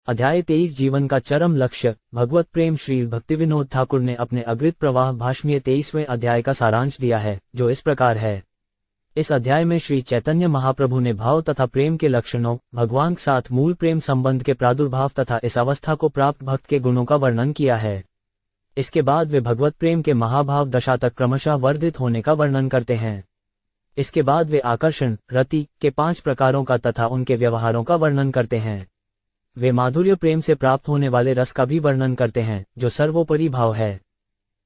अध्याय 23 जीवन का चरम लक्ष्य भगवत प्रेम। श्री भक्तिविनोद ठाकुर ने अपने अग्रित प्रवाह भाष्य में 23वें अध्याय का सारांश दिया है, जो इस प्रकार है। इस अध्याय में श्री चैतन्य महाप्रभु ने भाव तथा प्रेम के लक्षणों, भगवान के साथ मूल प्रेम संबंध के प्रादुर्भाव तथा इस अवस्था को प्राप्त भक्त के गुणों का वर्णन किया है। इसके बाद वे भगवत प्रेम के महाभाव दशा तक क्रमशः वर्धित होने का वर्णन करते हैं। इसके बाद वे आकर्षण, रति के 5 प्रकारों का तथा उनके व्यवहारों का वर्णन करते हैं। वे माधुर्य प्रेम से प्राप्त होने वाले रस का भी वर्णन करते हैं, जो सर्वोपरि भाव है।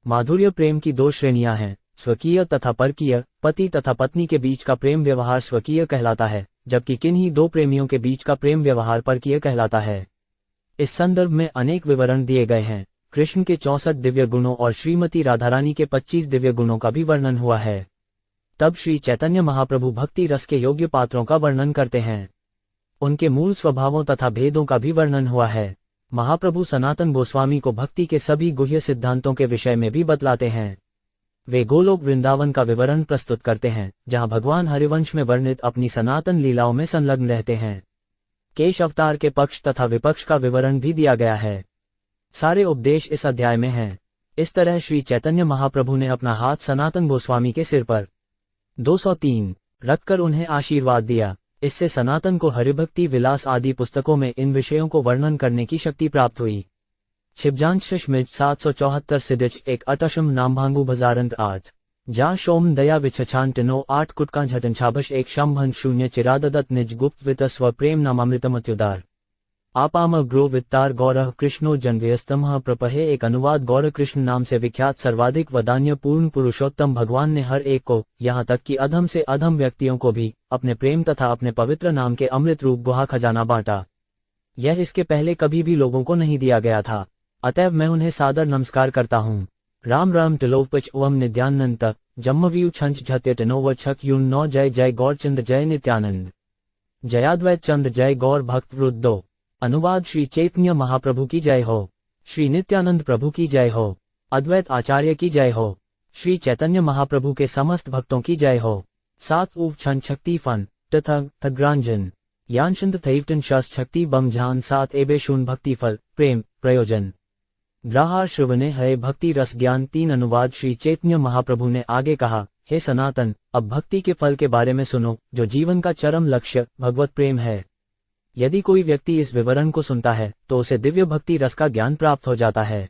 माधुर्य प्रेम की 2 श्रेणियां हैं, स्वकीय तथा परकीय। पति तथा पत्नी के बीच का प्रेम व्यवहार स्वकीय कहलाता है, जबकि किन्हीं 2 प्रेमियों के बीच का प्रेम व्यवहार परकीय कहलाता है। इस संदर्भ में अनेक विवरण दिए गए हैं। कृष्ण के 64 दिव्य गुणों और श्रीमती राधारानी के 25 दिव्य गुणों का भी वर्णन हुआ है। तब श्री चैतन्य महाप्रभु भक्ति रस के योग्य पात्रों का वर्णन करते हैं। उनके मूल स्वभावों तथा भेदों का भी वर्णन हुआ है। महाप्रभु सनातन गोस्वामी को भक्ति के सभी गुह्य सिद्धांतों के विषय में भी बतलाते हैं। वे गोलोक वृंदावन का विवरण प्रस्तुत करते हैं, जहां भगवान हरिवंश में वर्णित अपनी सनातन लीलाओं में संलग्न रहते हैं। केश अवतार के पक्ष तथा विपक्ष का विवरण भी दिया गया है। सारे उपदेश इस अध्याय में हैं। इस तरह श्री चैतन्य महाप्रभु ने अपना हाथ सनातन गोस्वामी के सिर पर 203 रखकर उन्हें आशीर्वाद दिया। इससे सनातन को हरिभक्ति विलास आदि पुस्तकों में इन विषयों को वर्णन करने की शक्ति प्राप्त हुई। छिबजांश मिर्च 774 सिदिच 1 अटशम नामभांगु बजारंत 8 जा शोम दया विछछांटनो 8 कुटका झटन छाबश 1 शंभन 0 चिराददत निज गुप्त वितस्व प्रेम नामामृतमत्युदार आपाम ग्रो वित्तार गौरह कृष्णो जनव्यस्तम प्रपहे। एक अनुवाद। गौर कृष्ण नाम से विख्यात सर्वाधिक वदान्य पूर्ण पुरुषोत्तम भगवान ने हर एक को, यहाँ तक कि अधम से अधम व्यक्तियों को भी, अपने प्रेम तथा अपने पवित्र नाम के अमृत रूप गुहा खजाना बांटा। यह इसके पहले कभी भी लोगों को नहीं दिया गया था, अतएव मैं उन्हें सादर नमस्कार करता हूँ। राम राम टिलोपच ओम नित्यानंद जम्मव्यू छंच झत्यटनो छक यून नौ। जय जय गौरचंद जय नित्यानंद। जयाद्वैत चंद जय गौर भक्त वृद्धो। अनुवाद। श्री चैतन्य महाप्रभु की जय हो। श्री नित्यानंद प्रभु की जय हो। अद्वैत आचार्य की जय हो। श्री चैतन्य महाप्रभु के समस्त भक्तों की जय हो। 7 उव छन शक्ति फन तथग थग्रांजन यानशंद थैवटन शस शक्ति बम झान 7 एबे शून भक्ति फल प्रेम प्रयोजन ग्राहार श्रवणे है भक्ति रस ज्ञान 3। अनुवाद। श्री चैतन्य महाप्रभु ने आगे कहा, हे सनातन, अब भक्ति के फल के बारे में सुनो, जो जीवन का चरम लक्ष्य भगवत प्रेम है। यदि कोई व्यक्ति इस विवरण को सुनता है तो उसे दिव्य भक्ति रस का ज्ञान प्राप्त हो जाता है।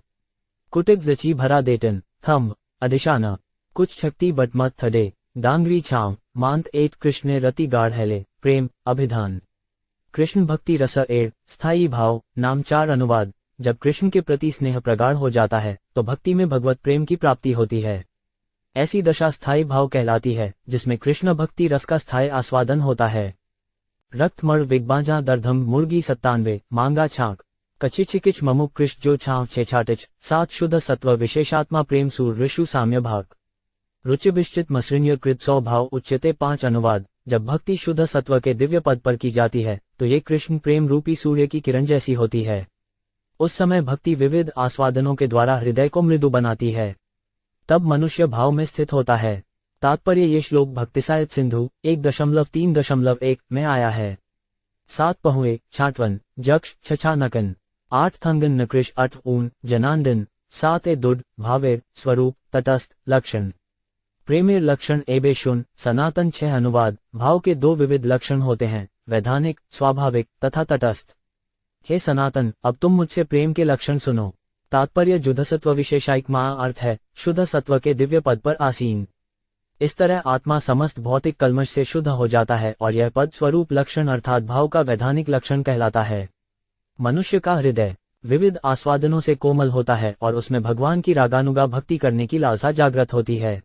कुटिक जची भरा देटन थम्ब अधिशाना कुछ शक्ति बट मत थडे डांगरी छाव मांत 8 कृष्ण रति गाढ़ हेले प्रेम अभिधान। कृष्ण भक्ति रस एड़ स्थायी भाव नाम 4। अनुवाद। जब कृष्ण के प्रति स्नेह प्रगाढ़ हो जाता है तो भक्ति में भगवत प्रेम की प्राप्ति होती है। ऐसी दशा स्थायी भाव कहलाती है, जिसमें कृष्ण भक्ति रस का स्थायी आस्वादन होता है। रक्तमण विग्बाजा दर्धम मुर्गी 97 मांगा छाक कचिचिकिच ममुक कृष्ण जो छाव छेछाटिच 7 शुद्ध सत्व विशेषात्मा प्रेम सूर ऋषु साम्य भाग रुचिभिश्चित मसृण्य कृत 100 भाव उच्चते 5। अनुवाद। जब भक्ति शुद्ध सत्व के दिव्य पद पर की जाती है तो ये कृष्ण प्रेम रूपी सूर्य की किरण जैसी होती है। उस समय भक्ति विविध आस्वादनों के द्वारा हृदय को मृदु बनाती है। तब मनुष्य भाव में स्थित होता है। तात्पर्य ये श्लोक भक्तिसायत सिंधु 1.3.1 में आया है। 7 पहुए 56 जक्ष छछानकन 8 थंगन नकृष 8 ऊन जनांदन 7 दुड भावेर स्वरूप तटस्थ लक्षण प्रेमेर लक्षण एबे शून सनातन 6। अनुवाद। भाव के 2 विविध लक्षण होते हैं, वैधानिक स्वाभाविक तथा तटस्थ। हे सनातन, अब तुम मुझसे प्रेम के लक्षण सुनो। तात्पर्य शुद्ध सत्व विशेषायिक मा अर्थ है शुद्ध सत्व के दिव्य पद पर आसीन। इस तरह आत्मा समस्त भौतिक कल्मश से शुद्ध हो जाता है और यह पद स्वरूप लक्षण अर्थात भाव का वैधानिक लक्षण कहलाता है। मनुष्य का हृदय विविध आस्वादनों से कोमल होता है और उसमें भगवान की रागानुगा भक्ति करने की लालसा जागृत होती है।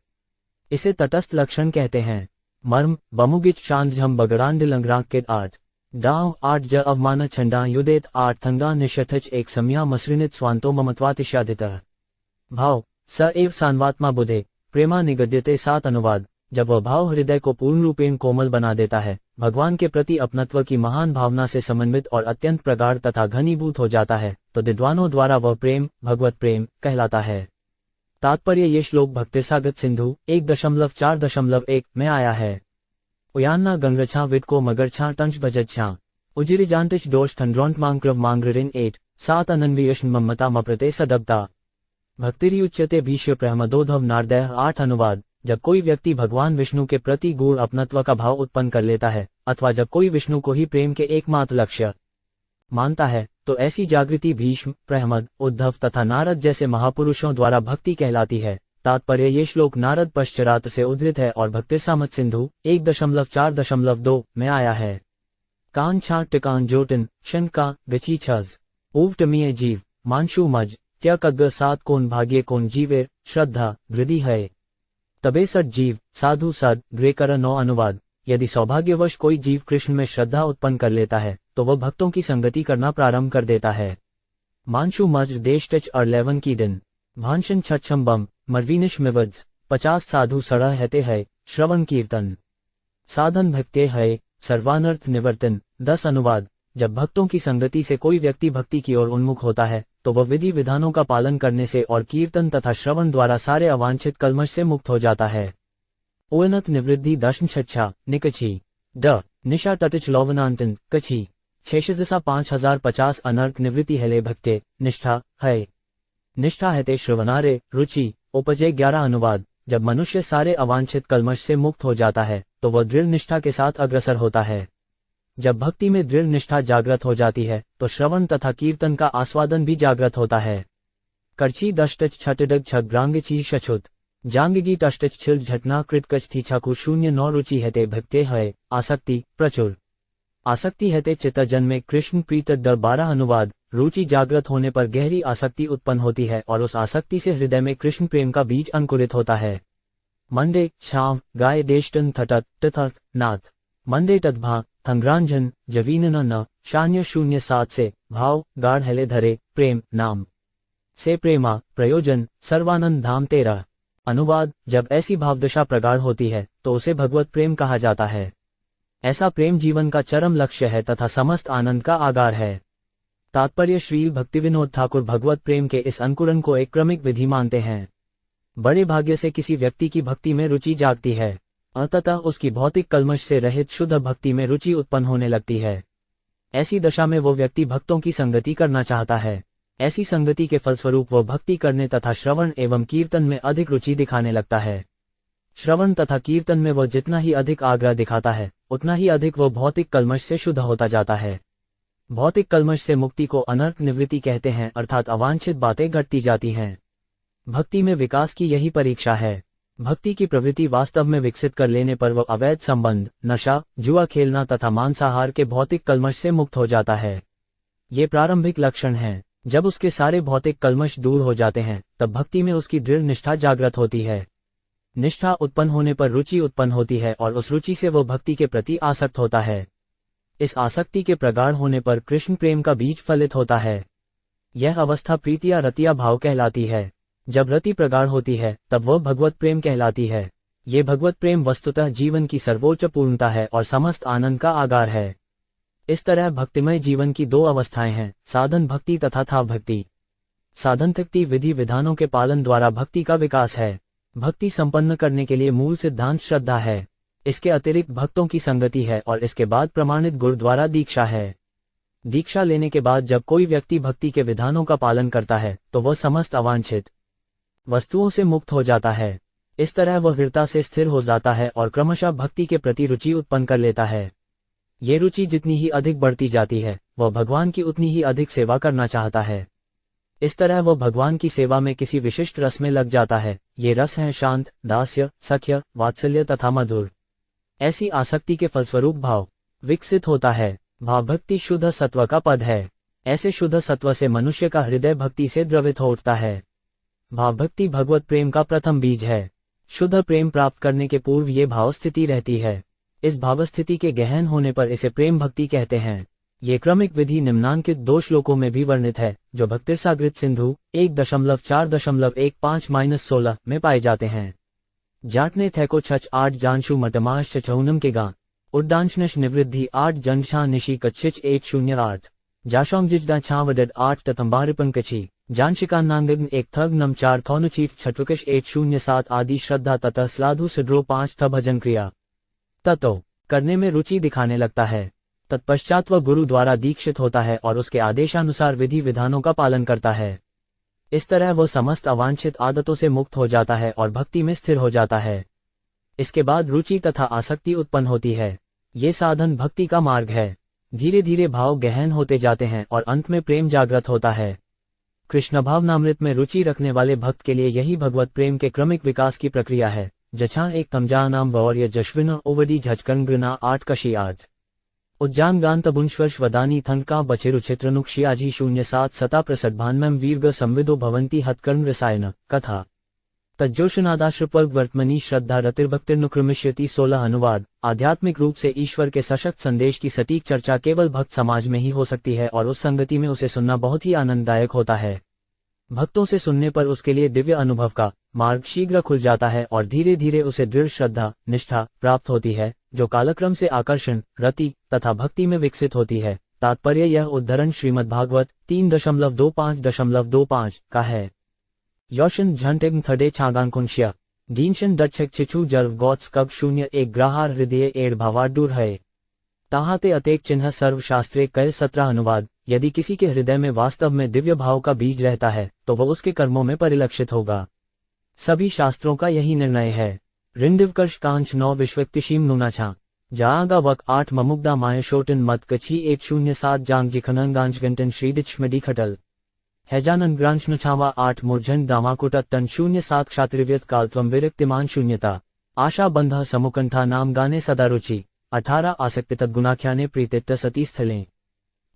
इसे तटस्थ लक्षण कहते हैं। मर्म बमुगिच शांत झम बगड़ांड लंगराक के 8 डाव 8 ज अवमान छंडा युदेत 8 थंगा निशथच 1 सम्या मसृणित स्वांतो ममत्वातिशादित भाव स एव सान्वात्मा बुधे प्रेमा निगद्यते 7। अनुवाद। जब वह भाव हृदय को पूर्ण रूपेण कोमल बना देता है, भगवान के प्रति अपनत्व की महान भावना से समन्वित और अत्यंत प्रगाढ़ तथा घनीभूत हो जाता है, तो विद्वानों द्वारा वह प्रेम भगवत प्रेम कहलाता है। तात्पर्य ये श्लोक भक्तिसागत सिंधु 1.4.1 में आया है। उयान्ना गंगछा विटको मगरछा टंच भजच्छा उजिरिजांतिच दोष थंड्रोंट मांक्रव मांग्रिन 8 सात अनन्वियशन ममता मप्रते सदबता भक्तिरियुच्यते भीष्य प्रहमदोधव नारदय 8 अनुवाद। जब कोई व्यक्ति भगवान विष्णु के प्रति गूढ़ अपनत्व का भाव उत्पन्न कर लेता है अथवा जब कोई विष्णु को ही प्रेम के एकमात्र लक्ष्य मानता है तो ऐसी जागृति भीष्म, प्रहमद, उद्धव तथा नारद जैसे महापुरुषों द्वारा भक्ति कहलाती है। तात्पर्य ये श्लोक नारद पश्चरात्र से उद्धृत है और भक्तिरसामत सिंधु 1.4.2 में आया है। कान छाट टिकान जोटिन शंका गची छज ऊवटमीय जीव मानशु मज त्यकग सात कोन भाग्य कोन जीवेर श्रद्धा वृद्धि है तबे सद जीव साधु सद ग्रेकर 9 अनुवाद। यदि सौभाग्यवश कोई जीव कृष्ण में श्रद्धा उत्पन्न कर लेता है तो वह भक्तों की संगति करना प्रारंभ कर देता है। मानशु मज देश टच और 11 की दिन भांशन छच्छम बम मरवीनिश मिवज 50 साधु सड़ा रहते है श्रवण कीर्तन साधन भक्ते है सर्वानर्थ निवर्तन 10 अनुवाद। जब भक्तों की संगति से कोई व्यक्ति भक्ति की ओर उन्मुख होता है तो वह विधि विधानों का पालन करने से और कीर्तन तथा श्रवण द्वारा सारे अवांछित कल्मश से मुक्त हो जाता है। ओनत निवृद्धि दर्शन छच्छा निकची ड निशा तटिच लौवनांतन कची 6,5050 अनर्थ निवृत्ति हेले भक्ते निष्ठा है निष्ठा है ते श्रवणारे रुचि उपजय 11 अनुवाद। जब मनुष्य सारे अवांछित कल्मश से मुक्त हो जाता है तो वह दृढ़ निष्ठा के साथ अग्रसर होता है। जब भक्ति में दृढ़ निष्ठा जागृत हो जाती है तो श्रवण तथा कीर्तन का आस्वादन भी जागृत होता है। करची दष्टच छटडग छग्रांगची शछुत जांगगी टष्टच छिल झटना कृतकच थी छाकु 0 रुचि हेते भक्ते है आसक्ति प्रचुर आसक्ति हेते चित्तजन में कृष्ण प्रीत 12 अनुवाद। रुचि जागृत होने पर गहरी आसक्ति उत्पन्न होती है और उस आसक्ति से हृदय में कृष्ण प्रेम का बीज अंकुरित होता है। मंडे शाम गाय देष्टन थटत तथर्थ नाथ मंडे तद्भा थंग्रांजन जवीन न शान्य 07 से भाव गाढ़ हेले धरे प्रेम नाम से प्रेमा प्रयोजन सर्वानंद धाम 13 अनुवाद। जब ऐसी भावदशा प्रगाढ़ होती है तो उसे भगवत प्रेम कहा जाता है। ऐसा प्रेम जीवन का चरम लक्ष्य है तथा समस्त आनंद का आगार है। तात्पर्य श्री भक्तिविनोद ठाकुर भगवत प्रेम के इस अंकुरन को एक क्रमिक विधि मानते हैं। बड़े भाग्य से किसी व्यक्ति की भक्ति में रुचि जागती है, अतः उसकी भौतिक कल्मश से रहित शुद्ध भक्ति में रुचि उत्पन्न होने लगती है। ऐसी दशा में वो व्यक्ति भक्तों की संगति करना चाहता है। ऐसी संगति के फलस्वरूप वो भक्ति करने तथा श्रवण एवं कीर्तन में अधिक रुचि दिखाने लगता है। श्रवण तथा कीर्तन में वो जितना ही अधिक आग्रह दिखाता है उतना ही अधिक वो भौतिक कल्मश से शुद्ध होता जाता है। भौतिक कल्मश से मुक्ति को अनर्थ निवृत्ति कहते हैं, अर्थात अवांछित बातें घटती जाती हैं। भक्ति में विकास की यही परीक्षा है। भक्ति की प्रवृत्ति वास्तव में विकसित कर लेने पर वह अवैध संबंध, नशा, जुआ खेलना तथा मांसाहार के भौतिक कल्मश से मुक्त हो जाता है। ये प्रारंभिक लक्षण हैं। जब उसके सारे भौतिक कल्मश दूर हो जाते हैं तब भक्ति में उसकी दृढ़ निष्ठा जागृत होती है। निष्ठा उत्पन्न होने पर रुचि उत्पन्न होती है और उस रुचि से वो भक्ति के प्रति आसक्त होता है। इस आसक्ति के प्रगाढ़ होने पर कृष्ण प्रेम का बीज फलित होता है। यह अवस्था प्रीतिया रतिया भाव कहलाती है। जब रति प्रगाढ़ होती है तब वह भगवत प्रेम कहलाती है। ये भगवत प्रेम वस्तुतः जीवन की सर्वोच्च पूर्णता है और समस्त आनंद का आगार है। इस तरह भक्तिमय जीवन की दो अवस्थाएं हैं, साधन भक्ति तथा था भक्ति। साधन भक्ति विधि विधानों के पालन द्वारा भक्ति का विकास है। भक्ति संपन्न करने के लिए मूल सिद्धांत श्रद्धा है। इसके अतिरिक्त भक्तों की संगति है और इसके बाद प्रमाणित गुरु द्वारा दीक्षा है। दीक्षा लेने के बाद जब कोई व्यक्ति भक्ति के विधानों का पालन करता है तो वह समस्त अवांछित वस्तुओं से मुक्त हो जाता है। इस तरह वह दृढ़ता से स्थिर हो जाता है और क्रमशः भक्ति के प्रति रुचि उत्पन्न कर लेता है। ये रुचि जितनी ही अधिक बढ़ती जाती है वह भगवान की उतनी ही अधिक सेवा करना चाहता है। इस तरह वह भगवान की सेवा में किसी विशिष्ट रस में लग जाता है। ये रस हैं शांत, दास्य, सख्य, वात्सल्य तथा मधुर। ऐसी आसक्ति के फलस्वरूप भाव विकसित होता है। भाव भक्ति शुद्ध सत्व का पद है। ऐसे शुद्ध सत्व से मनुष्य का हृदय भक्ति से द्रवित हो उठता है। भाव भक्ति भगवत प्रेम का प्रथम बीज है। शुद्ध प्रेम प्राप्त करने के पूर्व ये भाव स्थिति रहती है। इस भाव स्थिति के गहन होने पर इसे प्रेम भक्ति कहते हैं। ये क्रमिक विधि निम्नांकित 2 श्लोकों में भी वर्णित है जो भक्तिरसागृत सिंधु 1.4.15-16 में पाए जाते हैं। जाटने थैको छच 8 जानशु मटमाश चचौनम के गा उड्डांशनश निवृद्धि 8 जनशा निशी कच्छिच 108 जाशोंग जिजडा छावडड 8 ततंबारिपन कची जानशिका नांगन 1 थग नम 4 थौनुचीफ छटुकश 107 आदि श्रद्धा तथा स्लाधु सिड्रो 5 थ भजन क्रिया ततो करने में रुचि दिखाने लगता है। तत्पश्चात वह गुरु द्वारा दीक्षित होता है और उसके आदेशानुसार विधि विधानों का पालन करता है। इस तरह वह समस्त अवांछित आदतों से मुक्त हो जाता है और भक्ति में स्थिर हो जाता है। इसके बाद रुचि तथा आसक्ति उत्पन्न होती है। ये साधन भक्ति का मार्ग है। धीरे धीरे भाव गहन होते जाते हैं और अंत में प्रेम जागृत होता है। कृष्ण भावनामृत में रुचि रखने वाले भक्त के लिए यही भगवत प्रेम के क्रमिक विकास की प्रक्रिया है। जछा एक तमजा नाम वौर्य जश्विन ओवडी झचकन गृना 8 कशी 8 उज्जान गान तबुंश्वर्ष वदानी थंका बचिरुचित्रनुक्षियाजी 07 सता प्रसद्भान्मम वीर्ग संविदो भवंती हत्कर्म रसायन कथा तज्जोषनादाश्रपर्ग वर्तमनी श्रद्धा रतिर्भक्तिर्नुक्रमिष्यति 16 अनुवाद। आध्यात्मिक रूप से ईश्वर के सशक्त संदेश की सटीक चर्चा केवल भक्त समाज में ही हो सकती है और उस संगति में उसे सुनना बहुत ही आनंददायक होता है। भक्तों से सुनने पर उसके लिए दिव्य अनुभव का मार्ग शीघ्र खुल जाता है और धीरे धीरे उसे दृढ़ श्रद्धा निष्ठा प्राप्त होती है, जो कालक्रम से आकर्षण रति तथा भक्ति में विकसित होती है। तात्पर्य यह उद्धरण श्रीमद्भागवत 3.25.25 का है। योशन झंटेग थडे छागांकुंश्य डीनशन दक्षक चिचू जर्व गॉत्स कब 01 ग्राहार हृदय एड़ भावाडूर है ताहाते अतेक चिन्ह सर्वशास्त्रे कय 17 अनुवाद। यदि किसी के हृदय में वास्तव में दिव्य भाव का बीज रहता है तो वह उसके कर्मों में परिलक्षित होगा। सभी शास्त्रों का यही निर्णय है। रिंडिवकर्ष कांच 9 विश्वक्तिशीम नूनाछा जागा वक 8 ममुग्धा मायशोटन मत कछी 107 जांग जिखनन गांच गंटन श्रीदिच्छमडी खटल हैजानन ग्रांच छावा 8 मूर्झन दामाकुटन 07 क्षात्रिव्यत कालत्वम विरक्तिमान शून्यता आशा बंध समुकंठा नाम गाने सदा रुचि 18 आसक्ति तद्गुणाख्याने प्रीतित्त सती स्थलें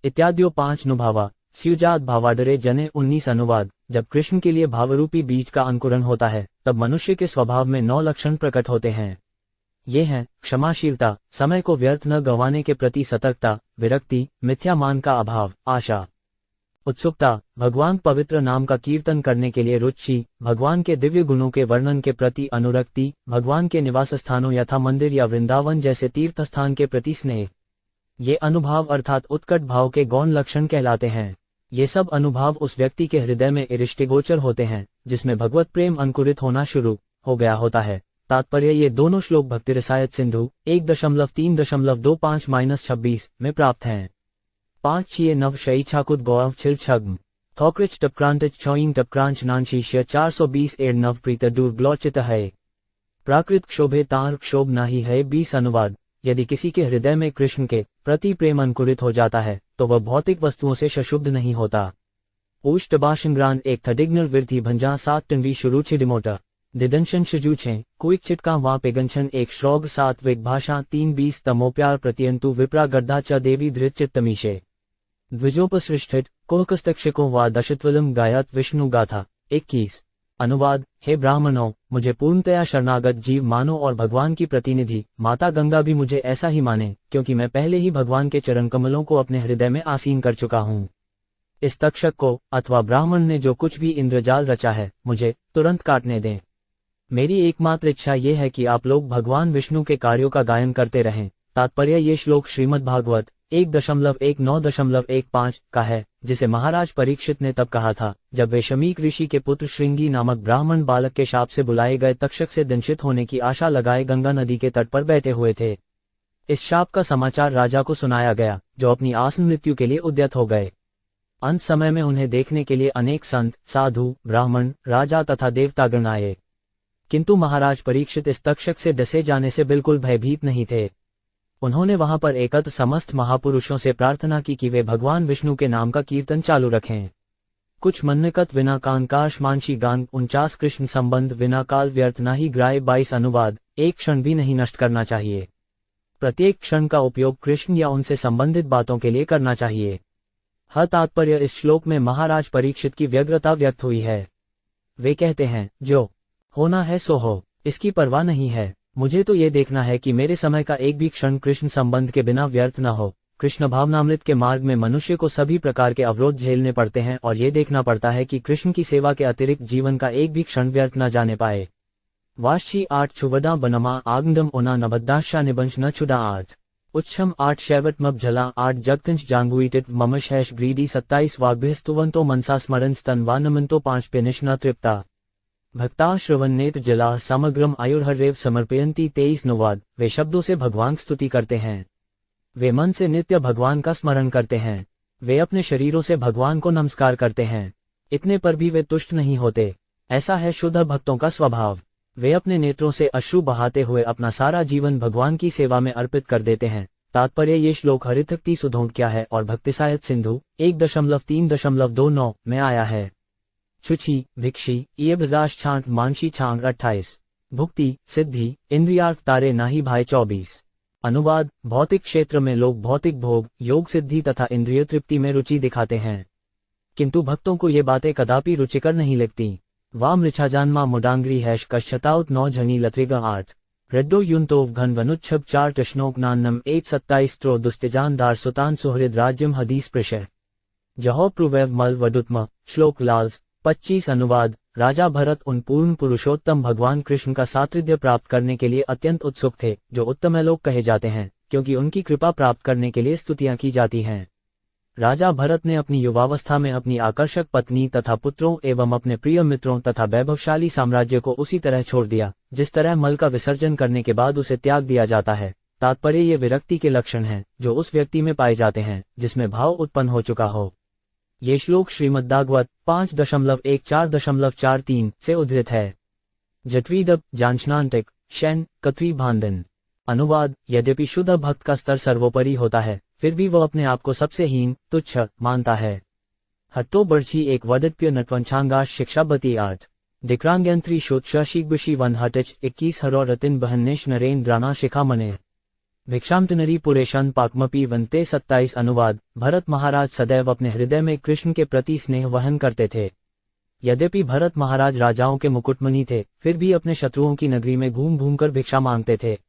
इत्यादियों 5 नुभावा स्युजात भावाडरे जने 19 अनुवाद। जब कृष्ण के लिए भावरूपी बीज का अंकुरण होता है तब मनुष्य के स्वभाव में 9 लक्षण प्रकट होते हैं। ये हैं क्षमाशीलता, समय को व्यर्थ न गंवाने के प्रति सतर्कता, विरक्ति, मिथ्या मान का अभाव, आशा, उत्सुकता, भगवान पवित्र नाम का कीर्तन करने के लिए रुचि, भगवान के दिव्य गुणों के वर्णन के प्रति अनुरक्ति, भगवान के निवास स्थानों यथा मंदिर या वृंदावन जैसे तीर्थ स्थान के प्रति स्नेह। ये अनुभाव अर्थात उत्कट भाव के गौण लक्षण कहलाते हैं। ये सब अनुभाव उस व्यक्ति के हृदय में दृष्टिगोचर होते हैं जिसमें भगवत प्रेम अंकुरित होना शुरू हो गया होता है। तात्पर्य ये दोनों श्लोक भक्ति रसायत सिंधु 1.3.25-26 में प्राप्त हैं। 5 छिए नव शई छाकुद गौव छिल छग्म थोक्रिच टपक्रांटिच छोइंग टपक्रांच नानशीष्य 420 एड़ नव प्रीत दूर ग्लोचित है प्राकृत क्षोभे तार क्षोभ नाही है 20 अनुवाद। यदि किसी के हृदय में कृष्ण के प्रति प्रेम अंकुरित हो जाता है तो वह भौतिक वस्तुओं से सशुद्ध नहीं होता। ऊष्टबाशंग्रान एक थडिग्नर विरथी भंजा 7 टनवी शुरू छिडिमोटा दिदंशन शजूछे कुइक चिटका वा पेगंशन एक श्रोग 7 वेग भाषा 3:20 तमोप्यार प्रतियंतु विप्रा गड्ढा च देवी धृत चित्तमीशे द्विजोपसृष्ठित कोहकस्तक्षको वा दशत्वलम गायत विष्णु गाथा 21 अनुवाद। हे ब्राह्मणों, मुझे पूर्णतया शरणागत जीव मानो और भगवान की प्रतिनिधि माता गंगा भी मुझे ऐसा ही माने, क्योंकि मैं पहले ही भगवान के चरण कमलों को अपने हृदय में आसीन कर चुका हूँ। इस तक्षक को अथवा ब्राह्मण ने जो कुछ भी इंद्रजाल रचा है मुझे तुरंत काटने दें। मेरी एकमात्र इच्छा ये है कि आप लोग भगवान विष्णु के कार्यों का गायन करते रहें। तात्पर्य ये श्लोक श्रीमद्भागवत 1.19.15 का है, जिसे महाराज परीक्षित ने तब कहा था जब वे शमीक ऋषि के पुत्र श्रृंगी नामक ब्राह्मण बालक के शाप से बुलाए गए तक्षक से दंशित होने की आशा लगाए गंगा नदी के तट पर बैठे हुए थे। इस शाप का समाचार राजा को सुनाया गया, जो अपनी आसन मृत्यु के लिए उद्यत हो गए। अंत समय में उन्हें देखने के लिए अनेक संत, साधु, ब्राह्मण, राजा तथा देवतागण आए, किंतु महाराज परीक्षित इस तक्षक से डसे जाने से बिल्कुल भयभीत नहीं थे। उन्होंने वहां पर एकत्र समस्त महापुरुषों से प्रार्थना की कि वे भगवान विष्णु के नाम का कीर्तन चालू रखें। कुछ मन्नकत विना कान काश मानशी गान 49 कृष्ण संबंध विना काल व्यर्थ नाही ग्राय 22 अनुवाद। एक क्षण भी नहीं नष्ट करना चाहिए। प्रत्येक क्षण का उपयोग कृष्ण या उनसे संबंधित बातों के लिए करना चाहिए। हर तात्पर्य इस श्लोक में महाराज परीक्षित की व्यग्रता व्यक्त हुई है। वे कहते हैं, जो होना है सो हो, इसकी परवाह नहीं है। मुझे तो ये देखना है कि मेरे समय का एक भी क्षण कृष्ण संबंध के बिना व्यर्थ न हो। कृष्ण भावनामृत के मार्ग में मनुष्य को सभी प्रकार के अवरोध झेलने पड़ते हैं और ये देखना पड़ता है कि कृष्ण की सेवा के अतिरिक्त जीवन का एक भी क्षण व्यर्थ न जाने पाए। वाशी 8 छुवदा बनमा आगंडम ओना नबद्दाशा निबंश न छुडा 8 उच्छम 8 शैवट मब झला 8 जगतंश जांगुईटित ममश हैश ग्रीडी 27 वाग्भिस्तुवंतो मनसा स्मरण स्तन वानमंतो 5 पेनिश न तृप्ता भक्ता श्रवन्नेत जला समग्रम आयुर्हरेव समर्पयंती 23 नुवाद। वे शब्दों से भगवान स्तुति करते हैं, वे मन से नित्य भगवान का स्मरण करते हैं। वे अपने शरीरों से भगवान को नमस्कार करते हैं। इतने पर भी वे तुष्ट नहीं होते। ऐसा है शुद्ध भक्तों का स्वभाव। वे अपने नेत्रों से अश्रु बहाते हुए अपना सारा जीवन भगवान की सेवा में अर्पित कर देते हैं। तात्पर्य ये श्लोक हरितक्ति सुधोंक्या है और भक्तिसायत सिंधु 1.3.29 में आया है। छुछी भिक्षी ये बजाश छांट मानसी छांग 28। भुक्ति सिद्धि इंद्रियार्थ तारे नाही भाई 24। अनुवाद भौतिक क्षेत्र में लोग भौतिक भोग योग सिद्धि तथा इंद्रिय तृप्ति में रुचि दिखाते हैं, किंतु भक्तों को ये बातें कदापि रुचिकर नहीं लगती। वाम ऋछाजानमा मुडांग्री हैश कश्चताउत 9 झनी लत्रिगा 8। रेड्डो युनतोव घन वनुच्छब 4 टश्नोक नान्नम 1:27 त्रो दुस्तिजान दार सुतान सुहृद राज्यम हदीस प्रशय जहो प्रुवैव मल वडुत्म श्लोक लाल्स 25। अनुवाद राजा भरत उन पूर्ण पुरुषोत्तम भगवान कृष्ण का सात्रिध्य प्राप्त करने के लिए अत्यंत उत्सुक थे, जो उत्तम लोग कहे जाते हैं, क्योंकि उनकी कृपा प्राप्त करने के लिए स्तुतियां की जाती हैं। राजा भरत ने अपनी युवावस्था में अपनी आकर्षक पत्नी तथा पुत्रों एवं अपने प्रिय मित्रों तथा वैभवशाली साम्राज्य को उसी तरह छोड़ दिया जिस तरह मल का विसर्जन करने के बाद उसे त्याग दिया जाता है। तात्पर्य ये विरक्ति के लक्षण हैं जो उस व्यक्ति में पाए जाते हैं जिसमें भाव उत्पन्न हो चुका हो। ये श्लोक श्रीमद्भागवत 5.1.4.43 से उद्धृत है। जट्वीदप जानशनांतिक शैन कथवी भांदन। अनुवाद यद्यपि शुद्ध भक्त का स्तर सर्वोपरि होता है, फिर भी वह अपने आप को सबसे हीन तुच्छ मानता है। हट्टो बर्ची एक वडप्य नटवंशांगाश शिक्षाबती 8। दिक्रांग्यंत्री शोत्शीग्बशी वन हटच 21 हरो रतिन बहन्नेश नरेन्द्राना शिखा मने भिक्षामतनरी पुरेशन पाकमपी वनते 27। अनुवाद भरत महाराज सदैव अपने हृदय में कृष्ण के प्रति स्नेह वहन करते थे। यद्यपि भरत महाराज राजाओं के मुकुटमणि थे, फिर भी अपने शत्रुओं की नगरी में घूम घूम कर भिक्षा मांगते थे।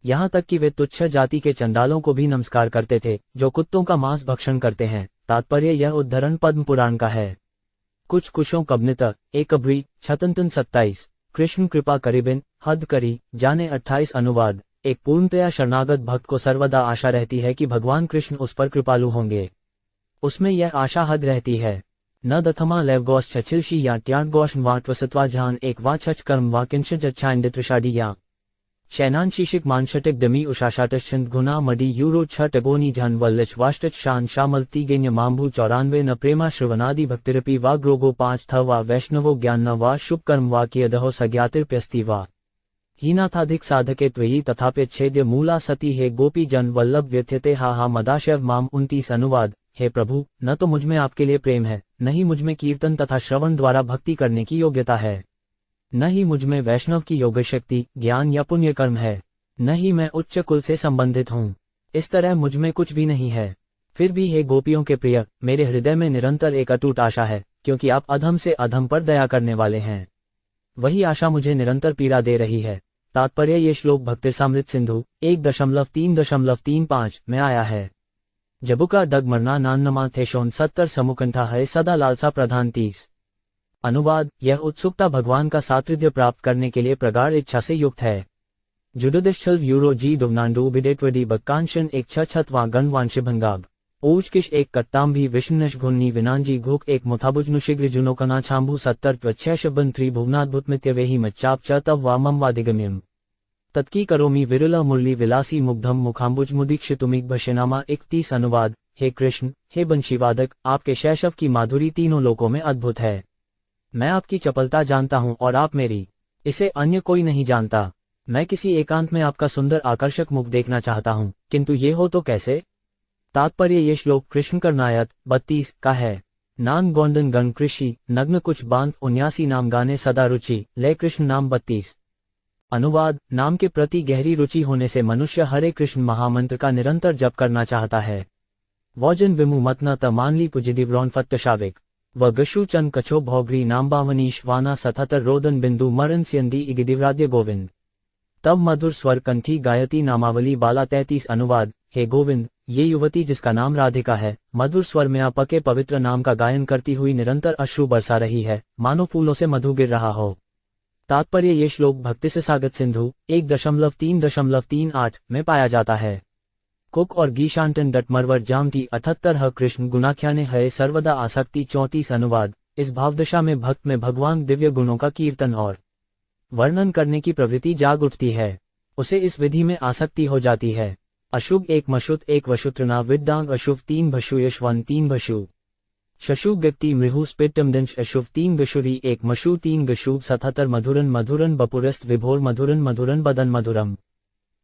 यहाँ तक कि वे तुच्छ जाति के चंडालों को भी नमस्कार करते थे, जो कुत्तों का मांस भक्षण करते हैं। तात्पर्य यह उद्धरण पद्म पुराण का है। कुछ कुशों कबनित एक अभ्री छतंतन 27। कृष्ण कृपा करीबिन हद करी जाने 28। अनुवाद एक पूर्णतया शरणागत भक्त को सर्वदा आशा रहती है कि भगवान कृष्ण उस पर कृपालु होंगे। उसमें यह आशा हद रहती है। न दथमा लेवगोश छछिलशी या त्यागोश वाटवसत्वा जहान एक वा छच कर्म वा किंशज अच्छा इंदित्रशाडी या शैनांशिशिक मानशटिक दमी उषाशाटश्चंद गुना मडी यूरो छ टगोनी जन वल्लच वाष्टच शान शामलती गेन्य माम्भू 94 न प्रेमा श्रवनादि भक्तिरपि वा ग्रोगो 5 थ वा वैष्णवो ज्ञान न वा शुभ कर्म वा कियदहो सज्ञातिर्प्यस्ति वा हीनाथाधिक साधके त्वयि तथाप्यच्छेद्य मूला सती हे गोपी जन वल्लभ व्यथ्यते हा मदाशव माम 29। अनुवाद हे प्रभु, न तो मुझमें आपके लिए प्रेम है, न ही मुझमें कीर्तन तथा श्रवण द्वारा भक्ति करने की योग्यता है, न ही मुझमें वैष्णव की योग शक्ति ज्ञान या पुण्य कर्म है, न ही मैं उच्च कुल से संबंधित हूँ। इस तरह मुझमें कुछ भी नहीं है। फिर भी हे गोपियों के प्रिय, मेरे हृदय में निरंतर एक अटूट आशा है, क्योंकि आप अधम से अधम पर दया करने वाले हैं। वही आशा मुझे निरंतर पीड़ा दे रही है। तात्पर्य ये श्लोक भक्तिसामृत सिंधु 1.3.35 में आया है। जबुका डग मरना नान्नमा थेशोन 70 समुकंठा है सदा लालसा प्रधान 30। अनुवाद यह उत्सुकता भगवान का सात्रिध्य प्राप्त करने के लिए प्रगाढ़ इच्छा से युक्त है। जुडुदिश्चल यूरो जी डुगनांडू बिडेटवडी बक्कांशन एक छछतवा गणवांशिभंगाब ओजकिश एक कत्तांभी विष्णुनश घुन्नी विनांजी घुक एक मुथाबुजनुशिग्र जुनोकना छांभू 70 भुवनाद्भुतमित्यवेहि मच्चाप च तव वामम वादिगम्यम तत्की करोमि विरुला मुरली विलासी मुग्धम मुखाम्बुज मुदीक्षितुमिक भशनामा 31। अनुवाद हे कृष्ण, हे बंशीवादक, आपके शैशव की माधुरी तीनों लोकों में अद्भुत है। मैं आपकी चपलता जानता हूँ और आप मेरी, इसे अन्य कोई नहीं जानता। मैं किसी एकांत में आपका सुंदर आकर्षक मुख देखना चाहता हूँ, किंतु ये हो तो कैसे। तात्पर्य ये श्लोक कृष्ण करनायत 32 का है। नान गोंडन गण कृषि नग्न कुछ बांध 79 नाम गाने सदा रुचि लय कृष्ण नाम 32। अनुवाद नाम के प्रति गहरी रुचि होने से मनुष्य हरे कृष्ण महामंत्र का निरंतर जप करना चाहता है। वोजन विमु मतन त मानली पुजिदिव्रौन फत्कशाविक व गशु चन कछो भौग्री नाम्बावनीश वाना 77 रोदन बिंदु मरन स्यंदी इगिदिव्राद्य गोविंद तब मधुर स्वर कंठी गायती नामावली बाला 33। अनुवाद हे गोविंद, ये युवती जिसका नाम राधिका है, मधुर स्वर में आपके पवित्र नाम का गायन करती हुई निरंतर अश्रु बरसा रही है, मानो फूलों से मधु गिर रहा हो। तात्पर्य ये श्लोक भक्ति से सागत सिंधु 1.3.38 में पाया जाता है। कुक और गीशांटन डटमरवर जामती 78 ह कृष्ण गुणाख्याने है सर्वदा आसक्ति 34। अनुवाद इस भावदशा में भक्त में भगवान दिव्य गुणों का कीर्तन और वर्णन करने की प्रवृत्ति जाग उठती है। उसे इस विधि में आसक्ति हो जाती है अशुभ एक मशुत एक वशुत्रना विद्यांग अशुभ तीन भशु यशवन तीन भशु शशु व्यक्ति मृहु स्पिटमदंश अशुभ तीन गशुरी एक मशु तीन गशु 77 मधुरन मधुरन बपुरस्त विभोर मधुरन मधुरन बदन मधुरम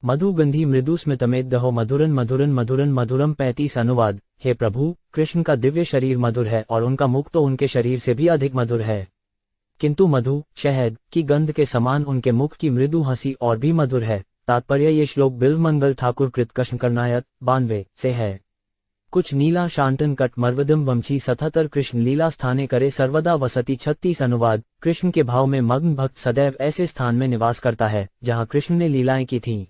मधुगंधी मृदु स्मितमेत दहो मधुरन मधुरन मधुरन मधुरम 35 अनुवाद। हे प्रभु, कृष्ण का दिव्य शरीर मधुर है और उनका मुख तो उनके शरीर से भी अधिक मधुर है, किंतु मधु शहद की गंध के समान उनके मुख की मृदु हंसी और भी मधुर है। तात्पर्य ये श्लोक बिल्वमंगल ठाकुर कृत कृष्ण करनायत 92 से है। कुछ नीला शांतन कट मर्वदम वंशी 77 कृष्ण लीला स्थाने करे सर्वदा वसति 36 अनुवाद। कृष्ण के भाव में मग्न भक्त सदैव ऐसे स्थान में निवास करता है जहाँ कृष्ण ने लीलाएं की थीं।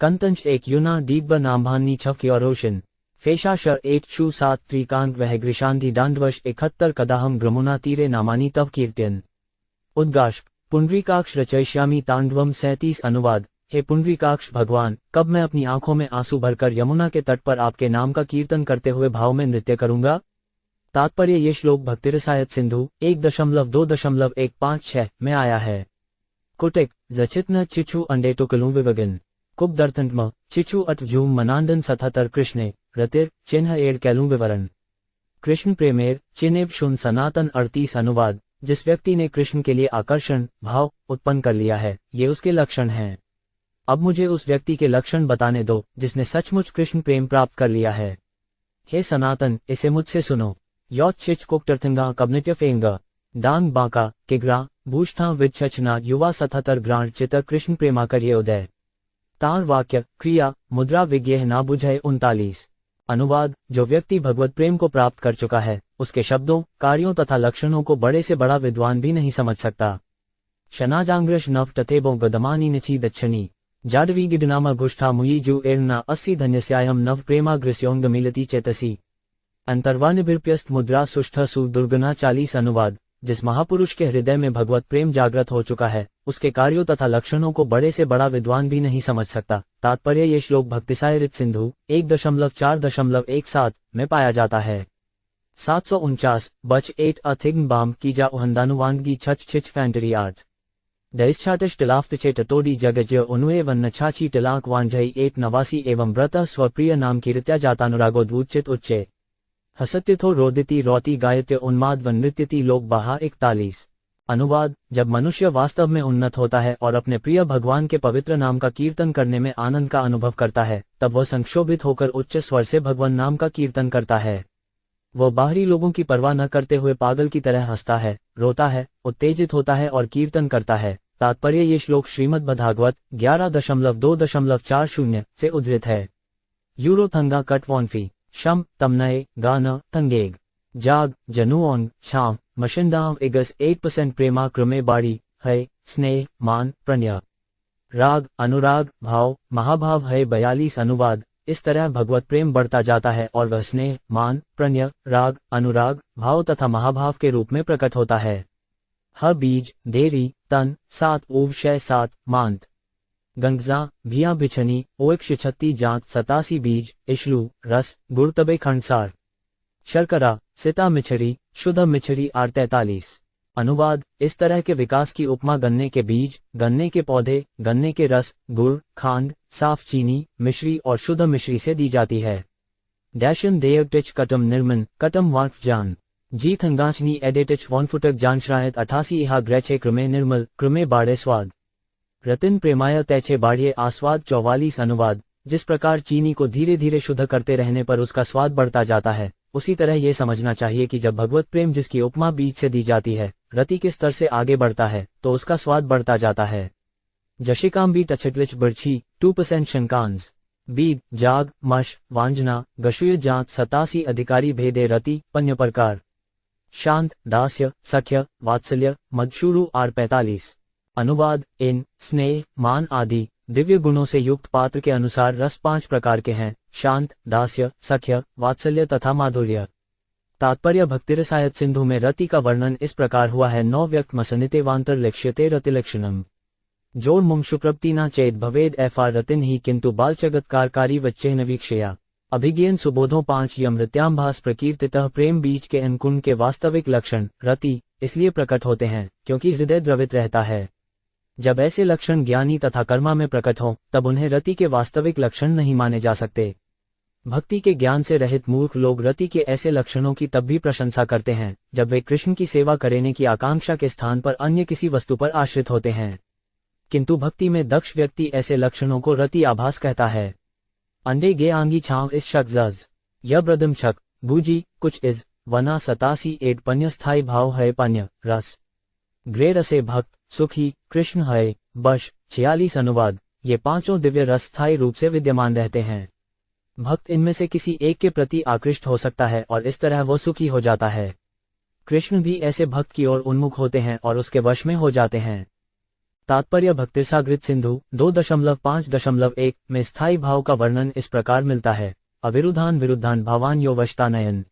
कंतंश एक युना दीप नाम्भानी छव की और रोशन फेशाशर 1:7 त्रिकांत वह ग्रीशांधि दांडवश 71 कदाहम ग्रमुना तीरे नामानी तव कीर्तन उद्गाश पुंडरीकाक्ष रचयिष्यामि तांडवम 37 अनुवाद। हे पुंडरीकाक्ष भगवान, कब मैं अपनी आंखों में आंसू भरकर यमुना के तट पर आपके नाम का कीर्तन करते हुए भाव में नृत्य करूंगा। तात्पर्य ये श्लोक भक्तिरसायत सिंधु 1.2.156 में आया है। कुटिक जचितन चिचु अंडे टुकलू विवगन कुब दर्थंटम चिचु अट जूम मनांदन 77 कृष्णे रतिर चिन्ह एड कैलू विवरण कृष्ण प्रेमेर चिनेब शुन सनातन 38 अनुवाद। जिस व्यक्ति ने कृष्ण के लिए आकर्षण भाव उत्पन्न कर लिया है, ये उसके लक्षण हैं। अब मुझे उस व्यक्ति के लक्षण बताने दो जिसने सचमुच कृष्ण प्रेम प्राप्त कर लिया है। हे सनातन, इसे मुझसे सुनो। यौत चिच कोक्टरथिंगा कब्निट्य फेंगा डांग बांका किग्रा भूष्ठा विचचना युवा 77 ग्राण चित कृष्ण प्रेमा करिए उदय तार वाक्य क्रिया मुद्रा विज्ञेय ना बुझे 39 अनुवाद। जो व्यक्ति भगवत प्रेम को प्राप्त कर चुका है, उसके शब्दों कार्यों तथा लक्षणों को बड़े से बड़ा विद्वान भी नहीं समझ सकता। शनाजांग्रश नव तथेबो गदमानी नची दक्षिणी जाडवी गिडनामा घुष्ठा मुयीजु एर्ना 80 धन्यस्यायम नव प्रेमाग्रस्योंग मिलती चेतसी अंतर्वानिभिर्प्यस्त मुद्रा सुष्ठ सु दुर्गना 40 अनुवाद। जिस महापुरुष के हृदय में भगवत प्रेम जागृत हो चुका है, उसके कार्यों तथा लक्षणों को बड़े से बड़ा विद्वान भी नहीं समझ सकता। तात्पर्य ये श्लोक भक्तिसायरित सिंधु 1.4.17 में पाया जाता है। 749 बच 8 अथिग्न बाम की जा उहंदानुवानगी छच छिच फैंटरी आर्ट दरिश्चाटिश टिलाफ्त चेट तोड़ी जगज उन्वे वन्न छाची टिलाक वांझई 8 नवासी एवं व्रत स्वप्रिय नाम कीर्त्या जातानुरागोद्वुचित उच्चे हसत्यथो रोदिति रौति गायत्य उन्माद व नृत्यति लोक बाहा 41 अनुवाद। जब मनुष्य वास्तव में उन्नत होता है और अपने प्रिय भगवान के पवित्र नाम का कीर्तन करने में आनंद का अनुभव करता है, तब वह संक्षोभित होकर उच्च स्वर से भगवान नाम का कीर्तन करता है। वह बाहरी लोगों की परवाह न करते हुए पागल की तरह हंसता है, रोता है, उत्तेजित होता है और कीर्तन करता है। तात्पर्य ये श्लोक श्रीमद्भागवत 11.2.40 से उद्धृत है। यूरोथंगा कटवॉनफी शम तमनय गान थंगेग जाग जनुओन छाव मशिंदाव इगस 8% प्रेमा क्रमे बाड़ी है स्नेह मान प्रणय राग अनुराग भाव महाभाव है 42 अनुवाद। इस तरह भगवत प्रेम बढ़ता जाता है और वह स्नेह मान प्रणय राग अनुराग भाव तथा महाभाव के रूप में प्रकट होता है। ह बीज देरी तन 7 उवशय 7 मांत गंगजा भिया बिछनी ओक छिछत्ती जांत 87 बीज इशलू रस गुड़ तबे खंडसार शर्करा सिता मिछरी शुद्ध मिछरी 43 अनुवाद। इस तरह के विकास की उपमा गन्ने के बीज, गन्ने के पौधे, गन्ने के रस, गुड़, खांड, साफ चीनी, मिश्री और शुद्ध मिश्री से दी जाती है। डैशन देयटिच कटम निर्मन कटम वार्फ जान जी थंगाचनी एडेटिच वॉनफुटक जानश्रायत 88 इहा ग्रैचे क्रमे निर्मल क्रमे बाड़े स्वाद रतिन प्रेमाय तैचे बाड़िए आस्वाद 44 अनुवाद। जिस प्रकार चीनी को धीरे धीरे शुद्ध करते रहने पर उसका स्वाद बढ़ता जाता है, उसी तरह ये समझना चाहिए कि जब भगवत प्रेम जिसकी उपमा बीज से दी जाती है, रति के स्तर से आगे बढ़ता है, तो उसका स्वाद बढ़ता जाता है। जशिकाम्बी टचटलिच बर्छी 2% शंकांस बीद जाग मश वांजना गशुय जात 87 अधिकारी भेदे रति पन्य प्रकार शांत दास्य सख्य वात्सल्य मदशुरु आर 45 अनुवाद। इन स्नेह मान आदि दिव्य गुणों से युक्त पात्र के अनुसार रस 5 प्रकार के हैं: शांत, दास्य, सख्य, वात्सल्य तथा माधुर्य। तात्पर्य भक्तिरसायत सिंधु में रति का वर्णन इस प्रकार हुआ है। 9 व्यक्त मसनितेवांतर लक्ष्यते रतिलक्षणम जोर मुंग शुक्रप्तिना चेत भवेद एफा रतिन ही किंतु बालचगत्कारकारी वच्चे न वीक्षया अभिज्ञान सुबोधों 5 यमृत्यांभास प्रकीर्तितः प्रेम बीज के अनुकुंड के वास्तविक लक्षण रति इसलिए प्रकट होते हैं क्योंकि हृदय द्रवित रहता है। जब ऐसे लक्षण ज्ञानी तथा कर्मा में प्रकट हों, तब उन्हें रति के वास्तविक लक्षण नहीं माने जा सकते। भक्ति के ज्ञान से रहित मूर्ख लोग रति के ऐसे लक्षणों की तब भी प्रशंसा करते हैं जब वे कृष्ण की सेवा करने की आकांक्षा के स्थान पर अन्य किसी वस्तु पर आश्रित होते हैं। किंतु भक्ति में दक्ष व्यक्ति ऐसे लक्षणों को रति आभास कहता है। अंडे गे आंगी छांव इस शक जज यह ब्रदम शक भूजी कुछ इज वना 87 एड पन्य स्थाई भाव है पन्य रस ग्रे रसे भक्त सुखी कृष्ण है बश 46 अनुवाद। ये पांचों दिव्य रस स्थायी रूप से विद्यमान रहते हैं। भक्त इनमें से किसी एक के प्रति आकृष्ट हो सकता है और इस तरह वो सुखी हो जाता है। कृष्ण भी ऐसे भक्त की ओर उन्मुख होते हैं और उसके वश में हो जाते हैं। तात्पर्य भक्तिसागृत सिंधु 2.5.1 में स्थायी भाव का वर्णन इस प्रकार मिलता है। अविरुद्धान विरुद्धान भावान यो वशतानयन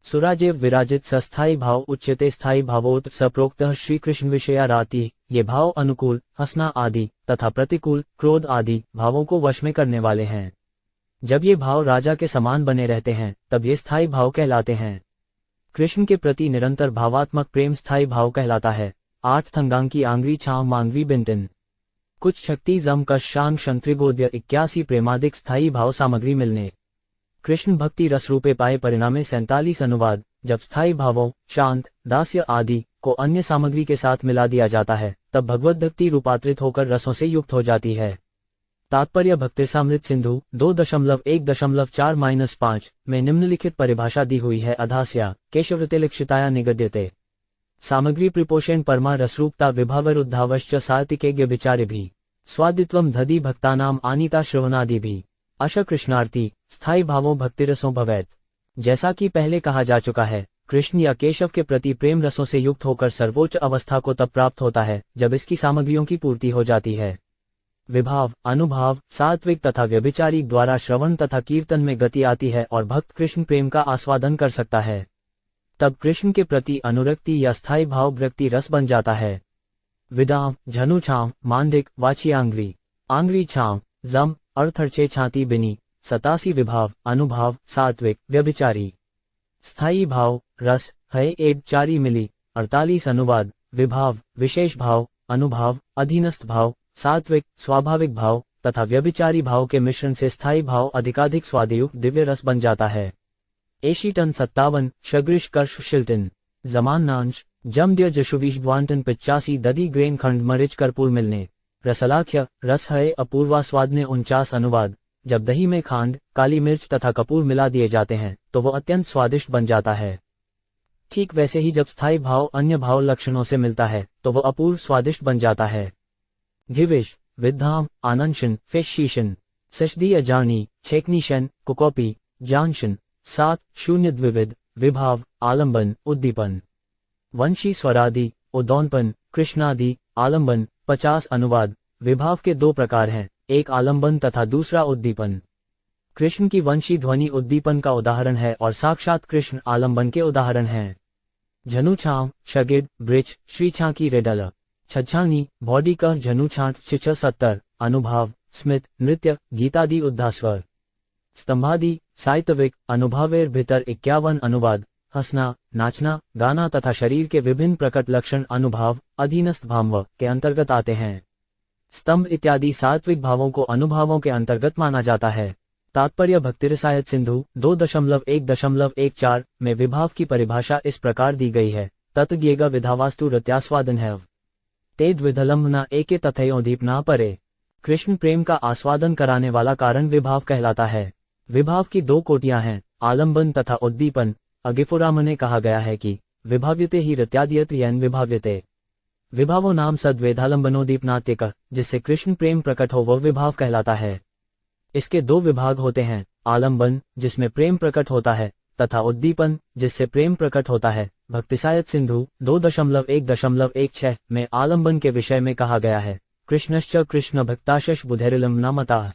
सुराजेव विराजित सस्थायी भाव उच्यते स्थायी भावोत सप्रोक्त श्री कृष्ण विषयाराति। ये भाव अनुकूल हंसना आदि तथा प्रतिकूल क्रोध आदि भावों को वश में करने वाले हैं। जब ये भाव राजा के समान बने रहते हैं तब ये स्थायी भाव कहलाते हैं। कृष्ण के प्रति निरंतर भावात्मक प्रेम स्थायी भाव कहलाता है। 8 थंगांकी आंग्री छाव मांगवी बिंटन कुछ शक्ति जम कश शांग शंत्रिगोद्य 81 प्रेमादिक स्थायी भाव सामग्री मिलने कृष्ण भक्ति रस रूपे पाए परिणामे 47 अनुवाद। जब स्थायी भावों शांत दास्य आदि को अन्य सामग्री के साथ मिला दिया जाता है तब भगवत भक्ति रूपांतरित होकर रसों से युक्त हो जाती है। तात्पर्य भक्तिसामृत सिंधु 2.1.4-5 में निम्नलिखित परिभाषा दी हुई है। अधास्या केशवृते लिक्षिताया निगद्यते सामग्री प्रिपोषण परमा रसरूपता विभावरुद्धावश्च सात्विके विचारे भी स्वादित्वम दधि भक्तानाम आनीता श्रवणादि भी अश कृष्णार्थी स्थायी भावों भक्तिरसों भवैत। जैसा कि पहले कहा जा चुका है, कृष्ण या केशव के प्रति प्रेम रसों से युक्त होकर सर्वोच्च अवस्था को तब प्राप्त होता है जब इसकी सामग्रियों की पूर्ति हो जाती है। विभाव अनुभाव सात्विक तथा व्यभिचारी द्वारा श्रवण तथा कीर्तन में गति आती है और भक्त कृष्ण प्रेम का आस्वादन कर सकता है। तब कृष्ण के प्रति अनुरक्ति या स्थायी भाव वृत्ति रस बन जाता है। विदाम झनु छांव मांडिक वाची आंग्री छांव जम अर्थर्चे छाती बिनी 87 विभाव अनुभाव सात्विक व्यभिचारी स्थायी भाव रस है 1 मिली 48 अनुवाद। विभाव विशेष भाव अनुभाव अधीनस्थ भाव सात्विक स्वाभाविक भाव तथा व्यभिचारी भाव के मिश्रण से स्थायी भाव अधिकाधिक स्वादयुक्त दिव्य रस बन जाता है। एशीटन 57 शग्रिश कर्ष शिल्टन जमानांश जमद्य जशुविश द्वांटन 85 दधी ग्रेन खंड मरिच कर्पूर मिलने रसलाख्य रस है अपूर्वा स्वाद ने 49 अनुवाद। जब दही में खांड काली मिर्च तथा कपूर मिला दिए जाते हैं तो वो अत्यंत स्वादिष्ट बन जाता है। ठीक वैसे ही जब स्थायी भाव अन्य भाव लक्षणों से मिलता है तो वो अपूर्व स्वादिष्ट बन जाता है। घिविश विद्धाम आनंशन फिशीशन सशदी अजानी छेकनीशन कुकॉपी जानशन 7 द्विविध विभाव आलंबन उद्दीपन वंशी स्वरादि उदौनपन कृष्णादि आलंबन 50 अनुवाद। विभाव के 2 प्रकार हैं, एक आलंबन तथा दूसरा उद्दीपन। कृष्ण की वंशी ध्वनि उद्दीपन का उदाहरण है और साक्षात कृष्ण आलंबन के उदाहरण हैं। झनु छांव शगिड ब्रिज श्री छांकी रेडल छछानी बॉडी कर झनु छांट 70 अनुभाव स्मित नृत्य गीतादि उद्धास्वर स्तंभादि साहित्यविक अनुभावेर भीतर 51 अनुवाद। हंसना नाचना गाना तथा शरीर के विभिन्न प्रकट लक्षण अनुभाव अधीनस्थ भाव के अंतर्गत आते हैं। स्तंभ इत्यादि सात्विक भावों को अनुभावों के अंतर्गत माना जाता है। तात्पर्य भक्तिरसायत सिंधु 2.1.14 में विभाव की परिभाषा इस प्रकार दी गई है। तत्ज्ञेग विधावास्तु रत्यास्वादन है तेद विधलम्बना एके तथयोदीपना परे। कृष्ण प्रेम का आस्वादन कराने वाला कारण विभाव कहलाता है। विभाव की 2 कोटियां हैं, आलंबन तथा उद्दीपन। अगिफुराम ने कहा गया है कि विभाव्यते ही रत्यादियत यन विभाव्यते। विभावो नाम सद्वेदालंबनोदीपनात्यक, जिससे कृष्ण प्रेम प्रकट हो वह विभाव कहलाता है। इसके 2 विभाग होते हैं, आलंबन जिसमें प्रेम प्रकट होता है तथा उद्दीपन जिससे प्रेम प्रकट होता है। भक्तिसायत सिंधु 2.1.16 में आलंबन के विषय में कहा गया है, कृष्णश्च कृष्ण भक्ताशश बुधैरिलम्बनामता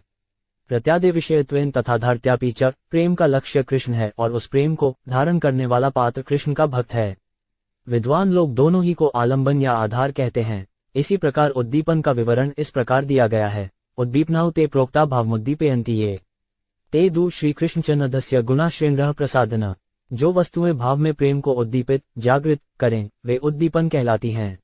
प्रत्यादि विषयत्वेन तथा धार्त्यापि च। प्रेम का लक्ष्य कृष्ण है और उस प्रेम को धारण करने वाला पात्र कृष्ण का भक्त है। विद्वान लोग दोनों ही को आलंबन या आधार कहते हैं। इसी प्रकार उद्दीपन का विवरण इस प्रकार दिया गया है, उद्दीपनाउ ते प्रोक्ता भावमुद्दीपयन्ति ये ते दु श्री कृष्ण च नदस्य गुणाश्रेन्द्र प्रसादन। जो वस्तुएं भाव में प्रेम को उद्दीपित जागृत करें वे उद्दीपन कहलाती हैं।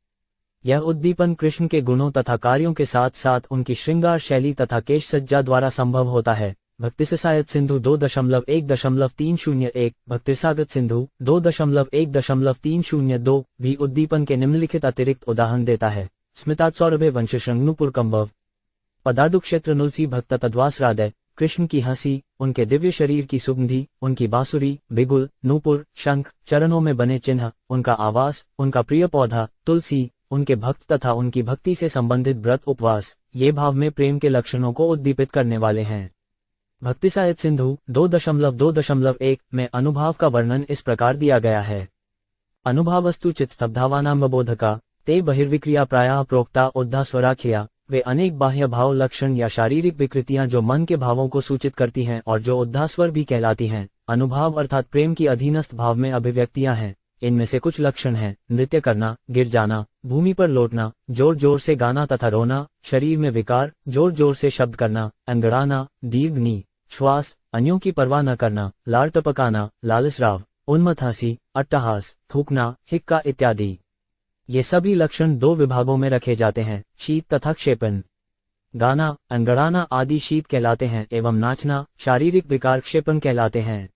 यह उद्दीपन कृष्ण के गुणों तथा कार्यों के साथ साथ उनकी श्रृंगार शैली तथा केश सज्जा द्वारा संभव होता है। भक्तिसागत सिंधु 2.1.301, भक्तिसागत सिंधु 2.1.302 भी उद्दीपन के निम्नलिखित अतिरिक्त उदाहरण देता है। स्मितात् सौरभे वंश श्रृंगनुपुर कंबव, पदाडु क्षेत्र नुलसी भक्त तद्वास हृदय, कृष्ण की हंसी, उनके दिव्य शरीर की सुगंधि, उनकी बांसुरी, बिगुल, नूपुर, शंख, चरणों में बने चिन्ह, उनका आवास, उनका प्रिय पौधा तुलसी, उनके भक्त तथा उनकी भक्ति से संबंधित व्रत उपवास, ये भाव में प्रेम के लक्षणों को उद्दीपित करने वाले हैं। भक्तिसागत सिंधु 2.2.1 में अनुभाव का वर्णन इस प्रकार दिया गया है। अनुभावस्तु चित्तस्तब्धावानां बोधका ते बहिर्विक्रिया प्रायः प्रोक्ता उद्धास्वराख्या, वे अनेक बाह्य भाव लक्षण या शारीरिक विकृतियां जो मन के भावों को सूचित करती हैं और जो उद्धास्वर भी कहलाती हैं। अनुभाव अर्थात प्रेम की अधीनस्थ भाव में अभिव्यक्तियां हैं। इनमें से कुछ लक्षण हैं: नृत्य करना, गिर जाना, भूमि पर लौटना, जोर जोर से गाना तथा रोना, शरीर में विकार, जोर जोर से शब्द करना, अंगड़ाना, दीर्घ श्वास, अन्यों की परवाह न करना, लार टपकाना, लालसराव, उन्मत्त हंसी, अट्टहास, थूकना, हिक्का इत्यादि। ये सभी लक्षण दो विभागों में रखे जाते हैं, शीत तथा क्षेपण। गाना, अंगड़ाना आदि शीत कहलाते हैं एवं नाचना, शारीरिक विकार क्षेपण कहलाते हैं।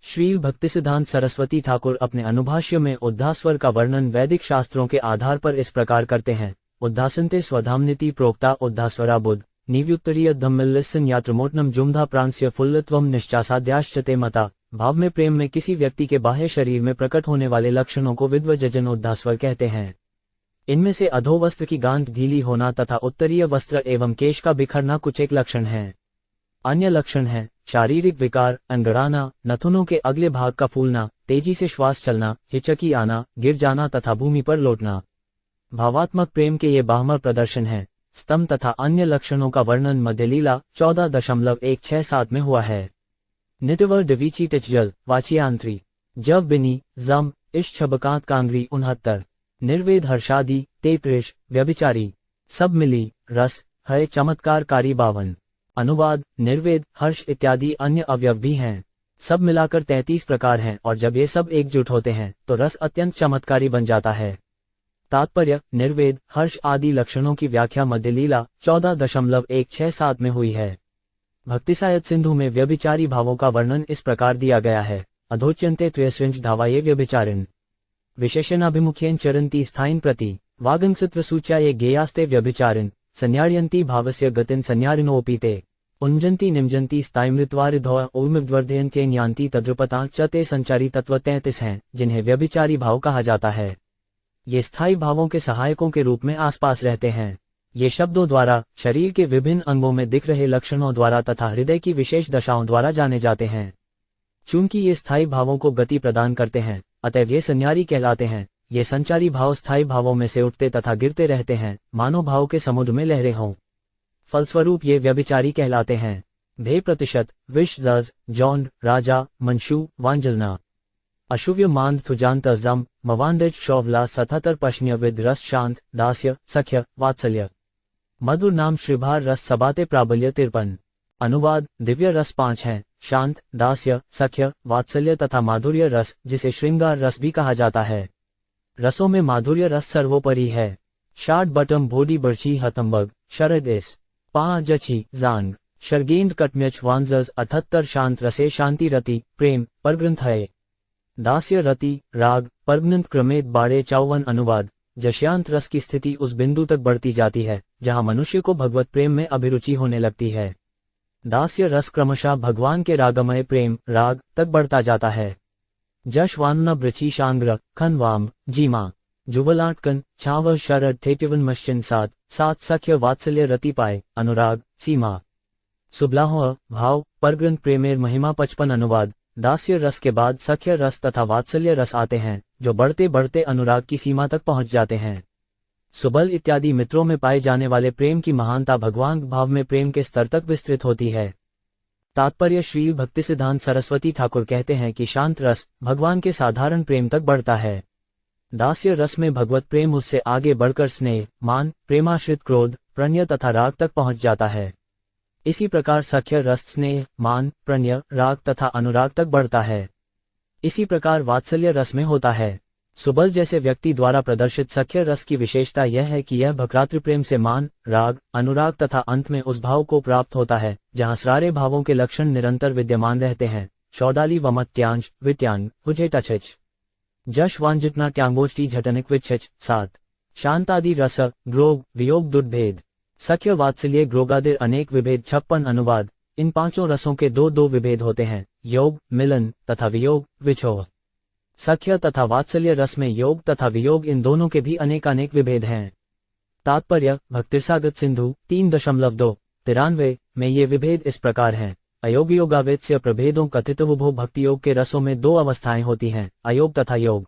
श्रील भक्तिसिद्धांत सरस्वती ठाकुर अपने अनुभाष्य में उद्धास्वर का वर्णन वैदिक शास्त्रों के आधार पर इस प्रकार करते हैं। उद्धासन्ते स्वधामनिति प्रोक्ता उद्धास्वरा बुद्ध निव्युत्तरीय धम्मिल्लिसन यात्रमोटनम जुमधा प्रांस्य फुल्लत्वम निश्चासाद्याश्चते मता। भाव में प्रेम में किसी व्यक्ति के बाह्य शरीर में प्रकट होने वाले लक्षणों को विद्वजन उद्धास्वर कहते हैं। इनमें से अधोवस्त्र की गांठ ढीली होना तथा उत्तरीय वस्त्र एवं केश का बिखरना कुछ एक लक्षण हैं। अन्य लक्षण हैं शारीरिक विकार, अंगड़ाना, नथुनों के अगले भाग का फूलना, तेजी से श्वास चलना, हिचकी आना, गिर जाना तथा भूमि पर लौटना। भावात्मक प्रेम के ये बाह्य प्रदर्शन हैं। स्तंभ तथा अन्य लक्षणों का वर्णन मध्यलीला 14.167 में हुआ है। निटवर डिवीची टिचजल वाचियांत्री जब बिनी जम इश छबकांत कांगरी 69, निर्वेद हर्षादि 33, व्यभिचारी सब मिली रस है चमत्कारकारी 52। अनुवाद, निर्वेद, हर्ष इत्यादि अन्य अवयव भी हैं। सब मिलाकर 33 प्रकार हैं और जब ये सब एकजुट होते हैं तो रस अत्यंत चमत्कारी बन जाता है। तात्पर्य, निर्वेद, हर्ष आदि लक्षणों की व्याख्या मध्यलीला 14.167 में हुई है। भक्तिसागत सिंधु में व्यभिचारी भावों का वर्णन इस प्रकार दिया गया है। अधोच्यन्ते त्र्यस्रिंच धावाये व्यभिचारिन् विशेषणाभिमुख्येन चरन्ति स्थायिन प्रति वागंसत्व सूच्याये गेयास्ते व्यभिचारिन् संन्यार्यन्ति भावस्य गतिन संन्यारिनोऽपीते उन्जन्ति निमजन्ति स्थायमृत्वारिधौ ऊर्मिवर्धयन्त्येन यान्ति तद्रुपतां च ते संचारी तत्व 33 हैं, जिन्हें व्यभिचारी भाव कहा जाता है। ये स्थायी भावों के सहायकों के रूप में आसपास रहते हैं। ये शब्दों द्वारा, शरीर के विभिन्न अंगों में दिख रहे लक्षणों द्वारा तथा हृदय की विशेष दशाओं द्वारा जाने जाते हैं। चूंकि ये स्थायी भावों को गति प्रदान करते हैं, अतएव ये संन्यारी कहलाते हैं। ये संचारी भाव स्थायी भावों में से उठते तथा गिरते रहते हैं, मानो भाव के समुद्र में लहरें हों। फलस्वरूप ये व्यभिचारी कहलाते हैं। भे प्रतिशत, विष जज, जौन, राजा, मंशु, वांजलना, अशुव्य मांद थुजांत जम, मवांडज शौवला 77 पश्न्य विद रस शांत, दास्य, सख्य, वात्सल्य, मधुर नाम श्रीभार रस सबाते प्राबल्य 53। अनुवाद, दिव्य रस 5 हैं, शांत, दास्य, सख्य, वात्सल्य तथा माधुर्य रस, जिसे श्रृंगार रस भी कहा जाता है। रसों में माधुर्य रस सर्वोपरि है। शाट बटम भोडी बर्ची हतम्बग, शरद एस पा जची जांग, शर्गेंड कटम्यच वांजस 78 शांत रसे शांति रति, प्रेम, परग्रंथ है। दास्य रति, राग, परग्रंथ क्रमेत 52। अनुवाद, जश्यांत रस की स्थिति उस बिंदु तक बढ़ती जाती है जहां मनुष्य को भगवत प्रेम में अभिरुचि होने लगती है। दास्य रस क्रमशः भगवान के रागमय प्रेम, राग तक बढ़ता जाता है। जशवान्न ब्रची शांग्र, खनवाम, जीमा, जुबलाटकन, छाव शरद थेटिवन मश्चिन 7 सख्य वात्सल्य रति पाए, अनुराग, सीमा, सुबलाह, भाव, परग्रंथ प्रेमेर महिमा 55। अनुवाद, दास्य रस के बाद सख्य रस तथा वात्सल्य रस आते हैं, जो बढ़ते बढ़ते अनुराग की सीमा तक पहुंच जाते हैं। सुबल इत्यादि मित्रों में पाए जाने वाले प्रेम की महानता भगवान भाव में प्रेम के स्तर तक विस्तृत होती है। तात्पर्य, श्री भक्तिसिद्धांत सरस्वती ठाकुर कहते हैं कि शांत रस भगवान के साधारण प्रेम तक बढ़ता है। दास्य रस में भगवत प्रेम उससे आगे बढ़कर स्नेह, मान, प्रेमाश्रित क्रोध, प्रणय तथा राग तक पहुंच जाता है। इसी प्रकार सख्य रस स्नेह, मान, प्रणय, राग तथा अनुराग तक बढ़ता है। इसी प्रकार वात्सल्य रस में होता है। सुबल जैसे व्यक्ति द्वारा प्रदर्शित सख्य रस की विशेषता यह है कि यह भ्रातृप्रेम से मान, राग, अनुराग तथा अंत में उस भाव को प्राप्त होता है जहाँ सारे भावों के लक्षण निरंतर विद्यमान रहते हैं। शौडाली वमत्यांश वित्यांग हुजे टचच जश वांजितना ट्यांगोष्टी झटनिक विच्छच 7 शांतादि रस ग्रोग वियोग दुर्भेद सख्य वात्सल्य ग्रोगादिर अनेक विभेद 56 अनुवाद। इन पांचों रसों के दो विभेद होते हैं, योग मिलन तथा वियोग विछोह। सख्य तथा वात्सल्य रस में योग तथा वियोग इन दोनों के भी अनेकानेक विभेद हैं। तात्पर्य भक्तिसागत सिंधु 3.2 में ये विभेद इस प्रकार हैं। अयोग योगावेत्स्य प्रभेदों कथित विभो भक्ति योग के रसों में दो अवस्थाएं होती हैं, अयोग तथा योग।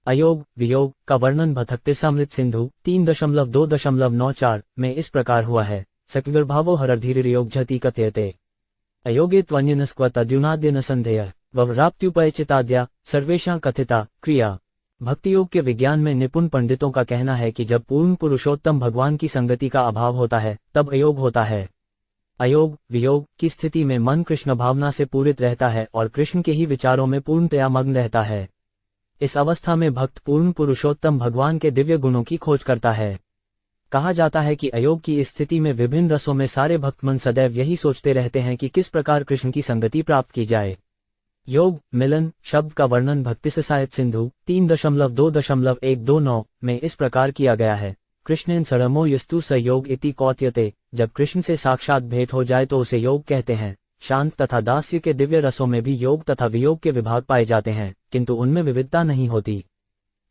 अयोग वियोग का वर्णन भक्तिसामृत सिंधु 3.2.94 में इस प्रकार हुआ है। सखिर्भावो हरधीरयोग झति कथयते अयोगे त्वन्यनस्क्व तद्युनाद्यन संधेय वव्राप्त्युपयचिताद्या सर्वेषां कथिता क्रिया। भक्ति योग के विज्ञान में निपुण पंडितों का कहना है कि जब पूर्ण पुरुषोत्तम भगवान की संगति का अभाव होता है तब अयोग होता है। अयोग वियोग की स्थिति में मन कृष्ण भावना से पूरित रहता है और कृष्ण के ही विचारों में पूर्णतया मग्न रहता है। इस अवस्था में भक्त पूर्ण पुरुषोत्तम भगवान के दिव्य गुणों की खोज करता है। कहा जाता है कि अयोग की इस स्थिति में विभिन्न रसों में सारे भक्तमन सदैव यही सोचते रहते हैं कि किस प्रकार कृष्ण की संगति प्राप्त की जाए। योग मिलन शब्द का वर्णन भक्तिसाहित्य सिंधु 3.2.129 में इस प्रकार किया गया है। कृष्णेन सरमो यस्तु स योग इति कौत्यते, जब कृष्ण से साक्षात भेंट हो जाए तो उसे योग कहते हैं। शांत तथा दास्य के दिव्य रसों में भी योग तथा वियोग के विभाग पाए जाते हैं, किंतु उनमें विविधता नहीं होती।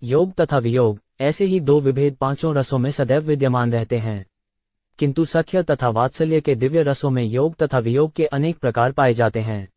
योग तथा वियोग ऐसे ही दो विभेद पांचों रसों में सदैव विद्यमान रहते हैं, किंतु सख्य तथा वात्सल्य के दिव्य रसों में योग तथा वियोग के अनेक प्रकार पाए जाते हैं।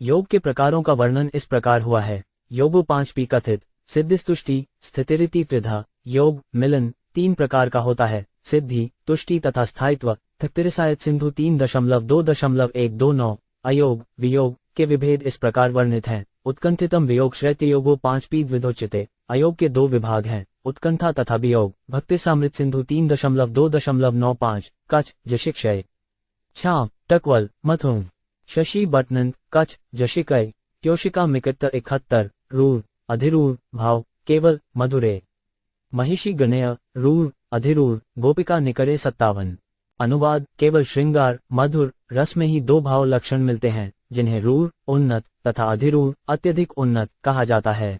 योग के प्रकारों का वर्णन इस प्रकार हुआ है। योगो 5 कथित सिद्धिस्तुष्टि स्थितिरिति त्रिधा। योग मिलन 3 प्रकार का होता है, सिद्धि, तुष्टि तथा स्थायित्व। भक्तिसाहित्य सिंधु 3.2.129। अयोग वियोग के विभेद इस प्रकार वर्णित हैं। उत्कंठितम वियोग श्रैत्य योगो 5 विधोचिते। अयोग के दो विभाग हैं, उत्कंठा तथा वियोग। भक्तिसामृत सिंधु 3.2.95। कच्छ जशिक्षय छाप टकवल मथुर शशि बटनन कच्छ जशिकय त्योशिका मिकट्टर 71। रूर अधिरूर भाव केवल मधुरे महिषी गणेय रूर अधिरूर गोपिका निकरे 57। अनुवाद केवल श्रृंगार मधुर रस में ही दो भाव लक्षण मिलते हैं, जिन्हें रूर उन्नत तथा अधिरूर अत्यधिक उन्नत कहा जाता है।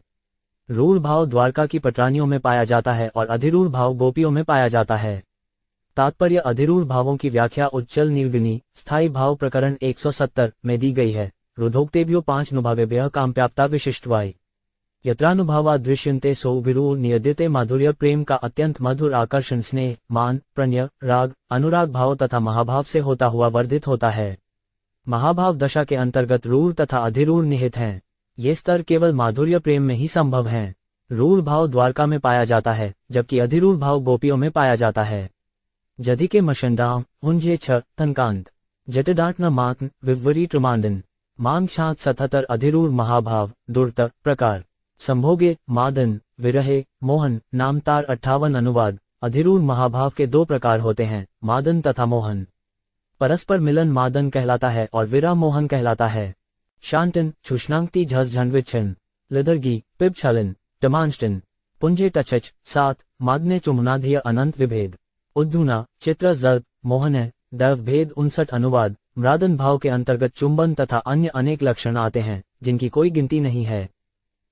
रूर भाव द्वारका की पटरानियों में पाया जाता है और अधिरूर भाव गोपियों में पाया जाता है। तात्पर्य अधिरूर भावों की व्याख्या उच्चल निर्गुणी स्थायी भाव प्रकरण 170 में दी गई है। रुधोक्तेभ्यो 5 नुभावेभ्यः कामप्याप्ता विशिष्टवाई यत्रानुभावा दृश्यन्ते सो विरूर नियद्यते माधुर्य। प्रेम का अत्यंत मधुर आकर्षण स्नेह मान प्रणय राग अनुराग भाव तथा महाभाव से होता हुआ वर्धित होता है। महाभाव दशा के अंतर्गत रूर तथा अधिरूर निहित हैं। ये स्तर केवल माधुर्य प्रेम में ही संभव हैं। रूर भाव द्वारका में पाया जाता है, जबकि अधिरूर भाव गोपियों में पाया जाता है। जधि के मशंडाम हुंजे 6 तनकांत जटडाट न मात्न विवरी ट्रमांडन मांग 77। अधिरूर महाभाव दुर्त प्रकार संभोगे मादन विरहे मोहन नामतार 58। अनुवाद अधिरूर महाभाव के दो प्रकार होते हैं, मादन तथा मोहन। परस्पर मिलन मादन कहलाता है और विरह मोहन कहलाता है। शांतन छुष्णांगती झस झंडविच्छन लिदर्गी पिब छलन टमांस्टन पुंजे टचच 7। माग्ने चुमुनाधिय अनंत विभेद उद्धुना चित्र जल्प मोहन दव भेद 59। अनुवाद म्रादन भाव के अंतर्गत चुंबन तथा अन्य अनेक लक्षण आते हैं, जिनकी कोई गिनती नहीं है।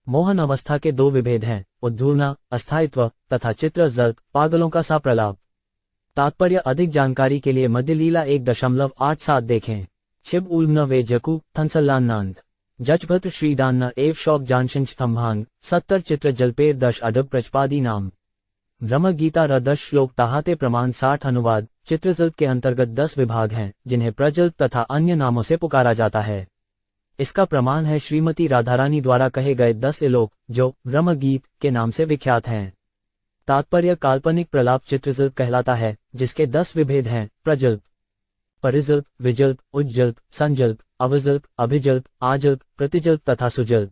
मोहन अवस्था के दो विभेद हैं, उद्धूर्णा अस्थायित्व तथा चित्र जल्प पागलों का सा प्रलाप। तात्पर्य अधिक जानकारी के लिए मध्य लीला 1.87 देखें। शिव उल्मन वे जकु थंसल्लान्नांद जजभद्र श्रीदान्न एव शौक जानशन स्तंभांग 70। चित्र जलपेर 10 अडब प्रचपादी नाम ब्रह्म गीता र 10 श्लोक ताहाते प्रमाण 60। अनुवाद चित्रजल्प के अंतर्गत 10 विभाग हैं, जिन्हें प्रजल्प तथा अन्य नामों से पुकारा जाता है। इसका प्रमाण है श्रीमती राधारानी द्वारा कहे गए 10 श्लोक, जो ब्रह्म गीत के नाम से विख्यात हैं। तात्पर्य काल्पनिक प्रलाप चित्रजल्प कहलाता है, जिसके 10 विभेद हैं, प्रजल्प परिजल्प विजल्प उज्जल्प संजल्प अवजल्प अभिजल्प आजल्प प्रतिजल्प तथा सुजल्प।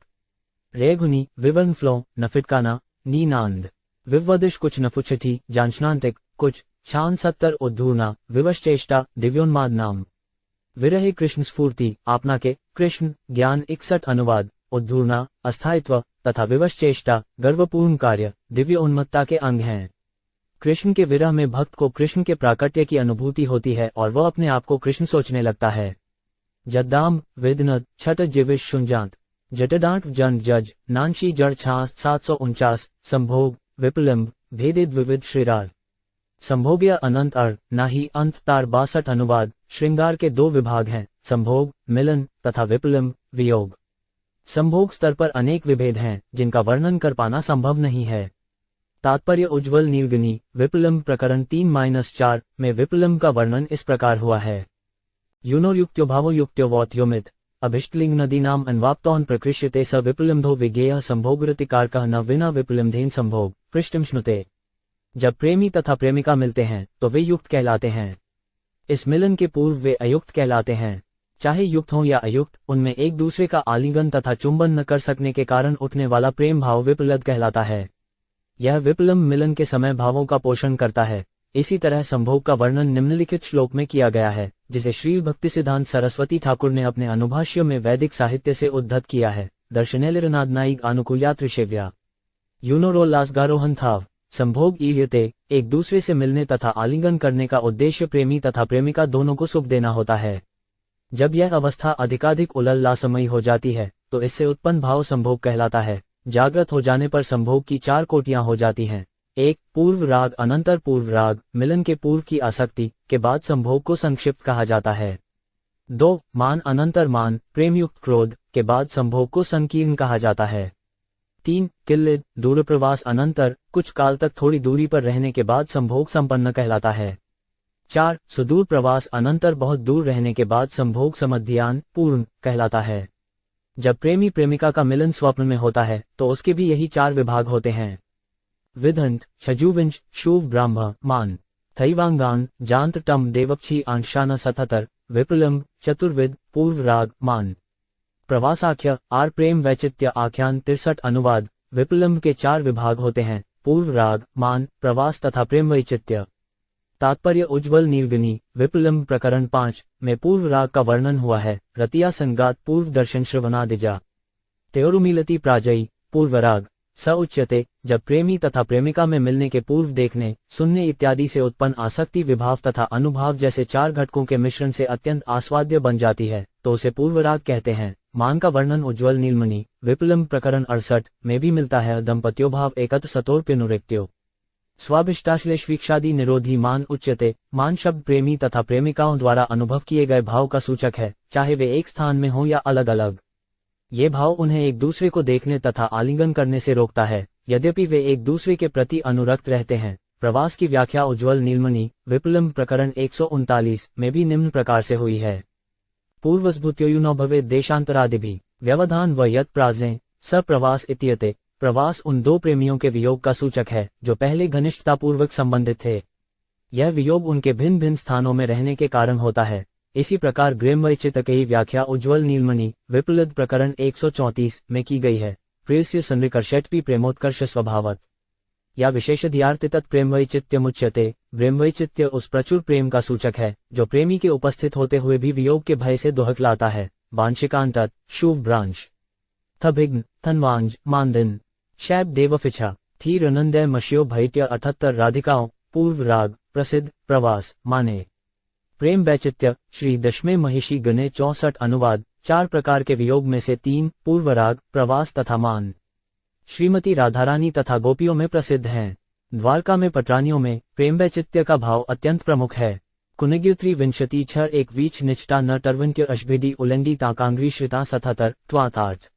रेघुनी विवर्ण फ्लो नफिटकाना नीनांद विवदिश कुछ नफुच्छठी जानशनांतिक कुछ 76। उद्धूर्णा विवश्चेष्टा दिव्योन्माद नाम विरहे कृष्ण स्फूर्ति आपना के कृष्ण ज्ञान 61। अनुवाद उद्धूर्णा, अस्थायित्व तथा विवश चेष्टा, गर्वपूर्ण कार्य, दिव्य उन्मत्ता के अंग हैं। कृष्ण के विरह में भक्त को कृष्ण के प्राकट्य की अनुभूति होती है और वह अपने आप को कृष्ण सोचने लगता है। जद्दाम, विदनद, छठ जिविश शुंजांत, जटडांट जन जज, नानशी जड़ छास 749, संभोग, विपलिम्ब, भेदिद विविध श्रीरार। संभोग्य अनंत अर्थ, नाही अंत तार 62 अनुवाद। श्रृंगार के 2 विभाग हैं, संभोग, मिलन तथा विपलिम्ब, वियोग। संभोग स्तर पर अनेक विभेद हैं जिनका वर्णन कर पाना संभव नहीं है। तात्पर्य उज्ज्वल नीलगिनी, विपलिम्ब प्रकरण 3-4 में विपलिम्ब का वर्णन इस प्रकार हुआ है। यूनोर्युक्त्यो भावोयुक्त्यो वौत्योमित, अभिष्टलिंग नदीनाम अन्वाप्तौन प्रकृष्यते स विपलिम्भो विज्ञेय संभोगरतिकारकः न विना विपलिम्धेन संभोग, पृष्ठम श्नुते। जब प्रेमी तथा प्रेमिका मिलते हैं तो वे युक्त कहलाते हैं। इस मिलन के पूर्व वे अयुक्त कहलाते हैं। चाहे युक्त हों या अयुक्त, उनमें एक दूसरे का आलिंगन तथा चुंबन न कर सकने के कारण उठने वाला प्रेम भाव विपलद कहलाता है। यह विपलम्ब मिलन के समय भावों का पोषण करता है। इसी तरह संभोग का वर्णन निम्नलिखित श्लोक में किया गया है, जिसे श्री भक्तिसिद्धांत सरस्वती ठाकुर ने अपने अनुभाष्य में वैदिक साहित्य से उद्धत किया है। दर्शनेलिरनादनाइग आनुकूल्यात्रिशेव्या यूनोरोल्लासगारोहन थाव। संभोग ईयते, एक दूसरे से मिलने तथा आलिंगन करने का उद्देश्य प्रेमी तथा प्रेमिका दोनों को सुख देना होता है। जब यह अवस्था अधिकाधिक उल्लासमयी हो जाती है तो इससे उत्पन्न भाव संभोग कहलाता है। जागृत हो जाने पर संभोग की 4 कोटियां हो जाती हैं। 1. पूर्व राग अनंतर पूर्व राग, मिलन के पूर्व की आसक्ति के बाद संभोग को संक्षिप्त कहा जाता है। 2. मान अनंतर मान, प्रेमयुक्त क्रोध के बाद संभोग को संकीर्ण कहा जाता है। 3. किल्लिद, दूर प्रवास अनंतर, कुछ काल तक थोड़ी दूरी पर रहने के बाद संभोग संपन्न कहलाता है। 4. सुदूर प्रवास अनंतर, बहुत दूर रहने के बाद संभोग समध्यान पूर्ण कहलाता है। जब प्रेमी प्रेमिका का मिलन स्वप्न में होता है तो उसके भी यही 4 विभाग होते हैं। विधंत, छजुविंश, शुभ ब्राह्म, मान, थैवांगान, जांत टम देवक्षी आंशान 77, विपलिम्ब, चतुर्विद, पूर्व राग, मान। प्रवासाख्य, आर प्रेम वैचित्य आख्यान 63 अनुवाद। विपलिम्ब के 4 विभाग होते हैं, पूर्व राग, मान, प्रवास तथा प्रेम वैचित्य। तात्पर्य उज्ज्वल नीलगिनी, विपलिम्ब प्रकरण 5 में पूर्व राग का वर्णन हुआ है। रतिया संगात पूर्व दर्शन श्रवणादिजा तेरुमिलति प्राजयी, पूर्व राग। स उच्यते, जब प्रेमी तथा प्रेमिका में मिलने के पूर्व देखने, सुनने इत्यादि से उत्पन्न आसक्ति विभाव तथा अनुभाव जैसे 4 घटकों के मिश्रण से अत्यंत आस्वाद्य बन जाती है तो उसे पूर्व राग कहते हैं। मान का वर्णन उज्ज्वल नीलमणि, विपलिम्ब प्रकरण 68 में भी मिलता है। दंपत्यो भाव एकत्र सतोर्प्यनुरेक्त्यो स्वाभिष्टाश्लेषवीक्षादि निरोधी मान उच्यते। मान शब्द प्रेमी तथा प्रेमिकाओं द्वारा अनुभव किए गए भाव का सूचक है, चाहे वे एक स्थान में हों या अलग अलग। ये भाव उन्हें एक दूसरे को देखने तथा आलिंगन करने से रोकता है, यद्यपि वे एक दूसरे के प्रति अनुरक्त रहते हैं। प्रवास की व्याख्या उज्ज्वल नीलमणि, विपलिम्ब प्रकरण 139 में भी निम्न प्रकार से हुई है। पूर्वस्भूत्योयुनो भवेत् देशांतरादिभिः व्यवधान व यत् प्राजें स प्रवास इत्यते। प्रवास उन 2 प्रेमियों के वियोग का सूचक है जो पहले घनिष्ठतापूर्वक संबंधित थे। यह वियोग उनके भिन्न भिन्न स्थानों में रहने के कारण होता है। इसी प्रकार ग्रेमवैचित्य की व्याख्या उज्ज्वल नीलमणि, विपलिद प्रकरण 134 में की गई है। प्रेस्य संरिकर्षट्पि प्रेमोत्कर्ष स्वभावत या विशेषधियार्थितत् प्रेमवैचित्यमुच्यते। प्रेमवैचित्य उस प्रचुर प्रेम का सूचक है जो प्रेमी के उपस्थित होते हुए भी वियोग के भय से दोहकलाता है। वांशिकांतत् शुभ ब्रांश थभिघ्न थनवांज मानदिन शैब देवफिछा थीर अनंदय मश्यो भैट्य 78 राधिकाओं पूर्व राग प्रसिद्ध प्रवास माने। प्रेम वैचित्य श्री दशमे महिषी गणे 64 अनुवाद। 4 प्रकार के वियोग में से 3 पूर्व राग, प्रवास तथा मान श्रीमती राधारानी तथा गोपियों में प्रसिद्ध हैं। द्वारका में पटरानियों में प्रेम वैचित्य का भाव अत्यंत प्रमुख है। कुनिग्युत्री विंशति 6 एक वीच निचटा न टर्वंत्य अश्भिडी उलंडी ताकांग्री श्रिता 77 त्वातार्थ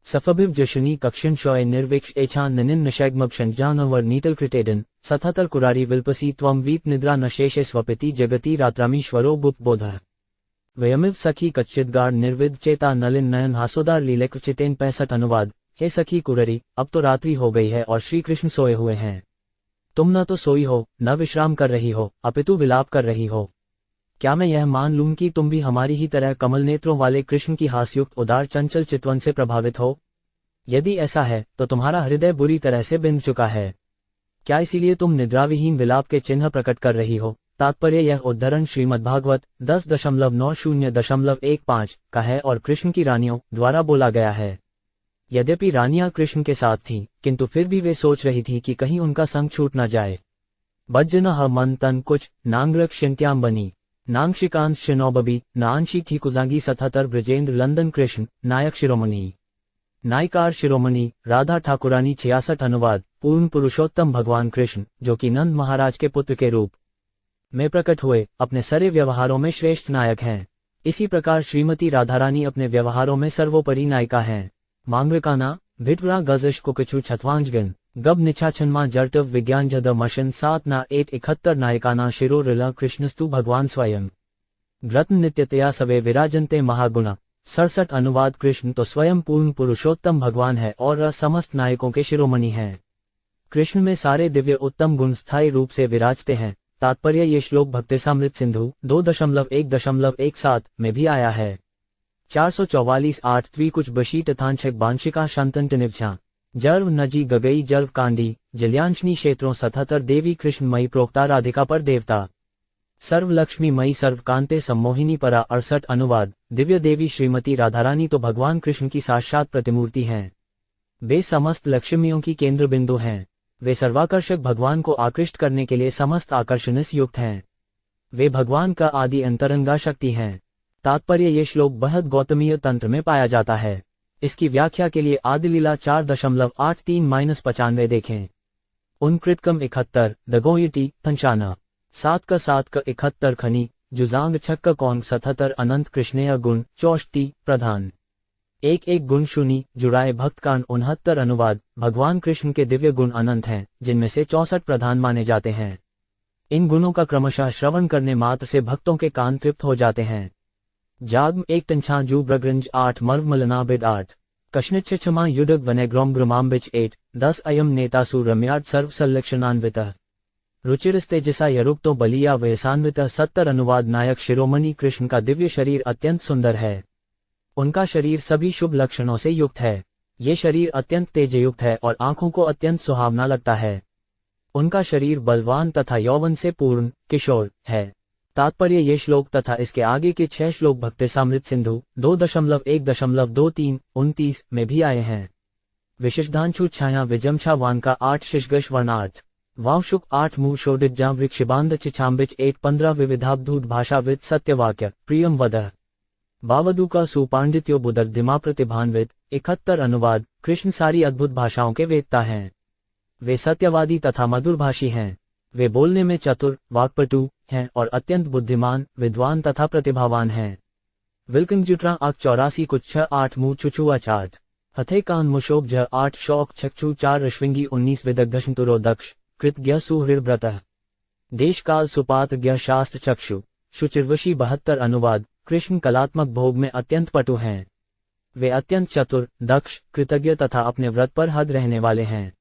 सफभिव जशनी कक्षिण शोय निर्विक्ष एछान निनिन नशैग्मक्षण जानवर नीतल कृटेडन 77 कुरारी विल्पसी त्वम वीत निद्रा नशेषे स्वपिति जगति रात्रामीश्वरो गुप्त बोधः वयमिव सखी कच्चिदगार निर्विद चेता नलिन नयन हासोदार लीलेक चितेन 65 अनुवाद। हे सखी कुररी, अब तो रात्रि हो गई है और श्री कृष्ण सोए हुए हैं। तुम न तो सोई हो, न विश्राम कर रही हो, अपितु विलाप कर रही हो। क्या मैं यह मान लूं कि तुम भी हमारी ही तरह कमल नेत्रों वाले कृष्ण की हास्युक्त उदार चंचल चितवन से प्रभावित हो? यदि ऐसा है तो तुम्हारा हृदय बुरी तरह से बिंद चुका है। क्या इसीलिए तुम निद्राविहीन विलाप के चिन्ह प्रकट कर रही हो? तात्पर्य यह उद्धरण श्रीमद्भागवत 10.90.15 का है और कृष्ण की रानियों द्वारा बोला गया है। यद्यपि रानियां कृष्ण के साथ थीं, किंतु फिर भी वे सोच रही थीं कि कहीं उनका संग छूट न जाए। बज्जनः मन तन कुछ नांग्रक शिंट्याम बनी नांगशिकांश शिनोबबी नांशी थी कुजांगी 77 ब्रजेंद्र लंदन कृष्ण नायक शिरोमणि नायिकार शिरोमणि राधा ठाकुरानी 66 अनुवाद पूर्ण पुरुषोत्तम भगवान कृष्ण जो कि नंद महाराज के पुत्र के रूप में प्रकट हुए अपने सारे व्यवहारों में श्रेष्ठ नायक हैं। इसी प्रकार श्रीमती राधारानी अपने व्यवहारों में सर्वोपरि नायिका हैं। मांगरिकाना भिटवरा गजश कुकछु छत्वांजगन गब निछाछनमा जर्टव विज्ञान जद मशन 7 ना 8 71 नायिकाना शिरो रिला कृष्णस्तु भगवान स्वयं रत्न नित्यतया सवे विराजनते महागुणा 67 अनुवाद कृष्ण तो स्वयं पूर्ण पुरुषोत्तम भगवान है और समस्त नायकों के शिरोमणि हैं। कृष्ण में सारे दिव्य उत्तम गुण स्थायी रूप से विराजते हैं। तात्पर्य ये श्लोक भक्तिसामृत सिंधु 2.1.17 में भी आया है। 444 8 त्रि कुछ बशी तथांशक बांशिका शांतनिभा जर्व नजी गगई जर्व कांडी जल्यांशनी क्षेत्रों 77 देवी कृष्ण मई प्रोक्ता राधिका पर देवता सर्व लक्ष्मी मई सर्व कांते सम्मोहिनी परा 68 अनुवाद दिव्य देवी श्रीमती राधारानी तो भगवान कृष्ण की साक्षात प्रतिमूर्ति हैं। वे समस्त लक्ष्मियों की केंद्र बिंदु हैं। वे सर्वाकर्षक भगवान को आकृष्ट करने के लिए समस्त आकर्षण से युक्त हैं। वे भगवान का आदि अंतरंगा शक्ति हैं। तात्पर्य ये श्लोक बृहद गौतमीय तंत्र में पाया जाता है। इसकी व्याख्या के लिए आदिलीला 4.83-95 देखें। उनकृतकम 71 दगोयटी थंशाना 7 का 71 खनी जुजांग छक्क कौन 77 अनंत कृष्णेय गुण 64 प्रधान 1 गुण शुनि जुड़ाए भक्तकांड 69 अनुवाद भगवान कृष्ण के दिव्य गुण अनंत हैं जिनमें से 64 प्रधान माने जाते हैं। इन गुणों का क्रमशः श्रवण करने मात्र से भक्तों के कान तृप्त हो जाते हैं। जाग्म 1 टंछा जू ब्रग्रंज 8 मर्व मलनाबिड 8 कश्निच्छ क्षमा युडग वनेग्रोम ग्रुमाम्बिच 8 10 अयम नेतासु रम्याट सर्व संलक्षणान्वितः रुचिरस्तेजसा यरुक्तो बलिया वयसान्वितः 70 अनुवाद नायक शिरोमणि कृष्ण का दिव्य शरीर अत्यंत सुंदर है। उनका शरीर सभी शुभ लक्षणों से युक्त है। ये शरीर अत्यंत तेजयुक्त है और आंखों को अत्यंत सुहावना लगता है। उनका शरीर बलवान तथा यौवन से पूर्ण किशोर है। तात्पर्य ये श्लोक तथा इसके आगे के 6 श्लोक भक्तिसामृत सिंधु 2.1.23-29 में भी आए हैं। विशिष्टांशु छाया विजमछा वान का 8 शिशगश वर्ण 8 वावशुक 8 मुह शोडिज्जा वृक्षिबांध चिछाम्बिच 8 15 विविधाब्धूत भाषाविद सत्यवाक्य प्रियम वदह बावदू का सुपांडित्यो बुदर दिमा प्रतिभान्वित 71 अनुवाद कृष्ण सारी अद्भुत भाषाओं के वेदता हैं। वे सत्यवादी तथा मधुरभाषी हैं। वे बोलने में चतुर वाक्पटु हैं और अत्यंत बुद्धिमान विद्वान तथा प्रतिभावान हैं। विल्किंजुट्रा आक 84 कुछ 8 मुह चुचुआ 8 हथे कान मुशोब ज 8 शौक छक्षु 4 ऋष्विंगी 19 विदग्धशंतुरो दक्ष कृतज्ञ सुहृदव्रतः देश काल सुपात ज्ञ शास्त्र चक्षु शुचिर्वशी 72 अनुवाद कृष्ण कलात्मक भोग में अत्यंत पटु हैं। वे अत्यंत चतुर दक्ष कृतज्ञ तथा अपने व्रत पर हद रहने वाले हैं।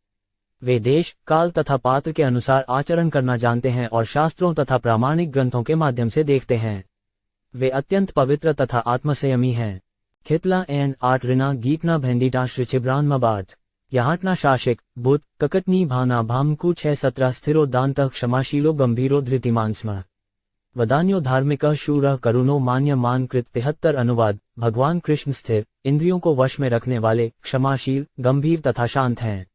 वे देश काल तथा पात्र के अनुसार आचरण करना जानते हैं और शास्त्रों तथा प्रामाणिक ग्रंथों के माध्यम से देखते हैं। वे अत्यंत पवित्र तथा आत्मसंयमी हैं। खितला एन 8 ऋणा गीतना भेंडीटा श्रिचिब्रान मबाट यहाटना शासिक बुद्ध ककटनी भाना भामकु 6-17 स्थिरो दांत क्षमाशीलो गंभीरो धृतिमान स्म वदान्यो धार्मिक शूर करुणो मान्य मान कृत 73 अनुवाद भगवान कृष्ण स्थिर इंद्रियों को वश में रखने वाले क्षमाशील गंभीर तथा शांत हैं।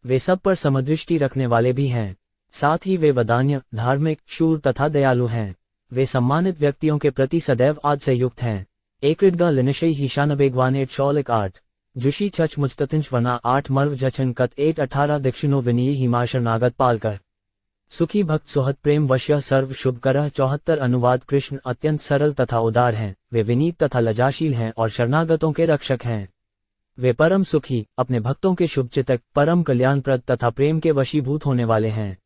वे सब पर समदृष्टि रखने वाले भी हैं। साथ ही वे वदान्य धार्मिक शूर तथा दयालु हैं। वे सम्मानित व्यक्तियों के प्रति सदैव आदर से युक्त हैं। एकऋद्गा लिनिशई हीशानबेगवानेट शौलिक 8 जुशी छच मुजततिंच वना 8 मर्व जचन कत 8 18 दक्षिणो विनीय हिमाशर नागत पालकर सुखी भक्त सोहत प्रेम वश्य सर्व शुभकरः 74 अनुवाद कृष्ण अत्यंत सरल तथा उदार हैं। वे विनीत तथा लजाशील हैं और शरणागतों के रक्षक हैं। वे परम सुखी अपने भक्तों के शुभचितक परम कल्याणप्रद तथा प्रेम के वशीभूत होने वाले हैं।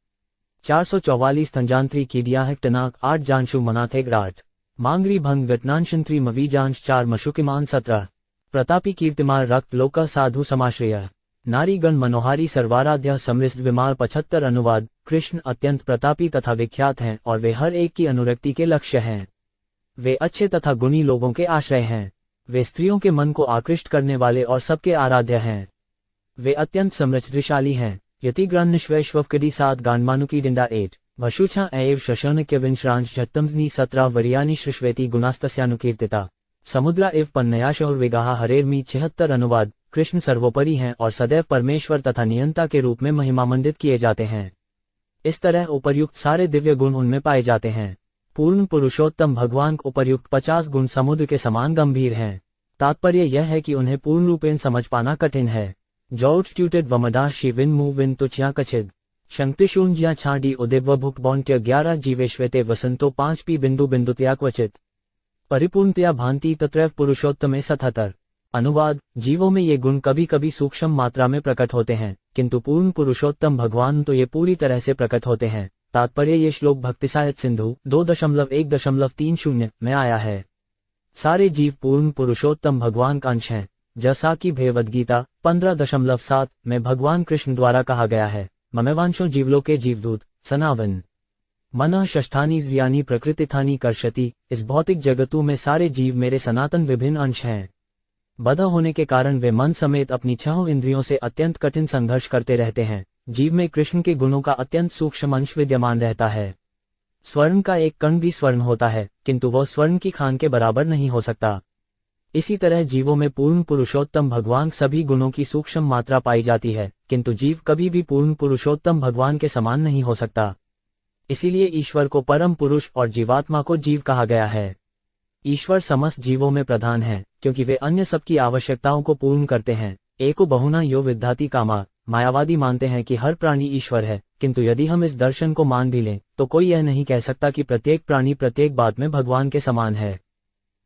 444 तंजांत्री कीडिया टनाक 8 जानशु मनाथे ग्राट मांगरी भंग घटनांशंत्री मवीजांश 4 मशुकिमान 17 प्रतापी कीर्तिमार रक्त लोका साधु समाश्रय नारीगण मनोहारी सर्वाराध्य समृद्ध विमाल 75 अनुवाद कृष्ण अत्यंत प्रतापी तथा विख्यात हैं और वे हर एक की अनुरक्ति के लक्ष्य हैं। वे अच्छे तथा गुणी लोगों के आश्रय हैं। वे स्त्रियों के मन को आकृष्ट करने वाले और सबके आराध्य हैं। वे अत्यंत समृद्धशाली हैं। यतिग्रान्निश्वैश्वकडी 7 गांडमानुकी डिंडा 8 वशुछा एव शशनक्य विंश्रांश झत्तमजनी 17 वरियानी श्रुष्वेति गुणास्तस्यानुकीर्तिता समुद्रा एव पन्नयाशौर विगाहा हरेर्मी 76 अनुवाद कृष्ण सर्वोपरि हैं और सदैव परमेश्वर तथा नियंता के रूप में महिमामंडित किए जाते हैं। इस तरह उपर्युक्त सारे दिव्य गुण उनमें पाए जाते हैं। पूर्ण पुरुषोत्तम भगवान उपर्युक्त 50 गुण समुद्र के समान गंभीर हैं। तात्पर्य यह है कि उन्हें पूर्ण रूपेण समझ पाना कठिन है। जॉर्ज ट्यूटेड वमदाशी विन मू विन तुच्या कचिद शंक्तिशून्य छाड़ी उदिव भुक बौंट्य 11 जीवेश्वेते वसंतो 5 पी बिंदु बिंदुतया क्वचित परिपूर्णतया भांति तत्रैव पुरुषोत्तमे 77। अनुवाद: जीवों में ये गुण कभी कभी सूक्ष्म मात्रा में प्रकट होते हैं, किंतु पूर्ण पुरुषोत्तम भगवान तो ये पूरी तरह से प्रकट होते हैं। तात्पर्य: ये श्लोक भक्ति साहित्य सिंधु 2.1.30 में आया है। सारे जीव पूर्ण पुरुषोत्तम भगवान का अंश हैं, जैसा कि भगवद गीता 15.7 में भगवान कृष्ण द्वारा कहा गया है, ममेवांशो जीवलोके जीवदूत सनावन मनः षष्ठानि ज्ञानी प्रकृतिथानि कर्षति। इस भौतिक जगतों में सारे जीव मेरे सनातन विभिन्न अंश हैं। बद्ध होने के कारण वे मन समेत अपनी 6 इंद्रियों से अत्यंत कठिन संघर्ष करते रहते हैं। जीव में कृष्ण के गुणों का अत्यंत सूक्ष्म अंश विद्यमान रहता है। स्वर्ण का एक कण भी स्वर्ण होता है, किंतु वह स्वर्ण की खान के बराबर नहीं हो सकता। इसी तरह जीवों में पूर्ण पुरुषोत्तम भगवान सभी गुणों की सूक्ष्म मात्रा पाई जाती है, किंतु जीव कभी भी पूर्ण पुरुषोत्तम भगवान के समान नहीं हो सकता। इसीलिए ईश्वर को परम पुरुष और जीवात्मा को जीव कहा गया है। ईश्वर समस्त जीवों में प्रधान है, क्योंकि वे अन्य सबकी आवश्यकताओं को पूर्ण करते हैं। एको बहुना यो विद्धाति कामा। मायावादी मानते हैं कि हर प्राणी ईश्वर है, किंतु यदि हम इस दर्शन को मान भी लें तो कोई यह नहीं कह सकता कि प्रत्येक प्राणी प्रत्येक बात में भगवान के समान है।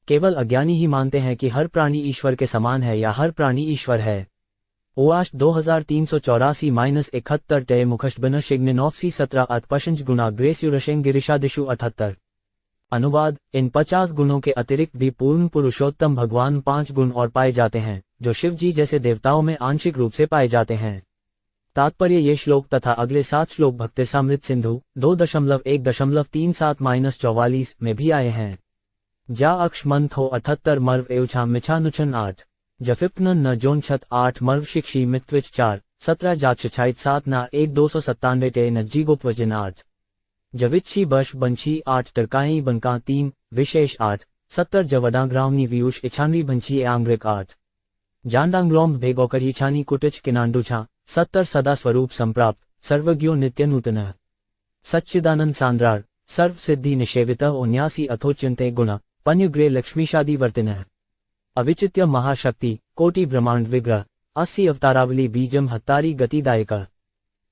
केवल अज्ञानी ही मानते हैं कि हर प्राणी ईश्वर के समान है या हर प्राणी ईश्वर है। ओआश 2384-71 टय मुखष्टबन शिग्निनॉफसी 17 अतपशंज गुना ग्रेस्युरशें गिरिशादिशु 78। अनुवाद: इन 50 गुणों के अतिरिक्त भी पूर्ण पुरुषोत्तम भगवान 5 गुण और पाए जाते हैं, जो शिव जी जैसे देवताओं में आंशिक रूप से पाए जाते हैं। तात्पर्य: ये श्लोक तथा अगले 7 श्लोक भक्तिसामृत सिंधु 2.1.37-44 में भी आए हैं। जा अक्ष मंथो 78 मर्व एवछा मिछानुछन 8 जफिप्न न जोन छत 8 मर्व शिक्षी मित्विच 4 17 जाक्षाइत 7 ना 1 297 टे न जीगोपवजन 8 जविच्छी बश बंशी 8 टरकाई बनका 3 विशेष 8 70 जवडाग्रामनी व्यूष इछानवी बंशी आंग्रिक 8 जांडांग्रोम भेगोकर इछानी कुटिच किनांडुछा 70 सदा स्वरूप संप्राप्त सर्वज्ञो नित्य नूतन सच्चिदानंद सांद्रार सर्व सिद्धि निषेवित 79 अथोचिंते गुण पन्युग्रे लक्ष्मीशादी वर्तिन अविचित्य महाशक्ति कोटि ब्रह्मांड विग्रह 80 अवतारावली बीजम हत्तारी गतिदायक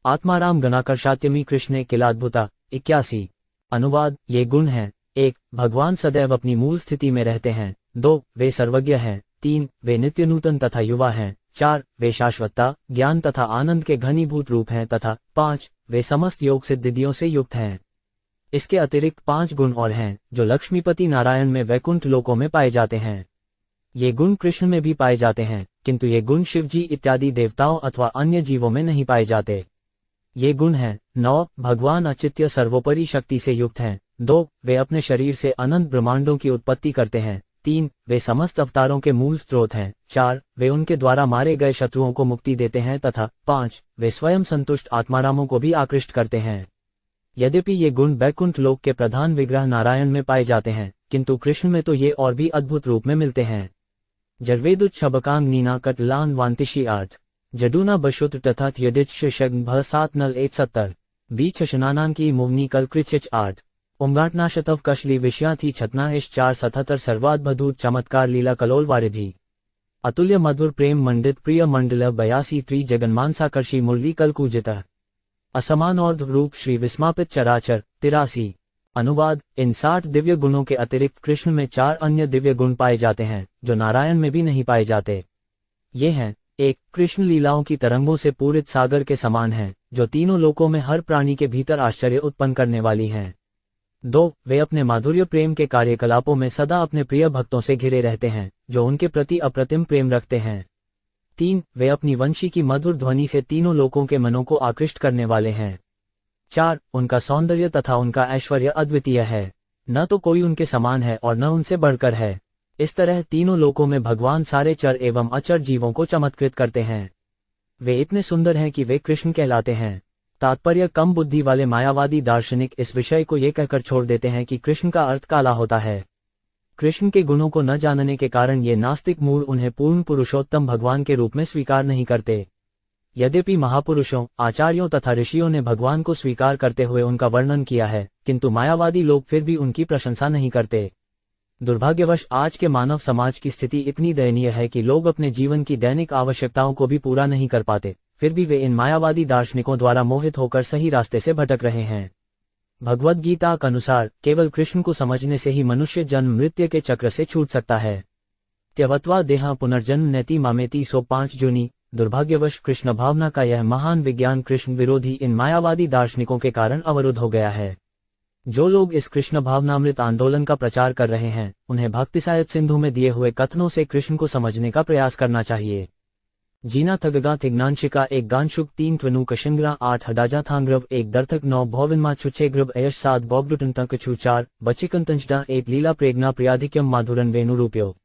आत्माराम गणाकर्षात्यमी कृष्णे किलाद्भुता 81। अनुवाद: ये गुण हैं: 1. भगवान सदैव अपनी मूल स्थिति में रहते हैं। 2. वे सर्वज्ञ हैं। 3. वे नित्य नूतन तथा युवा हैं। 4. वे शाश्वतता, ज्ञान तथा आनंद के घनीभूत रूप हैं तथा 5. वे समस्त योग सिद्धियों से युक्त हैं। इसके अतिरिक्त 5 गुण और हैं, जो लक्ष्मीपति नारायण में वैकुंठ लोकों में पाए जाते हैं। ये गुण कृष्ण में भी पाए जाते हैं, किंतु ये गुण शिवजी इत्यादि देवताओं अथवा अन्य जीवों में नहीं पाए जाते। ये गुण हैं: 9. भगवान अचित्य सर्वोपरि शक्ति से युक्त हैं। 2. वे अपने शरीर से अनंत ब्रह्मांडों की उत्पत्ति करते हैं। 3. वे समस्त अवतारों के मूल स्रोत हैं। 4. वे उनके द्वारा मारे गए शत्रुओं को मुक्ति देते हैं तथा 5. वे स्वयं संतुष्ट आत्मारामों को भी आकृष्ट करते हैं। यद्यपि ये गुण वैकुंठ लोक के प्रधान विग्रह नारायण में पाए जाते हैं, किंतु कृष्ण में तो ये और भी अद्भुत रूप में मिलते हैं। जर्वेदुत छबकांग नीना कटलान वांतिशी 8 जडूना बशुत तथा यदिच शग्न भ 7 नल 170 बीच शनानान की मुवनी कल कृचिच 8 उमगाटनाशतव कशली विषया थी छतना इश 477 सर्वाद्भुत चमत्कार लीला कलोल वारिधि अतुल्य मधुर प्रेम मंडित प्रिय मंडल 82 त्रि जगन्मानसाकर्षी मुरली कल कूजित असमान और रूप श्री विस्मापित चराचर 83। अनुवाद: इन 60 दिव्य गुणों के अतिरिक्त कृष्ण में 4 अन्य दिव्य गुण पाए जाते हैं, जो नारायण में भी नहीं पाए जाते। ये हैं: 1. कृष्ण लीलाओं की तरंगों से पूरित सागर के समान हैं, जो तीनों लोकों में हर प्राणी के भीतर आश्चर्य उत्पन्न करने वाली हैं। 2. वे अपने माधुर्य प्रेम के कार्यकलापों में सदा अपने प्रिय भक्तों से घिरे रहते हैं, जो उनके प्रति अप्रतिम प्रेम रखते हैं। 3. वे अपनी वंशी की मधुर ध्वनि से तीनों लोकों के मनों को आकृष्ट करने वाले हैं। 4. उनका सौंदर्य तथा उनका ऐश्वर्य अद्वितीय है, न तो कोई उनके समान है और न उनसे बढ़कर है। इस तरह तीनों लोकों में भगवान सारे चर एवं अचर जीवों को चमत्कृत करते हैं। वे इतने सुंदर हैं कि वे कृष्ण कहलाते हैं। तात्पर्य: कम बुद्धि वाले मायावादी दार्शनिक इस विषय को ये कहकर छोड़ देते हैं कि कृष्ण का अर्थ काला होता है। कृष्ण के गुणों को न जानने के कारण ये नास्तिक मूल उन्हें पूर्ण पुरुषोत्तम भगवान के रूप में स्वीकार नहीं करते। यद्यपि महापुरुषों, आचार्यों तथा ऋषियों ने भगवान को स्वीकार करते हुए उनका वर्णन किया है, किंतु मायावादी लोग फिर भी उनकी प्रशंसा नहीं करते। दुर्भाग्यवश आज के मानव समाज की स्थिति इतनी दयनीय है कि लोग अपने जीवन की दैनिक आवश्यकताओं को भी पूरा नहीं कर पाते, फिर भी वे इन मायावादी दार्शनिकों द्वारा मोहित होकर सही रास्ते से भटक रहे हैं। भगवद गीता के अनुसार केवल कृष्ण को समझने से ही मनुष्य जन्म मृत्यु के चक्र से छूट सकता है। त्यवत्वा देहा पुनर्जन्म नेति मामेति 105 जूनी। दुर्भाग्यवश कृष्ण भावना का यह महान विज्ञान कृष्ण विरोधी इन मायावादी दार्शनिकों के कारण अवरुद्ध हो गया है। जो लोग इस कृष्ण भावनामृत आंदोलन का प्रचार कर रहे हैं, उन्हें भक्तिसायत सिंधु में दिए हुए कथनों से कृष्ण को समझने का प्रयास करना चाहिए। जीना थगगा तिग्नांशिका एक गानशुक 3 त्वनु कशिंग्रा 8 हडाजा थांग्रव 1 दर्थक 9 भोविन्मा छुच्छे ग्रभ अयश 7 बॉबडुटंतक छु 4 बचिकंतंजडा 1 लीला प्रेगना प्रियाधिक्यम माधुरन वेणुरूप्यो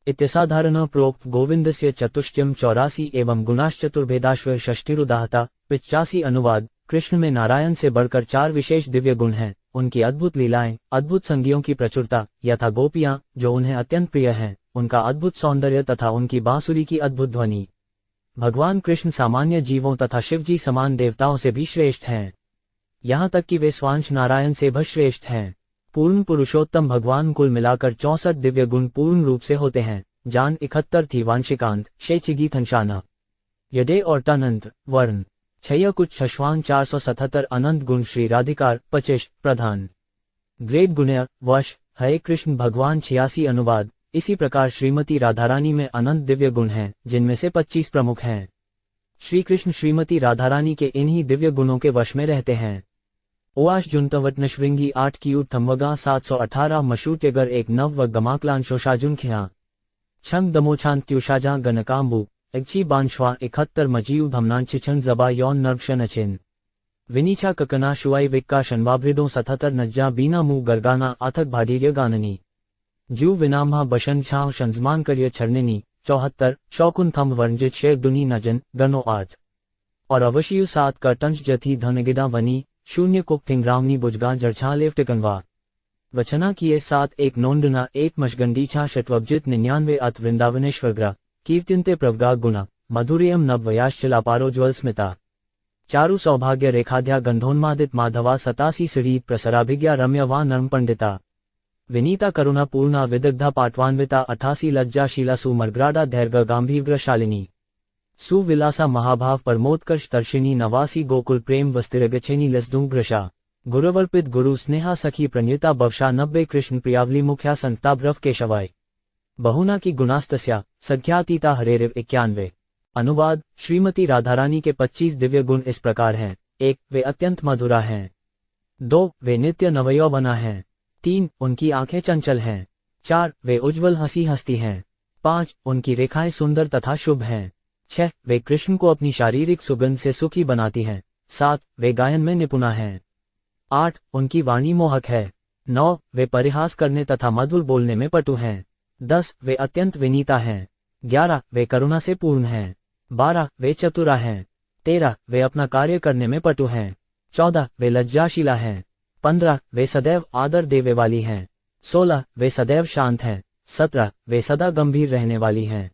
इत्यसाधारण प्रोक्त गोविंदस्य चतुष्टयम 84 एवं गुणाश्चतुर्भेदाश्व षष्ठिरुदाहता 85। अनुवाद। कृष्ण में नारायण से बढ़कर 4 विशेष दिव्य गुण हैं, उनकी अद्भुत लीलाएं, अद्भुत संगियों की प्रचुरता, यथा गोपियां जो उन्हें अत्यंत प्रिय हैं, उनका अद्भुत सौंदर्य तथा उनकी बांसुरी की अद्भुत ध्वनि। भगवान कृष्ण सामान्य जीवों तथा शिवजी समान देवताओं से भी श्रेष्ठ हैं, यहाँ तक कि वे स्वांश नारायण से भी श्रेष्ठ हैं। पूर्ण पुरुषोत्तम भगवान कुल मिलाकर 64 दिव्य गुण पूर्ण रूप से होते हैं। जान 71 थी वांशिकांत शेचिगी थंशाना यदे और तनंत वर्ण छय कुछ छश्वान 477 अनंत गुण श्री राधिकार 25 प्रधान ग्रेट गुणय वश हरे कृष्ण भगवान 86। अनुवाद। इसी प्रकार श्रीमती राधारानी में अनंत दिव्य गुण हैं, जिनमें से 25 प्रमुख हैं। श्री कृष्ण श्रीमती राधारानी के इन्हीं दिव्य गुणों के वश में रहते हैं। ओआश जुनतवटन श्रृंगी 8 की थमवगा 718 मशूत्यगर 1 नव व गमाकलान शोशाजुन खिया छंग दमोछान त्युषाजा गनकाम्बु एक्ची बांशवा 71 मजीव धमनान चिछन जबा यौन नर्क्षन चिन विनीचा ककना शुआई विक्का शनवाभृदों 77 नज्जा बीना मुंह गरगाना आथक भाडीर्य गाननी जू विनाम्हा बशन छाव शंजमान करिय छरनेनी 74 शौकुन थम वर्णजित शेर दुनी नजन गनो 8 और अवशियु 7 कर्तंश जथी धनगिदा वनी 0 कुक्तिंग रामनी बुजगा जरछालेव टिकनवा वचना किए 7 1 नोंडना 1 मशगंडीछा शतवब्जित 99 अत वृंदावनेश्वरग्रा कीर्तिन्ते प्रवगा गुणा मधुरियम नवयाश्चलापारो ज्वल स्मिता चारु सौभाग्य रेखाध्या गंधोन्मादित माधवा 87 सिढ़ीत प्रसराभिज्ञा रम्यवा नर्म पंडिता विनीता करुणा पूर्णा विदग्धा पाटवान्विता 88 लज्जाशीला सुमर्ग्राडा धैर्य गांभीर्य शालिनी सुविलासा महाभाव परमोत्कर्ष तर्शिनी 89 गोकुल प्रेम वस्तिरगछेनी लसदुग्रशा गुरुवर्पित गुरु स्नेहा सखी प्रणीता बवशा 90 कृष्ण प्रियावली मुख्या संता भ्रव केशवाय बहुना की गुणास्तस्या सख्यातीता हरेरिव 91। अनुवाद। श्रीमती राधारानी के 25 दिव्य गुण इस प्रकार हैं। 1 वे अत्यंत मधुरा हैं। 2 वे नित्य नवयौवना हैं। 3 उनकी आंखें चंचल हैं। 4 वे उज्ज्वल हंसी हंसती हैं। 5 उनकी रेखाएं सुंदर तथा शुभ हैं। 6 वे कृष्ण को अपनी शारीरिक सुगंध से सुखी बनाती हैं। 7 वे गायन में निपुणा हैं। 8 उनकी वाणी मोहक है। 9 वे परिहास करने तथा मधुर बोलने में पटु हैं। 10 वे अत्यंत विनीता हैं। 11 वे करुणा से पूर्ण हैं। 12 वे चतुरा हैं। 13 वे अपना कार्य करने में पटु हैं। 14 वे लज्जाशीला हैं। 15 वे सदैव आदर देवे वाली हैं। 16 वे सदैव शांत हैं। 17 वे सदा गंभीर रहने वाली हैं।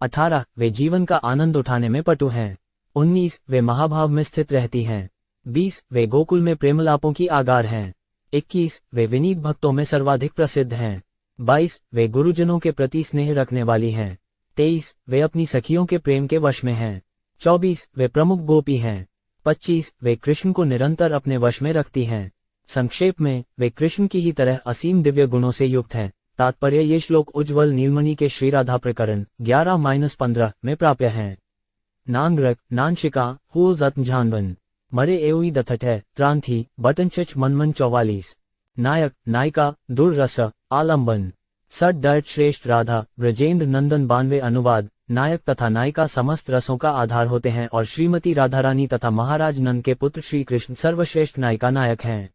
18 वे जीवन का आनंद उठाने में पटु हैं। 19 वे महाभाव में स्थित रहती हैं। 20 वे गोकुल में प्रेमलापों की आगार हैं। 21 वे विनीत भक्तों में सर्वाधिक प्रसिद्ध हैं। 22 वे गुरुजनों के प्रति स्नेह रखने वाली हैं। 23 वे अपनी सखियों के प्रेम के वश में हैं। 24 वे प्रमुख गोपी हैं। 25 वे कृष्ण को निरंतर अपने वश में रखती हैं। संक्षेप में वे कृष्ण की ही तरह असीम दिव्य गुणों से युक्त हैं। तात्पर्य ये श्लोक उज्ज्वल नीलमणि के श्री राधा प्रकरण 11-15 में प्राप्य हैं। नांगरक नानशिका हुओ जत्न झानवन मरे एवई दथट है त्रांथी बटनचच मनमन 44। नायक नायिका दुर्रस आलंबन सट डर्ट श्रेष्ठ राधा ब्रजेंद्र नंदन 92। अनुवाद। नायक तथा नायिका समस्त रसों का आधार होते हैं और श्रीमती राधारानी तथा महाराज नंद के पुत्र श्री कृष्ण सर्वश्रेष्ठ नायिका नायक हैं।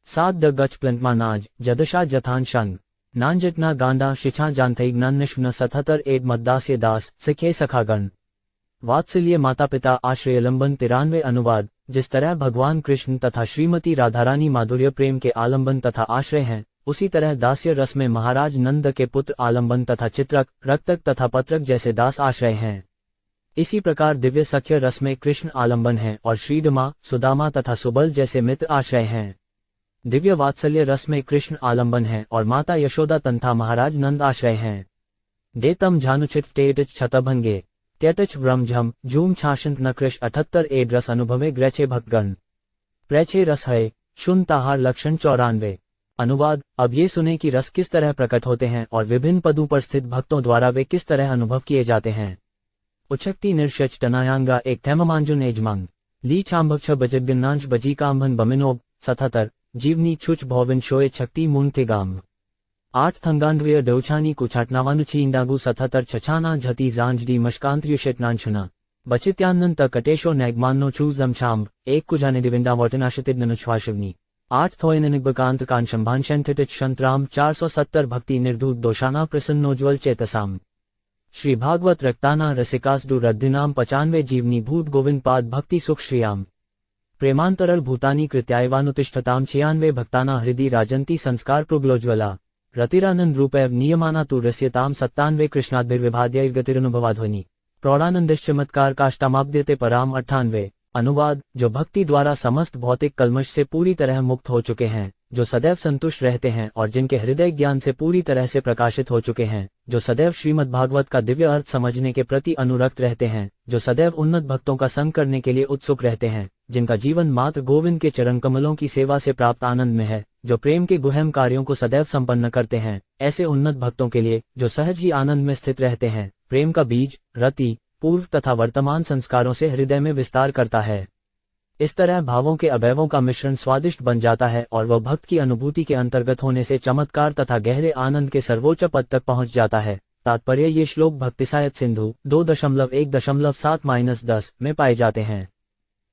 7 द गच प्लंटमा नाज जदशा जथान शंग नानजटना गांडा शिछा जानथई ज्ञानिष्ण 77 एड मद्दास्य दास सिखे सखागण वात्सल्य माता पिता आश्रयलंबन 93। अनुवाद। जिस तरह भगवान कृष्ण तथा श्रीमती राधारानी माधुर्य प्रेम के आलंबन तथा आश्रय हैं, उसी तरह दास्य रस में महाराज नंद के पुत्र आलंबन तथा चित्रक, रक्तक तथा पत्रक जैसे दास आश्रय हैं। इसी प्रकार दिव्य सख्य रस में कृष्ण आलंबन हैं और श्रीडमा, सुदामा तथा सुबल जैसे मित्र आश्रय हैं। दिव्य वात्सल्य रस में कृष्ण आलंबन हैं और माता यशोदा तथा महाराज नंद आश्रय हैं। देतम झानुचित टेटच छतभंगे त्यटच ब्रह्मझम जूम छाशंत नकृष 78 एड रस अनुभवे ग्रचे भक्तगण प्रैचे रस है शुन ताहार लक्षण 94। अनुवाद। अब ये सुने कि रस किस तरह प्रकट होते हैं और विभिन्न पदों पर स्थित भक्तों द्वारा वे किस तरह अनुभव किए जाते हैं। उच्छक्ति निर्षच टनायांगा एक थैममांजुन एजमांग ली छाम्भक्ष बजगन्नांश बजीकाम्भन बमिनोब 77 जीवनी छुच भौविन शोए छक्ति मूंतिगाम 8 थंगांद्वय डौछानी कुछाटनावानुची इंडागु 77 छछाना झती जांजडी मशकांत्र्युषेटनांशुना बचित्यानंत कटेशो नैगमानो छू जमछाम एक कुजाने दिविंदा वोटनाशितिदनुश्वाशिवनी 8 थोयनिबकांत कांशंभांशंथिटिच शंतराम 470 भक्ति निर्धूत दोषाना प्रसन्नोज्वल चेतसाम श्री भागवत रक्ताना रसिकासडु रद्धिनाम 95 जीवनी भूत गोविंद पाद भक्ति सुख श्रियाम प्रेमांतरल भूतानी कृत्यायवानुतिष्ठताम 96 भक्ताना हृदि राजंती संस्कार प्रबलोज्वला रतिरानंद रूपैव नियमाना तु रस्यताम 97 कृष्णाद्भिर्विभाद्य गतिरनुभवाध्वनि प्रौढ़ानंदिश्चमत्कार काष्टामाब्द्यते पराम 98। अनुवाद। जो भक्ति द्वारा समस्त भौतिक कल्मश से पूरी तरह मुक्त हो चुके हैं, जो सदैव संतुष्ट रहते हैं और जिनके हृदय ज्ञान से पूरी तरह से प्रकाशित हो चुके हैं, जो सदैव श्रीमद् भागवत का दिव्य अर्थ समझने के प्रति अनुरक्त रहते हैं, जो सदैव उन्नत भक्तों का संग करने के लिए उत्सुक रहते हैं, जिनका जीवन मात्र गोविंद के चरण कमलों की सेवा से प्राप्त आनंद में है, जो प्रेम के गुहम कार्यों को सदैव संपन्न करते हैं, ऐसे उन्नत भक्तों के लिए जो सहज ही आनंद में स्थित रहते हैं, प्रेम का बीज रति पूर्व तथा वर्तमान संस्कारों से हृदय में विस्तार करता है। इस तरह भावों के अवयवों का मिश्रण स्वादिष्ट बन जाता है और वह भक्त की अनुभूति के अंतर्गत होने से चमत्कार तथा गहरे आनंद के सर्वोच्च पद तक पहुंच जाता है। तात्पर्य ये श्लोक भक्तिसायत सिंधु 2.1.7-10 में पाए जाते हैं।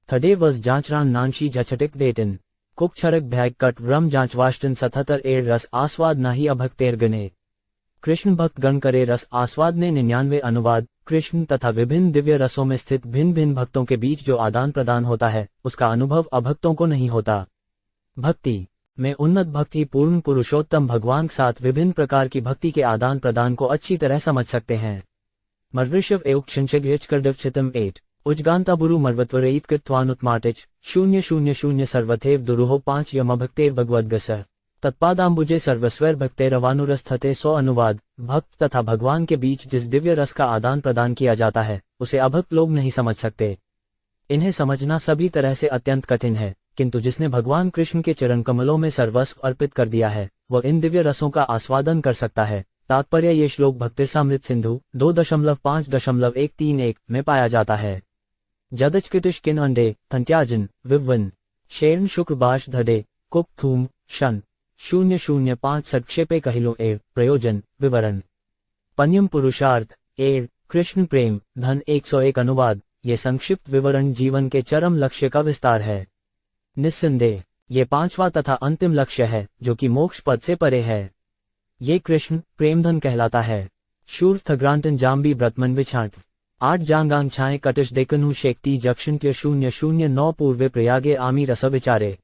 थडे वज जांचरान नानशी झचटिक डेटन कुक्षरक भैग कट व्रम जांचवाष्टन 77 एड़ रस आस्वाद नाही अभक्तेर गने कृष्ण भक्त गण करे रस आस्वाद ने 99। अनुवाद। कृष्ण तथा विभिन्न दिव्य रसों में स्थित भिन्न भिन्न भक्तों के बीच जो आदान प्रदान होता है, उसका अनुभव अभक्तों को नहीं होता। भक्ति में उन्नत भक्ति पूर्ण पुरुषोत्तम भगवान के साथ विभिन्न प्रकार की भक्ति के आदान प्रदान को अच्छी तरह समझ सकते हैं। मर्विशव एवक्षितम 8 उज्गांताबुरु मर्वत्वरयित कृत्वानुत्माटिच 000 सर्वथेव दुरुहो 5 यमभक्तेर भगवद्गस तत्पादाम्बुजे सर्वस्वैर भक्तेरवानुरस्थते 100। अनुवाद। भक्त तथा भगवान के बीच जिस दिव्य रस का आदान प्रदान किया जाता है, उसे अभक्त लोग नहीं समझ सकते। इन्हें समझना सभी तरह से अत्यंत कठिन है, किंतु जिसने भगवान कृष्ण के चरण कमलों में सर्वस्व अर्पित कर दिया है, वह इन दिव्य रसों का आस्वादन कर सकता है। तात्पर्य ये श्लोक भक्तिसामृत सिंधु 2.5.131 में पाया जाता है। जदचकिटिश किन अंडे थंत्याजन विवन शेरन शुक्रबाश धडे कुप थूम शन 005 संक्षेपे कहिलो एव प्रयोजन विवरण पन्यम पुरुषार्थ एव कृष्ण प्रेम धन 101। अनुवाद। ये संक्षिप्त विवरण जीवन के चरम लक्ष्य का विस्तार है। निस्संदेह ये 5वां तथा अंतिम लक्ष्य है, जो कि मोक्ष पद से परे है। ये कृष्ण प्रेम धन कहलाता है। शूर थग्रांटन जाम्बी ब्रतमन विछाट 8 जांगांग छाए कटिश डेकनु शेक्ति जक्षंत्य 009 पूर्वे प्रयागे आमी रस विचारे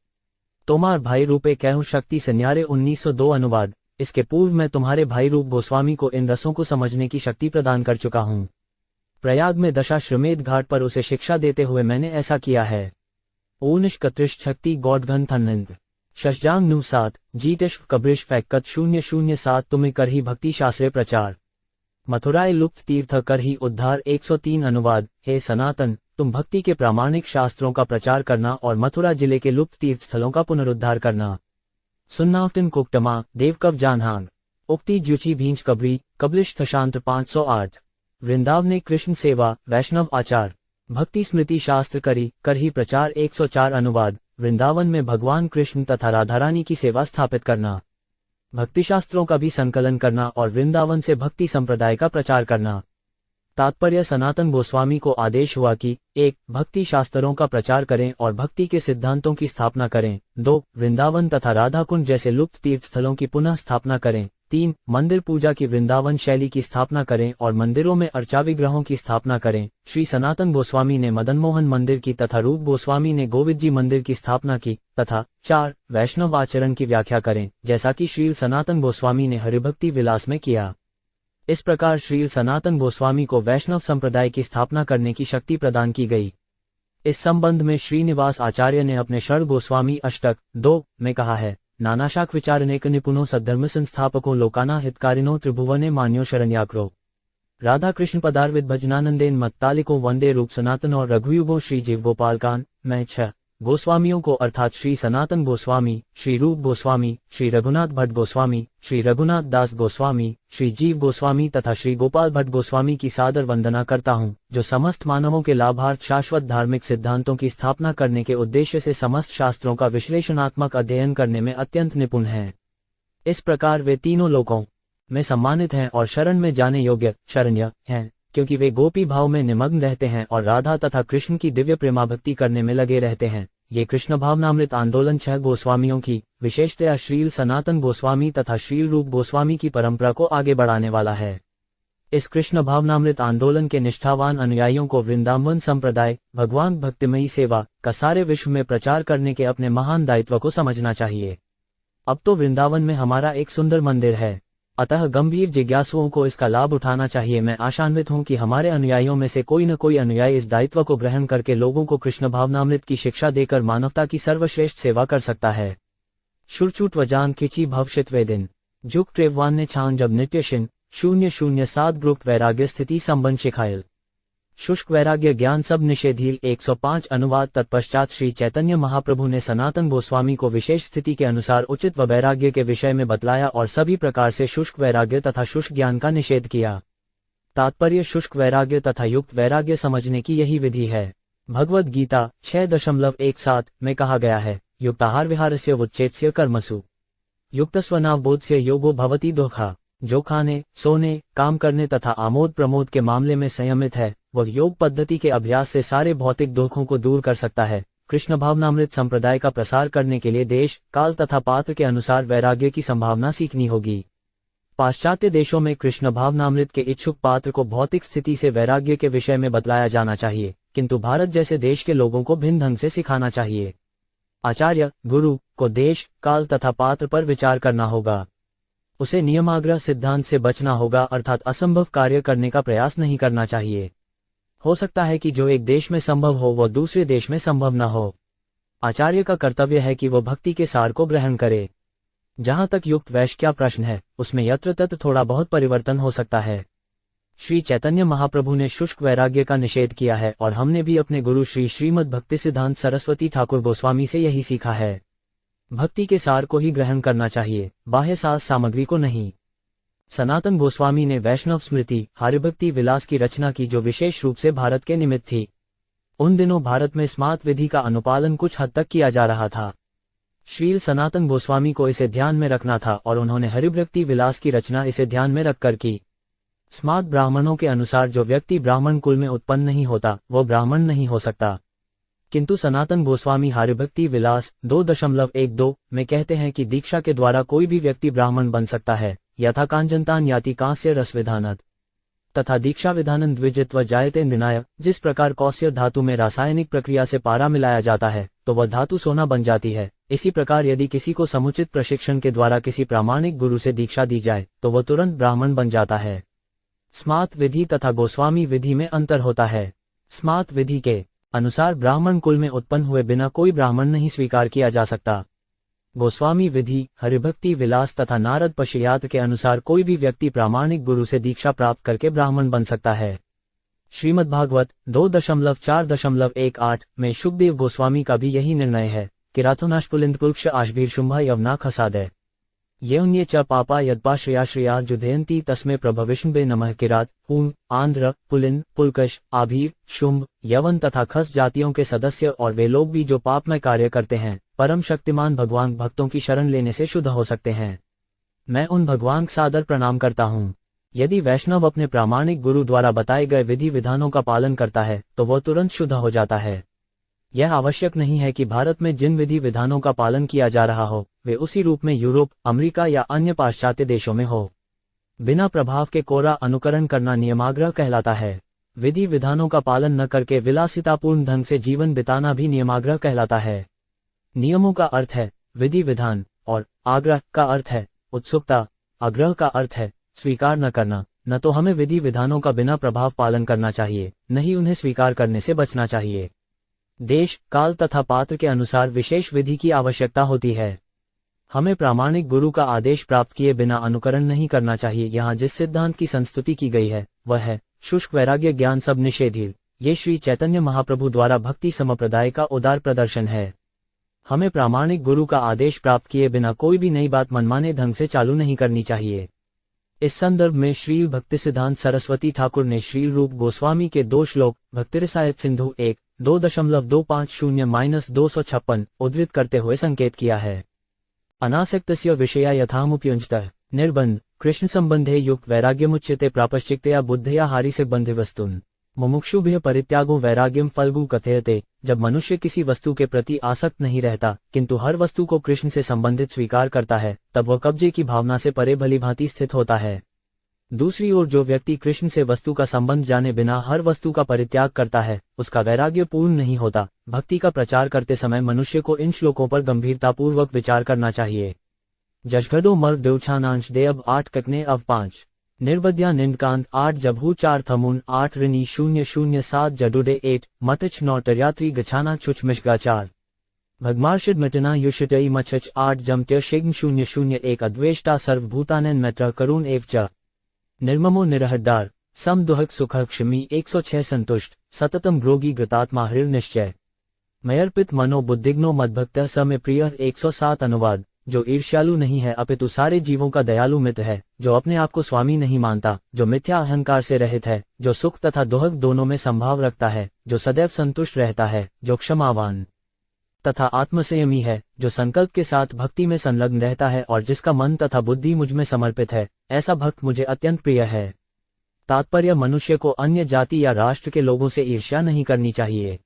तोमार भाई रूपे कहूं शक्ति सन्यारे 1902। अनुवाद। इसके पूर्व मैं तुम्हारे भाई रूप गोस्वामी को इन रसों को समझने की शक्ति प्रदान कर चुका हूँ। प्रयाग में दशाश्वमेध घाट पर उसे शिक्षा देते हुए मैंने ऐसा किया है। ओनिश कत्रिश शक्ति गौडघन थन्नंद शशजांग नु 7 जीटिश कब्रिश फैक्कत 007 तुम्हें कर ही भक्ति शास्त्रे प्रचार मथुराए लुप्त तीर्थ कर ही उद्धार 103। अनुवाद। हे सनातन, तुम भक्ति के प्रामाणिक शास्त्रों का प्रचार करना और मथुरा जिले के लुप्त तीर्थ स्थलों का पुनरुद्धार करना। सुन्नावटन कुकटमा देवकव जानहांग उक्ति जुची भींच कबरी कबलिश थशांत 508 वृंदावन ने कृष्ण सेवा वैष्णव आचार भक्ति स्मृति शास्त्र कर ही प्रचार 104। अनुवाद। वृंदावन में भगवान कृष्ण तथा राधारानी की सेवा स्थापित करना, भक्ति शास्त्रों का भी संकलन करना और वृंदावन से भक्ति संप्रदाय का प्रचार करना। तात्पर्य सनातन गोस्वामी को आदेश हुआ कि 1. भक्ति शास्त्रों का प्रचार करें और भक्ति के सिद्धांतों की स्थापना करें। 2. वृंदावन तथा राधाकुंड जैसे लुप्त तीर्थ स्थलों की पुनः स्थापना करें। 3. मंदिर पूजा की वृंदावन शैली की स्थापना करें और मंदिरों में अर्चा विग्रहों की स्थापना करें। श्री सनातन गोस्वामी ने मदन मोहन मंदिर की तथा रूप गोस्वामी ने गोविंद जी मंदिर की स्थापना की तथा 4. वैष्णव आचरण की व्याख्या करें जैसा कि श्री सनातन गोस्वामी ने हरिभक्ति विलास में किया। इस प्रकार श्री सनातन गोस्वामी को वैष्णव संप्रदाय की स्थापना करने की शक्ति प्रदान की गई। इस संबंध में श्रीनिवास आचार्य ने अपने षड गोस्वामी अष्टक 2 में कहा है, नानाशाख विचारनेक निपुणों सद्धर्म संस्थापकों लोकाना हितकारिणों त्रिभुवने मान्यो शरण्याक्रो। राधा कृष्ण पदारविद भजनानंदेन मत्तालिको वंदे रूप सनातन और रघुयुगो श्री जीव गोपालकान में 6 गोस्वामियों को अर्थात श्री सनातन गोस्वामी, श्री रूप गोस्वामी, श्री रघुनाथ भट्ट गोस्वामी, श्री रघुनाथ दास गोस्वामी, श्री जीव गोस्वामी तथा श्री गोपाल भट्ट गोस्वामी की सादर वंदना करता हूँ, जो समस्त मानवों के लाभार्थ शाश्वत धार्मिक सिद्धांतों की स्थापना करने के उद्देश्य से समस्त शास्त्रों का विश्लेषणात्मक अध्ययन करने में अत्यंत निपुण हैं। इस प्रकार वे तीनों लोकों में सम्मानित हैं और शरण में जाने योग्य शरण्य हैं, क्योंकि वे गोपी भाव में निमग्न रहते हैं और राधा तथा कृष्ण की दिव्य प्रेमाभक्ति करने में लगे रहते हैं। ये कृष्ण भावनामृत आंदोलन 6 गोस्वामियों की विशेषतया श्रील सनातन गोस्वामी तथा श्रील रूप गोस्वामी की परंपरा को आगे बढ़ाने वाला है। इस कृष्ण भावनामृत आंदोलन के निष्ठावान अनुयायियों को वृंदावन संप्रदाय भगवान भक्तिमयी सेवा का सारे विश्व में प्रचार करने के अपने महान दायित्व को समझना चाहिए। अब तो वृंदावन में हमारा एक सुंदर मंदिर है, अतः गंभीर जिज्ञासुओं को इसका लाभ उठाना चाहिए। मैं आशान्वित हूं कि हमारे अनुयायियों में से कोई न कोई अनुयायी इस दायित्व को ग्रहण करके लोगों को कृष्ण भावनामृत की शिक्षा देकर मानवता की सर्वश्रेष्ठ सेवा कर सकता है। शुरचूट वजान खिची भविष्यत वेदिन जुग ट्रेवान ने छान जब नित्यशिन 007 ग्रुप वैराग्य स्थिति संबंध शिखायल शुष्क वैराग्य ज्ञान सब निषेधील 105 अनुवाद। तत्पश्चात श्री चैतन्य महाप्रभु ने सनातन गोस्वामी को विशेष स्थिति के अनुसार उचित व वैराग्य के विषय में बतलाया और सभी प्रकार से शुष्क वैराग्य तथा शुष्क ज्ञान का निषेध किया। तात्पर्य शुष्क वैराग्य तथा युक्त वैराग्य समझने की यही विधि है। भगवद गीता 6.17 में कहा गया है, युक्ताहार विहारस्य वुच्चेत्स्य कर्मसु युक्त स्वनावबोधस्य योगो भवति दोखा। जो खाने, सोने, काम करने तथा आमोद प्रमोद के मामले में संयमित है, वह योग पद्धति के अभ्यास से सारे भौतिक दुखों को दूर कर सकता है। कृष्ण भावनामृत संप्रदाय का प्रसार करने के लिए देश, काल तथा पात्र के अनुसार वैराग्य की संभावना सीखनी होगी। पाश्चात्य देशों में कृष्ण भावनामृत के इच्छुक पात्र को भौतिक स्थिति से वैराग्य के विषय में बतलाया जाना चाहिए, किंतु भारत जैसे देश के लोगों को भिन्न ढंग से सिखाना चाहिए। आचार्य, गुरु को देश, काल तथा पात्र पर विचार करना होगा। उसे नियमाग्रह सिद्धांत से बचना होगा, अर्थात असंभव कार्य करने का प्रयास नहीं करना चाहिए। हो सकता है कि जो एक देश में संभव हो वह दूसरे देश में संभव न हो। आचार्य का कर्तव्य है कि वह भक्ति के सार को ग्रहण करे। जहां तक युक्त वैश्य का प्रश्न है, उसमें यत्र तत्र थोड़ा बहुत परिवर्तन हो सकता है। श्री चैतन्य महाप्रभु ने शुष्क वैराग्य का निषेध किया है और हमने भी अपने गुरु श्री श्रीमद् भक्ति सिद्धांत सरस्वती ठाकुर गोस्वामी से यही सीखा है। भक्ति के सार को ही ग्रहण करना चाहिए, बाह्य साज सामग्री को नहीं। सनातन गोस्वामी ने वैष्णव स्मृति हरिभक्ति विलास की रचना की, जो विशेष रूप से भारत के निमित्त थी। उन दिनों भारत में स्मार्त विधि का अनुपालन कुछ हद तक किया जा रहा था। श्रील सनातन गोस्वामी को इसे ध्यान में रखना था और उन्होंने हरिभक्ति विलास की रचना इसे ध्यान में रखकर की। स्मार्त ब्राह्मणों के अनुसार जो व्यक्ति ब्राह्मण कुल में उत्पन्न नहीं होता वो ब्राह्मण नहीं हो सकता, किंतु सनातन गोस्वामी हरिभक्ति विलास 2.12 में कहते हैं कि दीक्षा के द्वारा कोई भी व्यक्ति ब्राह्मण बन सकता है। यथा कांजंतान याति कांस्य रस विधानत तथा दीक्षा विधानन द्विजित्व जायते निर्णाय। जिस प्रकार कौस्य धातु में रासायनिक प्रक्रिया से पारा मिलाया जाता है तो वह धातु सोना बन जाती है, इसी प्रकार यदि किसी को समुचित प्रशिक्षण के द्वारा किसी प्रामाणिक गुरु से दीक्षा दी जाए तो वह तुरंत ब्राह्मण बन जाता है। स्मार्त विधि तथा गोस्वामी विधि में अंतर होता है। स्मार्त विधि के अनुसार ब्राह्मण कुल में उत्पन्न हुए बिना कोई ब्राह्मण नहीं स्वीकार किया जा सकता। गोस्वामी विधि हरिभक्ति विलास तथा नारद पश्यात के अनुसार कोई भी व्यक्ति प्रामाणिक गुरु से दीक्षा प्राप्त करके ब्राह्मण बन सकता है। श्रीमद्भागवत 2.4.18 में शुकदेव गोस्वामी का भी यही निर्णय है। किराथोनाश पुलिंद कुलक्ष आशभीर शुंभा यवना खसादय ये उन्ये च पापा यद्पाश्रयाश्रया जुधयंती तस्मे प्रभविष्णुबे नमः। किरात, हूण, आंध्र, पुलिन, पुलकश, आभीर, शुंभ, यवन तथा खस जातियों के सदस्य और वे लोग भी जो पाप में कार्य करते हैं परम शक्तिमान भगवान भक्तों की शरण लेने से शुद्ध हो सकते हैं। मैं उन भगवान सादर प्रणाम करता हूँ। यदि वैष्णव अपने प्रामाणिक गुरु द्वारा बताए गए विधि विधानों का पालन करता है तो वह तुरंत शुद्ध हो जाता है। यह आवश्यक नहीं है कि भारत में जिन विधि विधानों का पालन किया जा रहा हो वे उसी रूप में यूरोप, अमेरिका या अन्य पाश्चात्य देशों में हो। बिना प्रभाव के कोरा अनुकरण करना नियमाग्रह कहलाता है। विधि विधानों का पालन न करके विलासितापूर्ण ढंग से जीवन बिताना भी नियमाग्रह कहलाता है। नियमों का अर्थ है विधि विधान और आग्रह का अर्थ है उत्सुकता। आग्रह का अर्थ है स्वीकार न करना। न तो हमें विधि विधानों का बिना प्रभाव पालन करना चाहिए, न ही उन्हें स्वीकार करने से बचना चाहिए। देश, काल तथा पात्र के अनुसार विशेष विधि की आवश्यकता होती है। हमें प्रामाणिक गुरु का आदेश प्राप्त किए बिना अनुकरण नहीं करना चाहिए। यहाँ जिस सिद्धांत की संस्तुति की गई है वह है शुष्क वैराग्य ज्ञान सब निषेधिल। ये श्री चैतन्य महाप्रभु द्वारा भक्ति संप्रदाय का उदार प्रदर्शन है। हमें प्रामाणिक गुरु का आदेश प्राप्त किए बिना कोई भी नई बात मनमाने ढंग से चालू नहीं करनी चाहिए। इस संदर्भ में श्री भक्तिसिद्धांत सरस्वती ठाकुर ने श्री रूप गोस्वामी के 2 श्लोक भक्तिरसायत सिंधु 1:2.0-256 उद्धृत करते हुए संकेत किया है। अनासक्तस्य विषया यथामुपयुञ्जतः निर्बंध कृष्ण संबंधे युक्त वैराग्यमुच्यते प्रापश्चिक्तया बुद्धया हारिसे बंधे वस्तुन मुमुक्षुभ्य परित्यागो वैराग्यम फल्गु कथयते। जब मनुष्य किसी वस्तु के प्रति आसक्त नहीं रहता किंतु हर वस्तु को कृष्ण से संबंधित स्वीकार करता है तब वह कब्जे की भावना से परे भली भांति स्थित होता है। दूसरी ओर जो व्यक्ति कृष्ण से वस्तु का संबंध जाने बिना हर वस्तु का परित्याग करता है उसका वैराग्य पूर्ण नहीं होता। भक्ति का प्रचार करते समय मनुष्य को इन श्लोकों पर गंभीरतापूर्वक विचार करना चाहिए। जशघडो मर्ग देवछानांश देअब 8 ककने अव 5 निर्बद्या निंदकांत 8 जभू 4 थमुन 8 ऋणी 007 जडुडे 8 मतच नौटर्यात्री गछाना चुचमिशगा 4 भगमार्षिद मिटना युषिटई मचच 8 जमत्य शिग्न 001 अद्वेष्टा सर्वभूतानन मैत्र करुण एव च निर्ममो निरहद्दार सम दुहक सुखक क्षमी 106 संतुष्ट सततम ग्रोगी गृतात्मा हृर निश्चय मयर्पित मनो बुद्धिग्नो मद्भक्त समय प्रिय 107 अनुवाद। जो ईर्ष्यालु नहीं है अपितु सारे जीवों का दयालु मित्र है, जो अपने आप को स्वामी नहीं मानता, जो मिथ्या अहंकार से रहित है, जो सुख तथा दुहक दोनों में संभाव रखता है, जो सदैव संतुष्ट रहता है, जो क्षमावान तथा आत्मसंयमी है, जो संकल्प के साथ भक्ति में संलग्न रहता है और जिसका मन तथा बुद्धि मुझ में समर्पित है, ऐसा भक्त मुझे अत्यंत प्रिय है। तात्पर्य मनुष्य को अन्य जाति या राष्ट्र के लोगों से ईर्ष्या नहीं करनी चाहिए।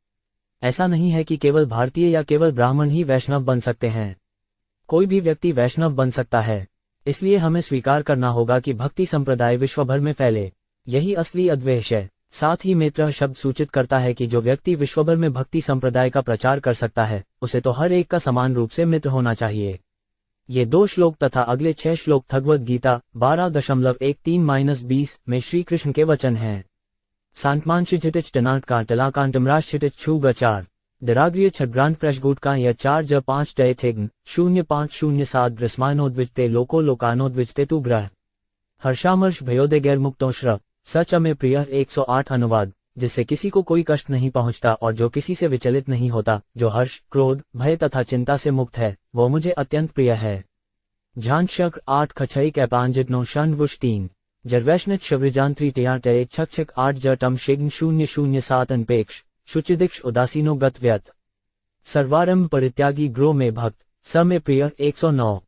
ऐसा नहीं है कि केवल भारतीय या केवल ब्राह्मण ही वैष्णव बन सकते हैं। कोई भी व्यक्ति वैष्णव बन सकता है। इसलिए हमें स्वीकार करना होगा कि भक्ति संप्रदाय विश्व भर में फैले। यही असली अद्वेष है। साथ ही मित्र शब्द सूचित करता है कि जो व्यक्ति विश्वभर में भक्ति संप्रदाय का प्रचार कर सकता है उसे तो हर एक का समान रूप से मित्र होना चाहिए। ये 2 श्लोक तथा अगले 6 श्लोक भगवद गीता 12.13-20 में श्री कृष्ण के वचन हैं। सांतमांशिटिच टनाट का टलाकांटमराशिटिच छूग 4 डराग्रिय छग्रांट प्रशगुट का यह 4 ज 5 टय थेग्न 0507 ग्रस्मानोद्विजते लोको लोकानोद्विजते तु ग्रह हर्षामर्ष भयोदय गैर मुक्तों श्रव सच में प्रिय 108 अनुवाद। जिससे किसी को कोई कष्ट नहीं पहुंचता और जो किसी से विचलित नहीं होता, जो हर्ष, क्रोध, भय तथा चिंता से मुक्त है, वो मुझे अत्यंत प्रिय है। झांशक्र 8 खछई कैपांजिटनो षण्वुष 3 जर्वैष्णित शवृजांत्री टियाटय छक 8 जटम शिग्न 007 अनपेक्ष शुचिदिक्ष उदासीनो गत व्यत सर्वारंभ परित्यागी ग्रोह में भक्त स में प्रिय 109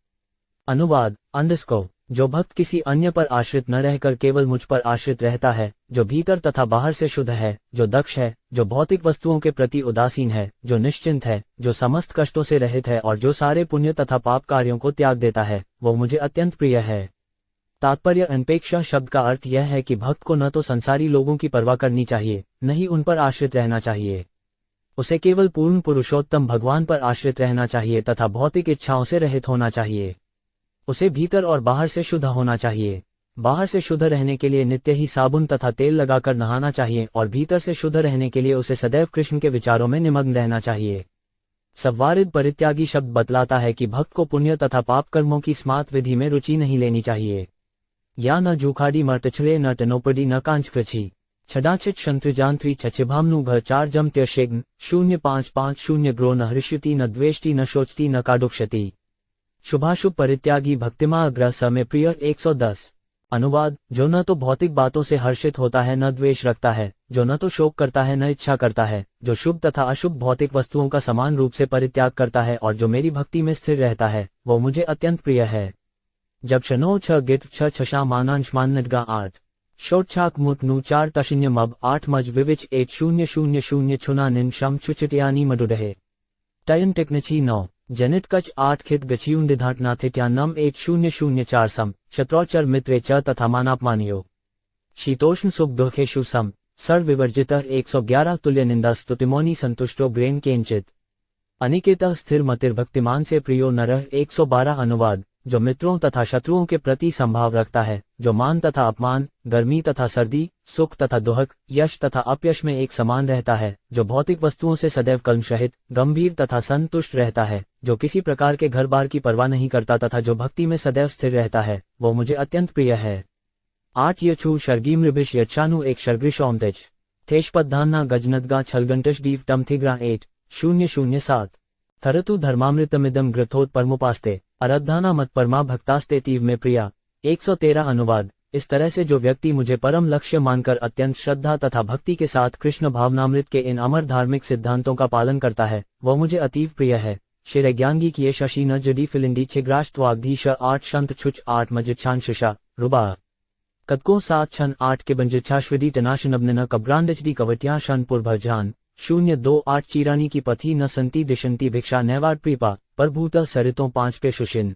अनुवाद। अंडस्को जो भक्त किसी अन्य पर आश्रित न रहकर केवल मुझ पर आश्रित रहता है, जो भीतर तथा बाहर से शुद्ध है, जो दक्ष है, जो भौतिक वस्तुओं के प्रति उदासीन है, जो निश्चिंत है, जो समस्त कष्टों से रहित है और जो सारे पुण्य तथा पाप कार्यों को त्याग देता है, वो मुझे अत्यंत प्रिय है। तात्पर्य अनपेक्षा शब्द का अर्थ यह है कि भक्त को न तो संसारी लोगों की परवाह करनी चाहिए, न ही उन पर आश्रित रहना चाहिए। उसे केवल पूर्ण पुरुषोत्तम भगवान पर आश्रित रहना चाहिए तथा भौतिक इच्छाओं से रहित होना चाहिए। उसे भीतर और बाहर से शुद्ध होना चाहिए। बाहर से शुद्ध रहने के लिए नित्य ही साबुन तथा तेल लगाकर नहाना चाहिए और भीतर से शुद्ध रहने के लिए उसे सदैव कृष्ण के विचारों में निमग्न रहना चाहिए। संवारित परित्यागी शब्द बतलाता है कि भक्त को पुण्य तथा पाप कर्मों की स्मार्त विधि में रुचि नहीं लेनी चाहिए। या न जूखाड़ी मर्टछले न टनोपडी न कांचकृछी छडाचित शंत्रिजांत्री छचिभामनु घर 4 जम त्यशिग्न 0550 ग्रो न हृष्यति न द्वेष्टि न शोचती न काडुक्षति शुभाशुभ परित्यागी भक्तिमा अग्रह स में प्रिय 110 अनुवाद। जो न तो भौतिक बातों से हर्षित होता है न द्वेष रखता है, जो न तो शोक करता है न इच्छा करता है, जो शुभ तथा अशुभ भौतिक वस्तुओं का समान रूप से परित्याग करता है और जो मेरी भक्ति में स्थिर रहता है, वो मुझे अत्यंत प्रिय है। जब शनो छ गिट छ छशा मानांश मान निडगा 8 शोच्छाक मुटनु 4 मब 8 मज विविच 8000 छुना निन शम चुचटियानी मडुडहे टयन टेक्नची 9 जनिट कच 8 खित गचियुन दिधाटनाथित्यानम 8004 सम शत्रोचर मित्रे च तथा मानापमानियो शीतोष्ण सुख दुखेशु सम सर्व विवर्जितर 111 तुल्य निंदा स्तुतिमोनि संतुष्टो ग्रेन केंचित अनिकेतः स्थिर मतिर्भक्तिमान से प्रियो नरः 112 अनुवाद। जो मित्रों तथा शत्रुओं के प्रति संभाव रखता है, जो मान तथा अपमान, गर्मी तथा सर्दी, सुख तथा दुहक, यश तथा अपयश में एक समान रहता है, जो भौतिक वस्तुओं से सदैव कलमशहित, गंभीर तथा संतुष्ट रहता है, जो किसी प्रकार के घर बार की परवाह नहीं करता तथा जो भक्ति में सदैव स्थिर रहता है, वो मुझे अत्यंत प्रिय है। 8 यछु शर्गीम ऋभिष यच्छानु एक शर्ग्रिश ओमतेज थेशपद्धान्ना गजनदगा छलगंटश दीव टमथिग्रा 8-007 थरतु धर्मामृतमिदम ग्रथोत परमुपास्ते अरद्धाना मत परमा भक्तास्ते तीव में प्रिया 113 अनुवाद। इस तरह से जो व्यक्ति मुझे परम लक्ष्य मानकर अत्यंत श्रद्धा तथा भक्ति के साथ कृष्ण भावनामृत के इन अमर धार्मिक सिद्धांतों का पालन करता है, वह मुझे अतीव प्रिय है। शिरे ज्ञानगी किए शशि न जडी फिलिंडी छिग्राष्ट्वाग्धीश 8 शंत छुच 8 मजिच्छान शिशा रुबा कदको 7 छन 8 के बंजिच्छाश्वदी टनाशनबन कब्रांडचदी कवटिया शन पुरभजान 028 चीरानी की पथी न संति दिशंति भिक्षा नैवाड प्रीपा परभूत सरितों 5 पे शुशिन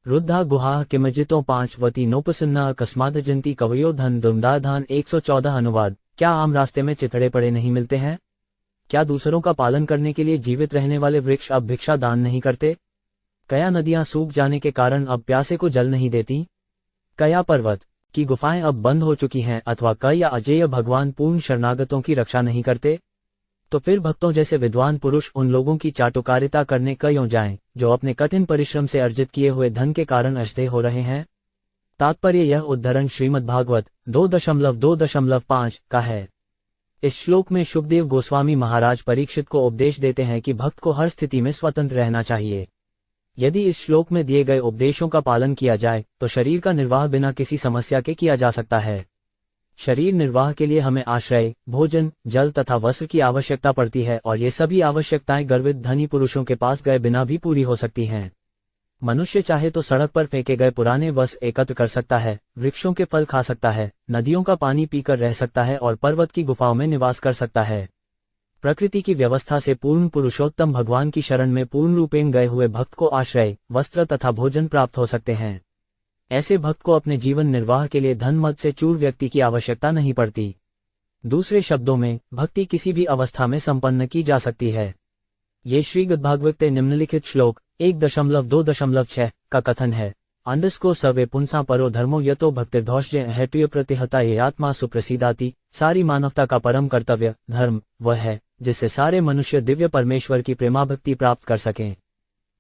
रुद्धा गुहा किमजितों 5 वती नोपसन्ना अकस्मात जंती कवयो धन दुमदाधान 114 अनुवाद। क्या आम रास्ते में चिथड़े पड़े नहीं मिलते हैं? क्या दूसरों का पालन करने के लिए जीवित रहने वाले वृक्ष अब भिक्षा दान नहीं करते? कया नदियां सूख जाने के कारण अब प्यासे को जल नहीं देती? कया पर्वत की गुफाएं अब बंद हो चुकी हैं अथवा कया अजेय भगवान पूर्ण शरणागतों की रक्षा नहीं करते? तो फिर भक्तों जैसे विद्वान पुरुष उन लोगों की चाटुकारिता करने क्यों जाएं, जो अपने कठिन परिश्रम से अर्जित किए हुए धन के कारण अश्देय हो रहे हैं? तात्पर्य यह उद्धरण श्रीमद् भागवत 2.2.5 का है। इस श्लोक में शुकदेव गोस्वामी महाराज परीक्षित को उपदेश देते हैं कि भक्त को हर स्थिति में स्वतंत्र रहना चाहिए। यदि इस श्लोक में दिए गए उपदेशों का पालन किया जाए तो शरीर का निर्वाह बिना किसी समस्या के किया जा सकता है। शरीर निर्वाह के लिए हमें आश्रय, भोजन, जल तथा वस्त्र की आवश्यकता पड़ती है और ये सभी आवश्यकताएं गर्वित धनी पुरुषों के पास गए बिना भी पूरी हो सकती हैं। मनुष्य चाहे तो सड़क पर फेंके गए पुराने वस्त्र एकत्र कर सकता है, वृक्षों के फल खा सकता है, नदियों का पानी पीकर रह सकता है और पर्वत की गुफाओं में निवास कर सकता है। प्रकृति की व्यवस्था से पूर्ण पुरुषोत्तम भगवान की शरण में पूर्ण रूपेण गए हुए भक्त को आश्रय, वस्त्र तथा भोजन प्राप्त हो सकते हैं। ऐसे भक्त को अपने जीवन निर्वाह के लिए धन मद से चूर व्यक्ति की आवश्यकता नहीं पड़ती। दूसरे शब्दों में भक्ति किसी भी अवस्था में संपन्न की जा सकती है। ये श्रीमद्भागवत निम्नलिखित श्लोक 1.2.6 का कथन है। अंडस्को सर्वे पुंसा परो धर्मो यतो भक्तिर्धौष्य हैप्य प्रतिहता ये आत्मा सुप्रसिदाति। सारी मानवता का परम कर्तव्य धर्म वह है जिससे सारे मनुष्य दिव्य परमेश्वर की प्रेमाभक्ति प्राप्त कर सकें।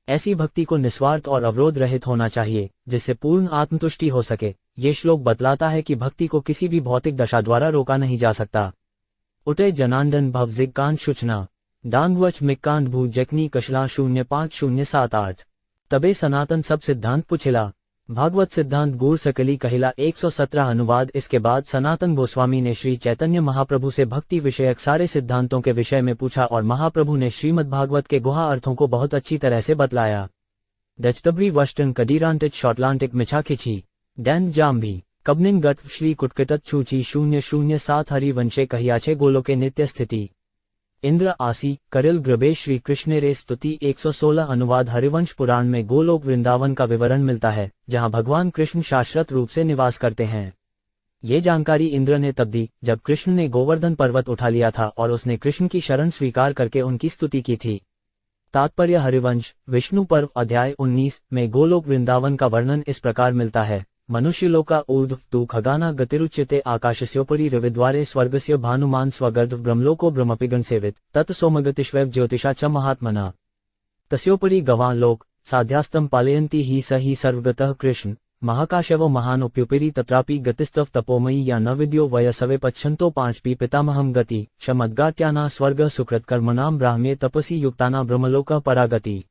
ऐसी भक्ति को निस्वार्थ और अवरोध रहित होना चाहिए जिससे पूर्ण आत्मतुष्टि हो सके। ये श्लोक बतलाता है कि भक्ति को किसी भी भौतिक दशा द्वारा रोका नहीं जा सकता। उठे जनांदन भव जिग्कान शुचना डांगवच मिक्कांड भू जकनी कशला 05078 तबे सनातन सब सिद्धांत पुछिला। भागवत सिद्धांत गूढ़ सकली कहिला 117 अनुवाद। इसके बाद सनातन गोस्वामी ने श्री चैतन्य महाप्रभु से भक्ति विषयक सारे सिद्धांतों के विषय में पूछा और महाप्रभु ने श्रीमद् भागवत के गुहा अर्थों को बहुत अच्छी तरह से बतलाया। डचतबरी वस्टन कदीरांटिच शॉटलांटिक मिछा खिची डैन जाम्बी कबनिन गट श्री कुटकटत छूची 007 हरिवंशे कहियाछे गोलो के नित्य स्थिति। इंद्र आसी करिल ग्रबे श्री कृष्ण रे स्तुति 116 अनुवाद। हरिवंश पुराण में गोलोक वृंदावन का विवरण मिलता है जहां भगवान कृष्ण शाश्वत रूप से निवास करते हैं। ये जानकारी इंद्र ने तब दी जब कृष्ण ने गोवर्धन पर्वत उठा लिया था और उसने कृष्ण की शरण स्वीकार करके उनकी स्तुति की थी। तात्पर्य हरिवंश विष्णु पर्व अध्याय 19 में गोलोक वृंदावन का वर्णन इस प्रकार मिलता है। मनुष्यलोका ऊर्ध्व तु खगाना गतिरुच्यते आकाशस्योपरि रविद्वारे स्वर्गस्य भानुमान स्वगर्भ ब्रह्मलोको ब्रह्मपिगण सेवित तत् सोमगतिष्वैव ज्योतिषा च महात्मना तस्योपरि गवां लोक साध्यास्तम पालयन्ति ही स ही सर्वगतः कृष्ण महाकाशवो महानोप्युपरि तत्रापि गतिस्तव तपोमयी या न विद्यो वयसवे पच्छन्तो 5 पी पितामहं गति शमद्गाट्याना स्वर्ग सुकृत कर्मणां ब्राह्म्ये तपसि युक्ताना ब्रह्मलोक परागति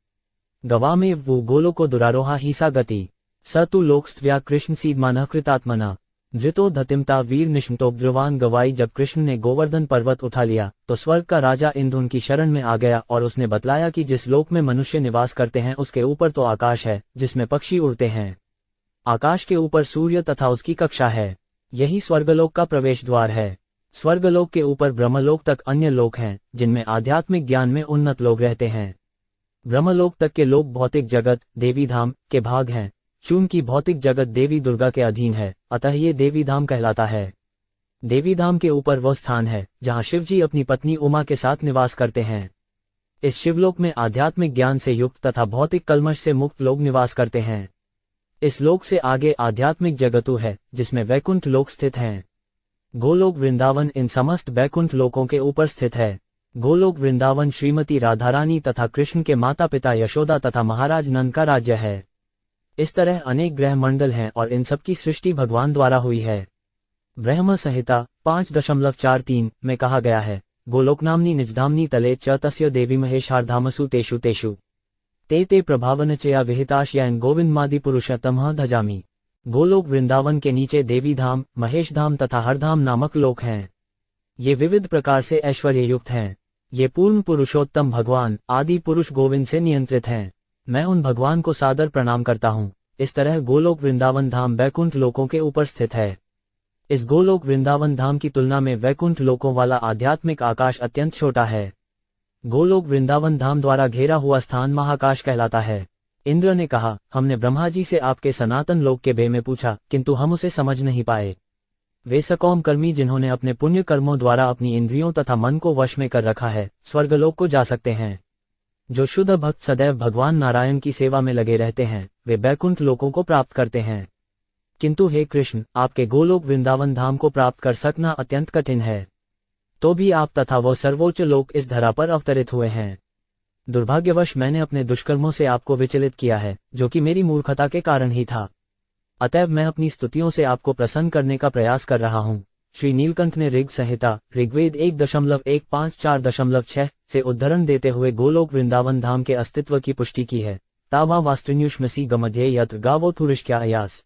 गवामे वो गोलोको दुरारोहा ही सा गति स तु लोकस्त्वया कृष्ण सीदमानः कृतात्मना धृतो धतिमता वीर निष्णतोब्द्रवान गवाई। जब कृष्ण ने गोवर्धन पर्वत उठा लिया तो स्वर्ग का राजा इंद्र उनकी शरण में आ गया और उसने बतलाया कि जिस लोक में मनुष्य निवास करते हैं उसके ऊपर तो आकाश है जिसमें पक्षी उड़ते हैं। आकाश के ऊपर सूर्य तथा उसकी कक्षा है। यही स्वर्गलोक का प्रवेश द्वार है। स्वर्गलोक के ऊपर ब्रह्मलोक तक अन्य लोक हैं, जिनमें आध्यात्मिक ज्ञान में उन्नत लोग रहते हैं। ब्रह्मलोक तक के लोग भौतिक जगत, देवी धाम के भाग हैं। चूंकि भौतिक जगत देवी दुर्गा के अधीन है, अतः ये देवी धाम कहलाता है। देवी धाम के ऊपर वह स्थान है जहाँ शिवजी अपनी पत्नी उमा के साथ निवास करते हैं। इस शिवलोक में आध्यात्मिक ज्ञान से युक्त तथा भौतिक कल्मश से मुक्त लोग निवास करते हैं। इस लोक से आगे आध्यात्मिक जगतु है, जिसमें वैकुंठ लोक स्थित हैं। गोलोक वृंदावन इन समस्त वैकुंठ लोकों के ऊपर स्थित है। गोलोक वृंदावन श्रीमती राधारानी तथा कृष्ण के माता पिता यशोदा तथा महाराज नंद का राज्य है। इस तरह अनेक ग्रह मंडल हैं और इन सबकी सृष्टि भगवान द्वारा हुई है। ब्रह्म संहिता 5.43 में कहा गया है, गोलोकनाम्नी निजधाम्नी तले च तस्य देवी महेशार्धामसु तेषु तेषु ते ते प्रभावनचया विहिताशयन गोविंदमादि पुरुषोत्तमः धजामि। गोलोक वृंदावन के नीचे देवी धाम, महेश धाम तथा हरधाम नामक लोक हैं। ये विविध प्रकार से ऐश्वर्य युक्त हैं। ये पूर्ण पुरुषोत्तम भगवान आदि पुरुष गोविंद से नियंत्रित हैं। मैं उन भगवान को सादर प्रणाम करता हूँ। इस तरह गोलोक वृंदावन धाम वैकुंठ लोकों के ऊपर स्थित है। इस गोलोक वृंदावन धाम की तुलना में वैकुंठ लोकों वाला आध्यात्मिक आकाश अत्यंत छोटा है। गोलोक वृंदावन धाम द्वारा घेरा हुआ स्थान महाकाश कहलाता है। इंद्र ने कहा, हमने ब्रह्मा जी से आपके सनातन लोक के बारे में पूछा, किंतु हम उसे समझ नहीं पाए। वे सकौम कर्मी जिन्होंने अपने पुण्य कर्मों द्वारा अपनी इंद्रियों तथा मन को वश में कर रखा है, स्वर्गलोक को जा सकते हैं। जो शुद्ध भक्त सदैव भगवान नारायण की सेवा में लगे रहते हैं, वे वैकुंठ लोकों को प्राप्त करते हैं। किंतु हे कृष्ण, आपके गोलोक वृंदावन धाम को प्राप्त कर सकना अत्यंत कठिन है। तो भी आप तथा वो सर्वोच्च लोक इस धरा पर अवतरित हुए हैं। दुर्भाग्यवश मैंने अपने दुष्कर्मों से आपको विचलित किया है, जो कि मेरी मूर्खता के कारण ही था। अतएव मैं अपनी स्तुतियों से आपको प्रसन्न करने का प्रयास कर रहा हूँ। श्री नीलकंठ ने ऋग संहिता ऋग्वेद 1.154.6 से उद्धरण देते हुए गोलोक वृंदावन धाम के अस्तित्व की पुष्टि की है। तावा वास्त्रिन्युष्मसी गमध्ये यत्र गावोथुरिष्क्यायास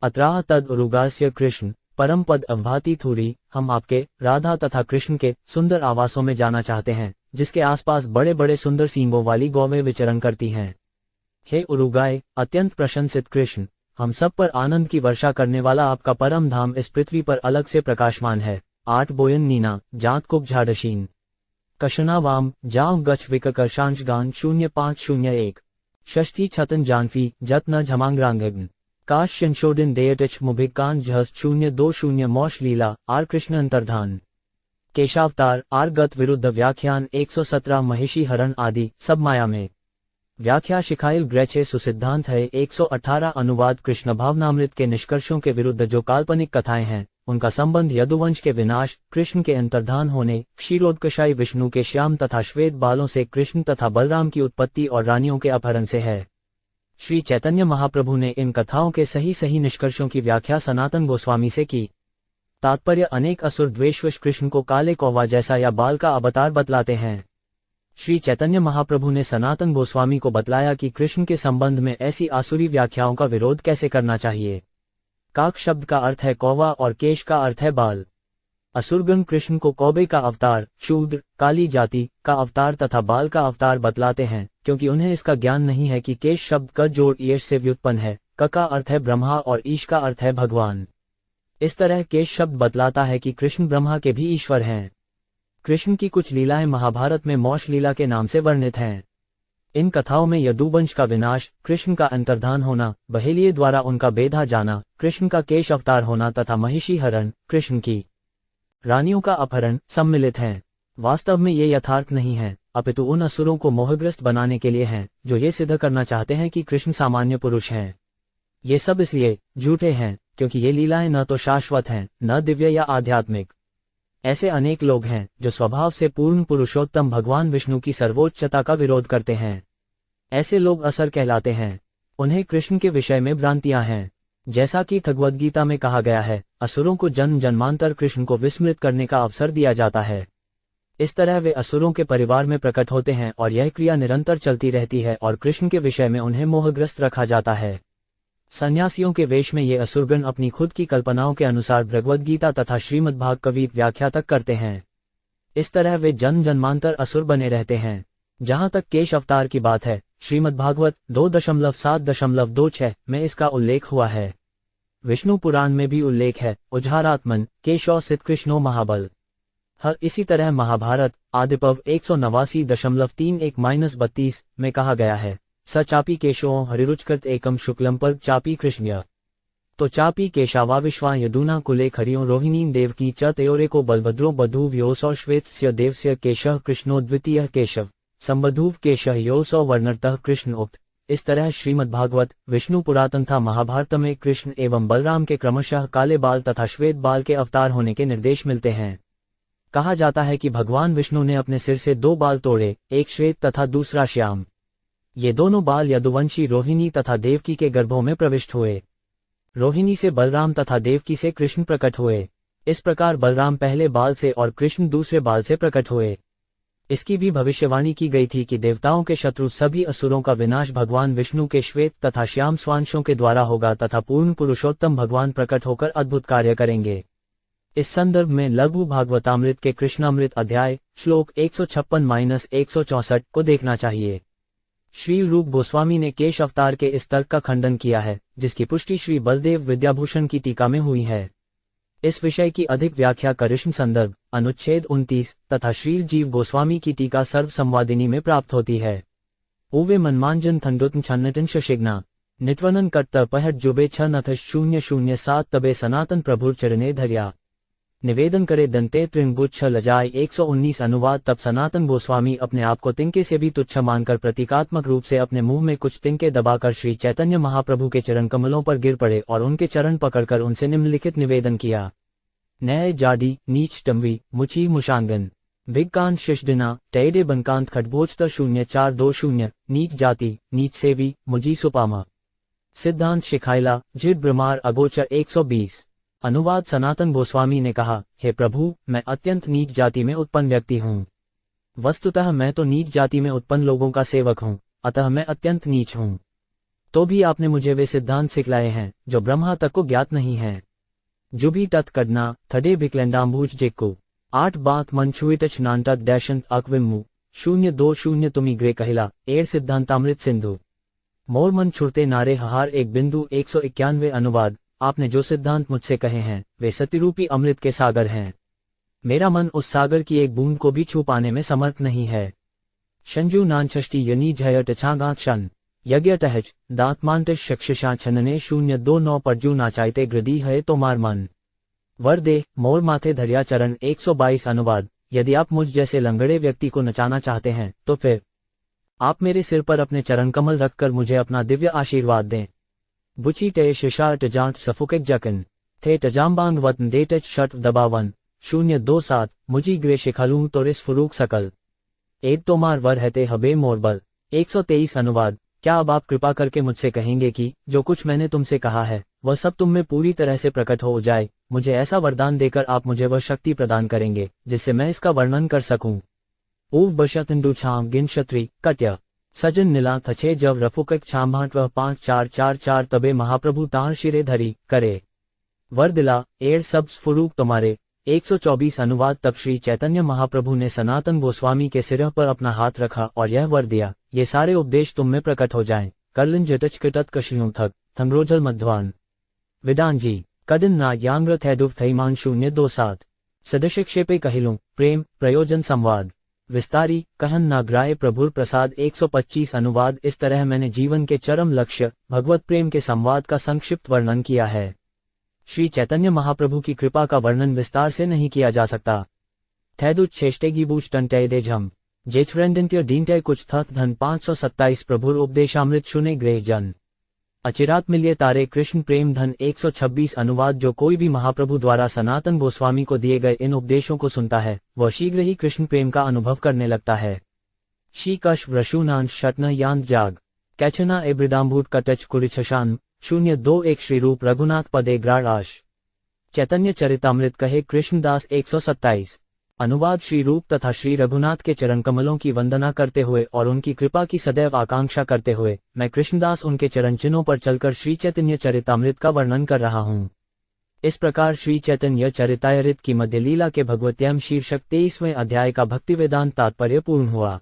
अत्राह तद उरुगास्य कृष्ण परम पद अवभाति थूरी। हम आपके, राधा तथा कृष्ण के सुंदर आवासों में जाना चाहते हैं, जिसके आसपास बड़े बड़े सुंदर सींगों वाली गौवें विचरण करती हैं। हे उरुगाय, अत्यंत प्रशंसित कृष्ण, हम सब पर आनंद की वर्षा करने वाला आपका परम धाम इस पृथ्वी पर अलग से प्रकाशमान है। 8 बोयन नीना जात कुक झाडशीन कशना वाम जाव गच विककर्षांश गान 0501 षष्ठी छतन जानफी जत न झमांगरांगन काश शंशोडिन देयटच मुभिकान झस 020 मौश लीला आर कृष्ण अंतर्धान केशावतार आर गत विरुद्ध व्याख्यान 117 महिषी हरण आदि सब माया में व्याख्या शिखाइल ग्रैचे सुसिद्धांत है 118 अनुवाद कृष्ण भावनामृत के निष्कर्षों के विरुद्ध जो काल्पनिक कथाएं हैं, उनका संबंध यदुवंश के विनाश, कृष्ण के अंतर्धान होने, क्षीरोदकशाई विष्णु के श्याम तथा श्वेत बालों से कृष्ण तथा बलराम की उत्पत्ति और रानियों के अपहरण से है। श्री चैतन्य महाप्रभु ने इन कथाओं के सही सही निष्कर्षों की व्याख्या सनातन गोस्वामी से की। तात्पर्य अनेक असुर द्वेषवश कृष्ण को काले कौवा जैसा या बाल का अवतार बतलाते हैं। श्री चैतन्य महाप्रभु ने सनातन गोस्वामी को बतलाया कि कृष्ण के संबंध में ऐसी आसुरी व्याख्याओं का विरोध कैसे करना चाहिए। काक शब्द का अर्थ है कौवा और केश का अर्थ है बाल। असुरगण कृष्ण को कौवे का अवतार, शूद्र, काली जाति का अवतार तथा बाल का अवतार बतलाते हैं, क्योंकि उन्हें इसका ज्ञान नहीं है कि केश शब्द का जोड़ ईश से व्युत्पन्न है। क का अर्थ है ब्रह्मा और ईश का अर्थ है भगवान। इस तरह केश शब्द बतलाता है कि कृष्ण ब्रह्मा के भी ईश्वर हैं। कृष्ण की कुछ लीलाएं महाभारत में मौश लीला के नाम से वर्णित हैं। इन कथाओं में यदुवंश का विनाश, कृष्ण का अंतर्धान होना, बहेलिये द्वारा उनका बेधा जाना, कृष्ण का केश अवतार होना तथा महिषी हरण, कृष्ण की रानियों का अपहरण सम्मिलित हैं। वास्तव में ये यथार्थ नहीं है, अपितु उन असुरों को मोहग्रस्त बनाने के लिए हैं, जो ये सिद्ध करना चाहते हैं कि कृष्ण सामान्य पुरुष हैं। ये सब इसलिए झूठे हैं क्योंकि ये लीलाएं न तो शाश्वत हैं, न दिव्य या आध्यात्मिक। ऐसे अनेक लोग हैं जो स्वभाव से पूर्ण पुरुषोत्तम भगवान विष्णु की सर्वोच्चता का विरोध करते हैं। ऐसे लोग असर कहलाते हैं। उन्हें कृष्ण के विषय में भ्रांतियां हैं। जैसा कि भगवद्गीता में कहा गया है, असुरों को जन्म जन्मांतर कृष्ण को विस्मृत करने का अवसर दिया जाता है। इस तरह वे असुरों के परिवार में प्रकट होते हैं और यह क्रिया निरंतर चलती रहती है और कृष्ण के विषय में उन्हें मोहग्रस्त रखा जाता है। सन्यासियों के वेश में ये असुरगण अपनी खुद की कल्पनाओं के अनुसार भगवद्गीता तथा श्रीमद्भागवत व्याख्या तक करते हैं। इस तरह वे जन्म जन्मांतर असुर बने रहते हैं। जहां तक केश अवतार की बात है, श्रीमद्भागवत 2.7.26 में इसका उल्लेख हुआ है। विष्णु पुराण में भी उल्लेख है, उज्झारात्मन केशव सिद्ध कृष्णो महाबल। हर इसी तरह महाभारत आदिपर्व 189.31-32 में कहा गया है, स चापी केशवों हरिरुचकृत एकम शुक्लम पर चापी कृष्ण्य। तो चापी केशावा विश्वा यदुना कुले खरियो रोहिणीं देवकी च तयोरेको बलभद्रो बधूव योसौ श्वेतस्य देवस्य केशः कृष्णो द्वितीय केशव संबधूव केशः योसौ वर्णरतः कृष्ण उक्त। इस तरह श्रीमद् भागवत, विष्णु पुराण तथा महाभारत में कृष्ण एवं बलराम के क्रमशः काले बाल तथा श्वेत बाल के अवतार होने के निर्देश मिलते हैं। कहा जाता है कि भगवान विष्णु ने अपने सिर से 2 बाल तोड़े, एक श्वेत तथा दूसरा श्याम। ये दोनों बाल यदुवंशी रोहिणी तथा देवकी के गर्भों में प्रविष्ट हुए। रोहिणी से बलराम तथा देवकी से कृष्ण प्रकट हुए। इस प्रकार बलराम पहले बाल से और कृष्ण दूसरे बाल से प्रकट हुए। इसकी भी भविष्यवाणी की गई थी कि देवताओं के शत्रु सभी असुरों का विनाश भगवान विष्णु के श्वेत तथा श्याम स्वांशों के द्वारा होगा तथा पूर्ण पुरुषोत्तम भगवान प्रकट होकर अद्भुत कार्य करेंगे। इस संदर्भ में लघु भागवतामृत के कृष्णामृत अध्याय श्लोक 156-164 को देखना चाहिए। श्री रूप गोस्वामी ने केश अवतार के इस तर्क का खंडन किया है, जिसकी पुष्टि श्री बलदेव विद्याभूषण की टीका में हुई है। इस विषय की अधिक व्याख्या कृष्ण संदर्भ अनुच्छेद 29 तथा श्री जीव गोस्वामी की टीका सर्व संवादिनी में प्राप्त होती है। ओवे मनमांजन थंडुतन छन्नटन शशिग्ना नित्वनन कट्टर पहट जुबे 6-007 तबे सनातन प्रभुर चरणे धर्या निवेदन करे दंते त्रिंगुच्छ लजाए 119 अनुवाद। तब सनातन गोस्वामी अपने आप को तिनके से भी तुच्छ मानकर प्रतीकात्मक रूप से अपने मुंह में कुछ तिनके दबाकर श्री चैतन्य महाप्रभु के चरण कमलों पर गिर पड़े और उनके चरण पकड़कर उनसे निम्नलिखित निवेदन किया। नय जाडी नीच टम्बी मुची मुशांगन विज्ञान शिष्डिना टैडे बनकांत खटभोजतर 0420 नीच जाति नीच सेवी मुजी सुपामा सिद्धांत शिखाइला जिड ब्रह्मार अगोचर 120। अनुवाद सनातन गोस्वामी ने कहा, हे प्रभु, मैं अत्यंत नीच जाति में उत्पन्न व्यक्ति हूँ। वस्तुतः मैं तो नीच जाति में उत्पन्न लोगों का सेवक हूँ, अतः मैं अत्यंत नीच हूँ। तो भी आपने मुझे वे सिद्धांत सिखलाए हैं जो ब्रह्मा तक को ज्ञात नहीं है। जुबी तत् कड़ना थडे बिकलेंडाम्बूज जेक्कू 8 बात मन छुईटच नानटक डैशंत अकविमु 020 तुमी ग्रे कहिला एड़ सिद्धांतामृत सिंधु मोर मन छुड़ते नारे हहार 1.191 अनुवाद। आपने जो सिद्धांत मुझसे कहे हैं वे सत्यरूपी अमृत के सागर हैं। मेरा मन उस सागर की एक बूंद को भी छू पाने में समर्थ नहीं है। शंजू नानषष्टि यनी झय टछागात शन यज्ञ टहच दांतमांटश शक्षिषा छनने 029 परजू नाचाइते गृदी है तो मार मन वर दे मोर माथे धरिया चरण 122 अनुवाद। यदि आप मुझ जैसे लंगड़े व्यक्ति को नचाना चाहते हैं तो फिर आप मेरे सिर पर अपने चरण कमल रखकर मुझे अपना दिव्य आशीर्वाद दें। बुची टे शिशा टजांट सफुकेक जकन थे टजाम्बांग वतन दे टच शट दबावन 027 मुझी ग्रे शिखलूं तोरिस फुरूक सकल एड तोमार वर हते हबे मोरबल 123 अनुवाद। क्या अब आप कृपा करके मुझसे कहेंगे कि जो कुछ मैंने तुमसे कहा है वह सब तुम में पूरी तरह से प्रकट हो जाए। मुझे ऐसा वरदान देकर आप मुझे वह शक्ति प्रदान करेंगे जिससे मैं इसका वर्णन कर सकूं। ऊव बशतंडू छाम गिन क्षत्रि कट्य सजन नीला थछे जब रफुकक छाम्भाट वह 5444 तबे महाप्रभु तार शिरे धरी करे वर दिला एड़ सब स्फुरूक तुम्हारे 124 अनुवाद। तब श्री चैतन्य महाप्रभु ने सनातन गोस्वामी के सिर पर अपना हाथ रखा और यह वर दिया, ये सारे उपदेश तुम में प्रकट हो जाएं। करलिन जटच किटत कशियों थक थंग्रोजल मध्वान विदानजी कडिन ना यांग्र थैडुव थईमान 027 सदशिक्षेपे कहिलूं प्रेम प्रयोजन संवाद विस्तारी कहन नाग्राय प्रभुर प्रसाद 125 अनुवाद। इस तरह मैंने जीवन के चरम लक्ष्य भगवत प्रेम के संवाद का संक्षिप्त वर्णन किया है। श्री चैतन्य महाप्रभु की कृपा का वर्णन विस्तार से नहीं किया जा सकता। थैडुच छेष्टेगी बूच टंटे दे झम जेछरेंडेंटियर डींटे कुछ थथ धन 527 प्रभुर उपदेशामृत शुने ग्रेह जन अचिरात मिलिए तारे कृष्ण प्रेम धन 126 अनुवाद। जो कोई भी महाप्रभु द्वारा सनातन गोस्वामी को दिए गए इन उपदेशों को सुनता है वह शीघ्र ही कृष्ण प्रेम का अनुभव करने लगता है। शीकश व्रशुनान शटन यांत जाग कैचना एब्रिडाम्बूट कटच कुरिछशान 021 श्री रूप रघुनाथ पदे ग्राड़ आश चैतन्य चरितामृत कहे कृष्णदास 127 अनुवाद। श्री रूप तथा श्री रघुनाथ के चरण कमलों की वंदना करते हुए और उनकी कृपा की सदैव आकांक्षा करते हुए मैं कृष्णदास उनके चरण चिन्हों पर चलकर श्री चैतन्य चरितामृत का वर्णन कर रहा हूँ। इस प्रकार श्री चैतन्य चरितामृत की मध्य लीला के भगवत्यम शीर्षक 23वें अध्याय का भक्ति वेदांत तात्पर्य पूर्ण हुआ।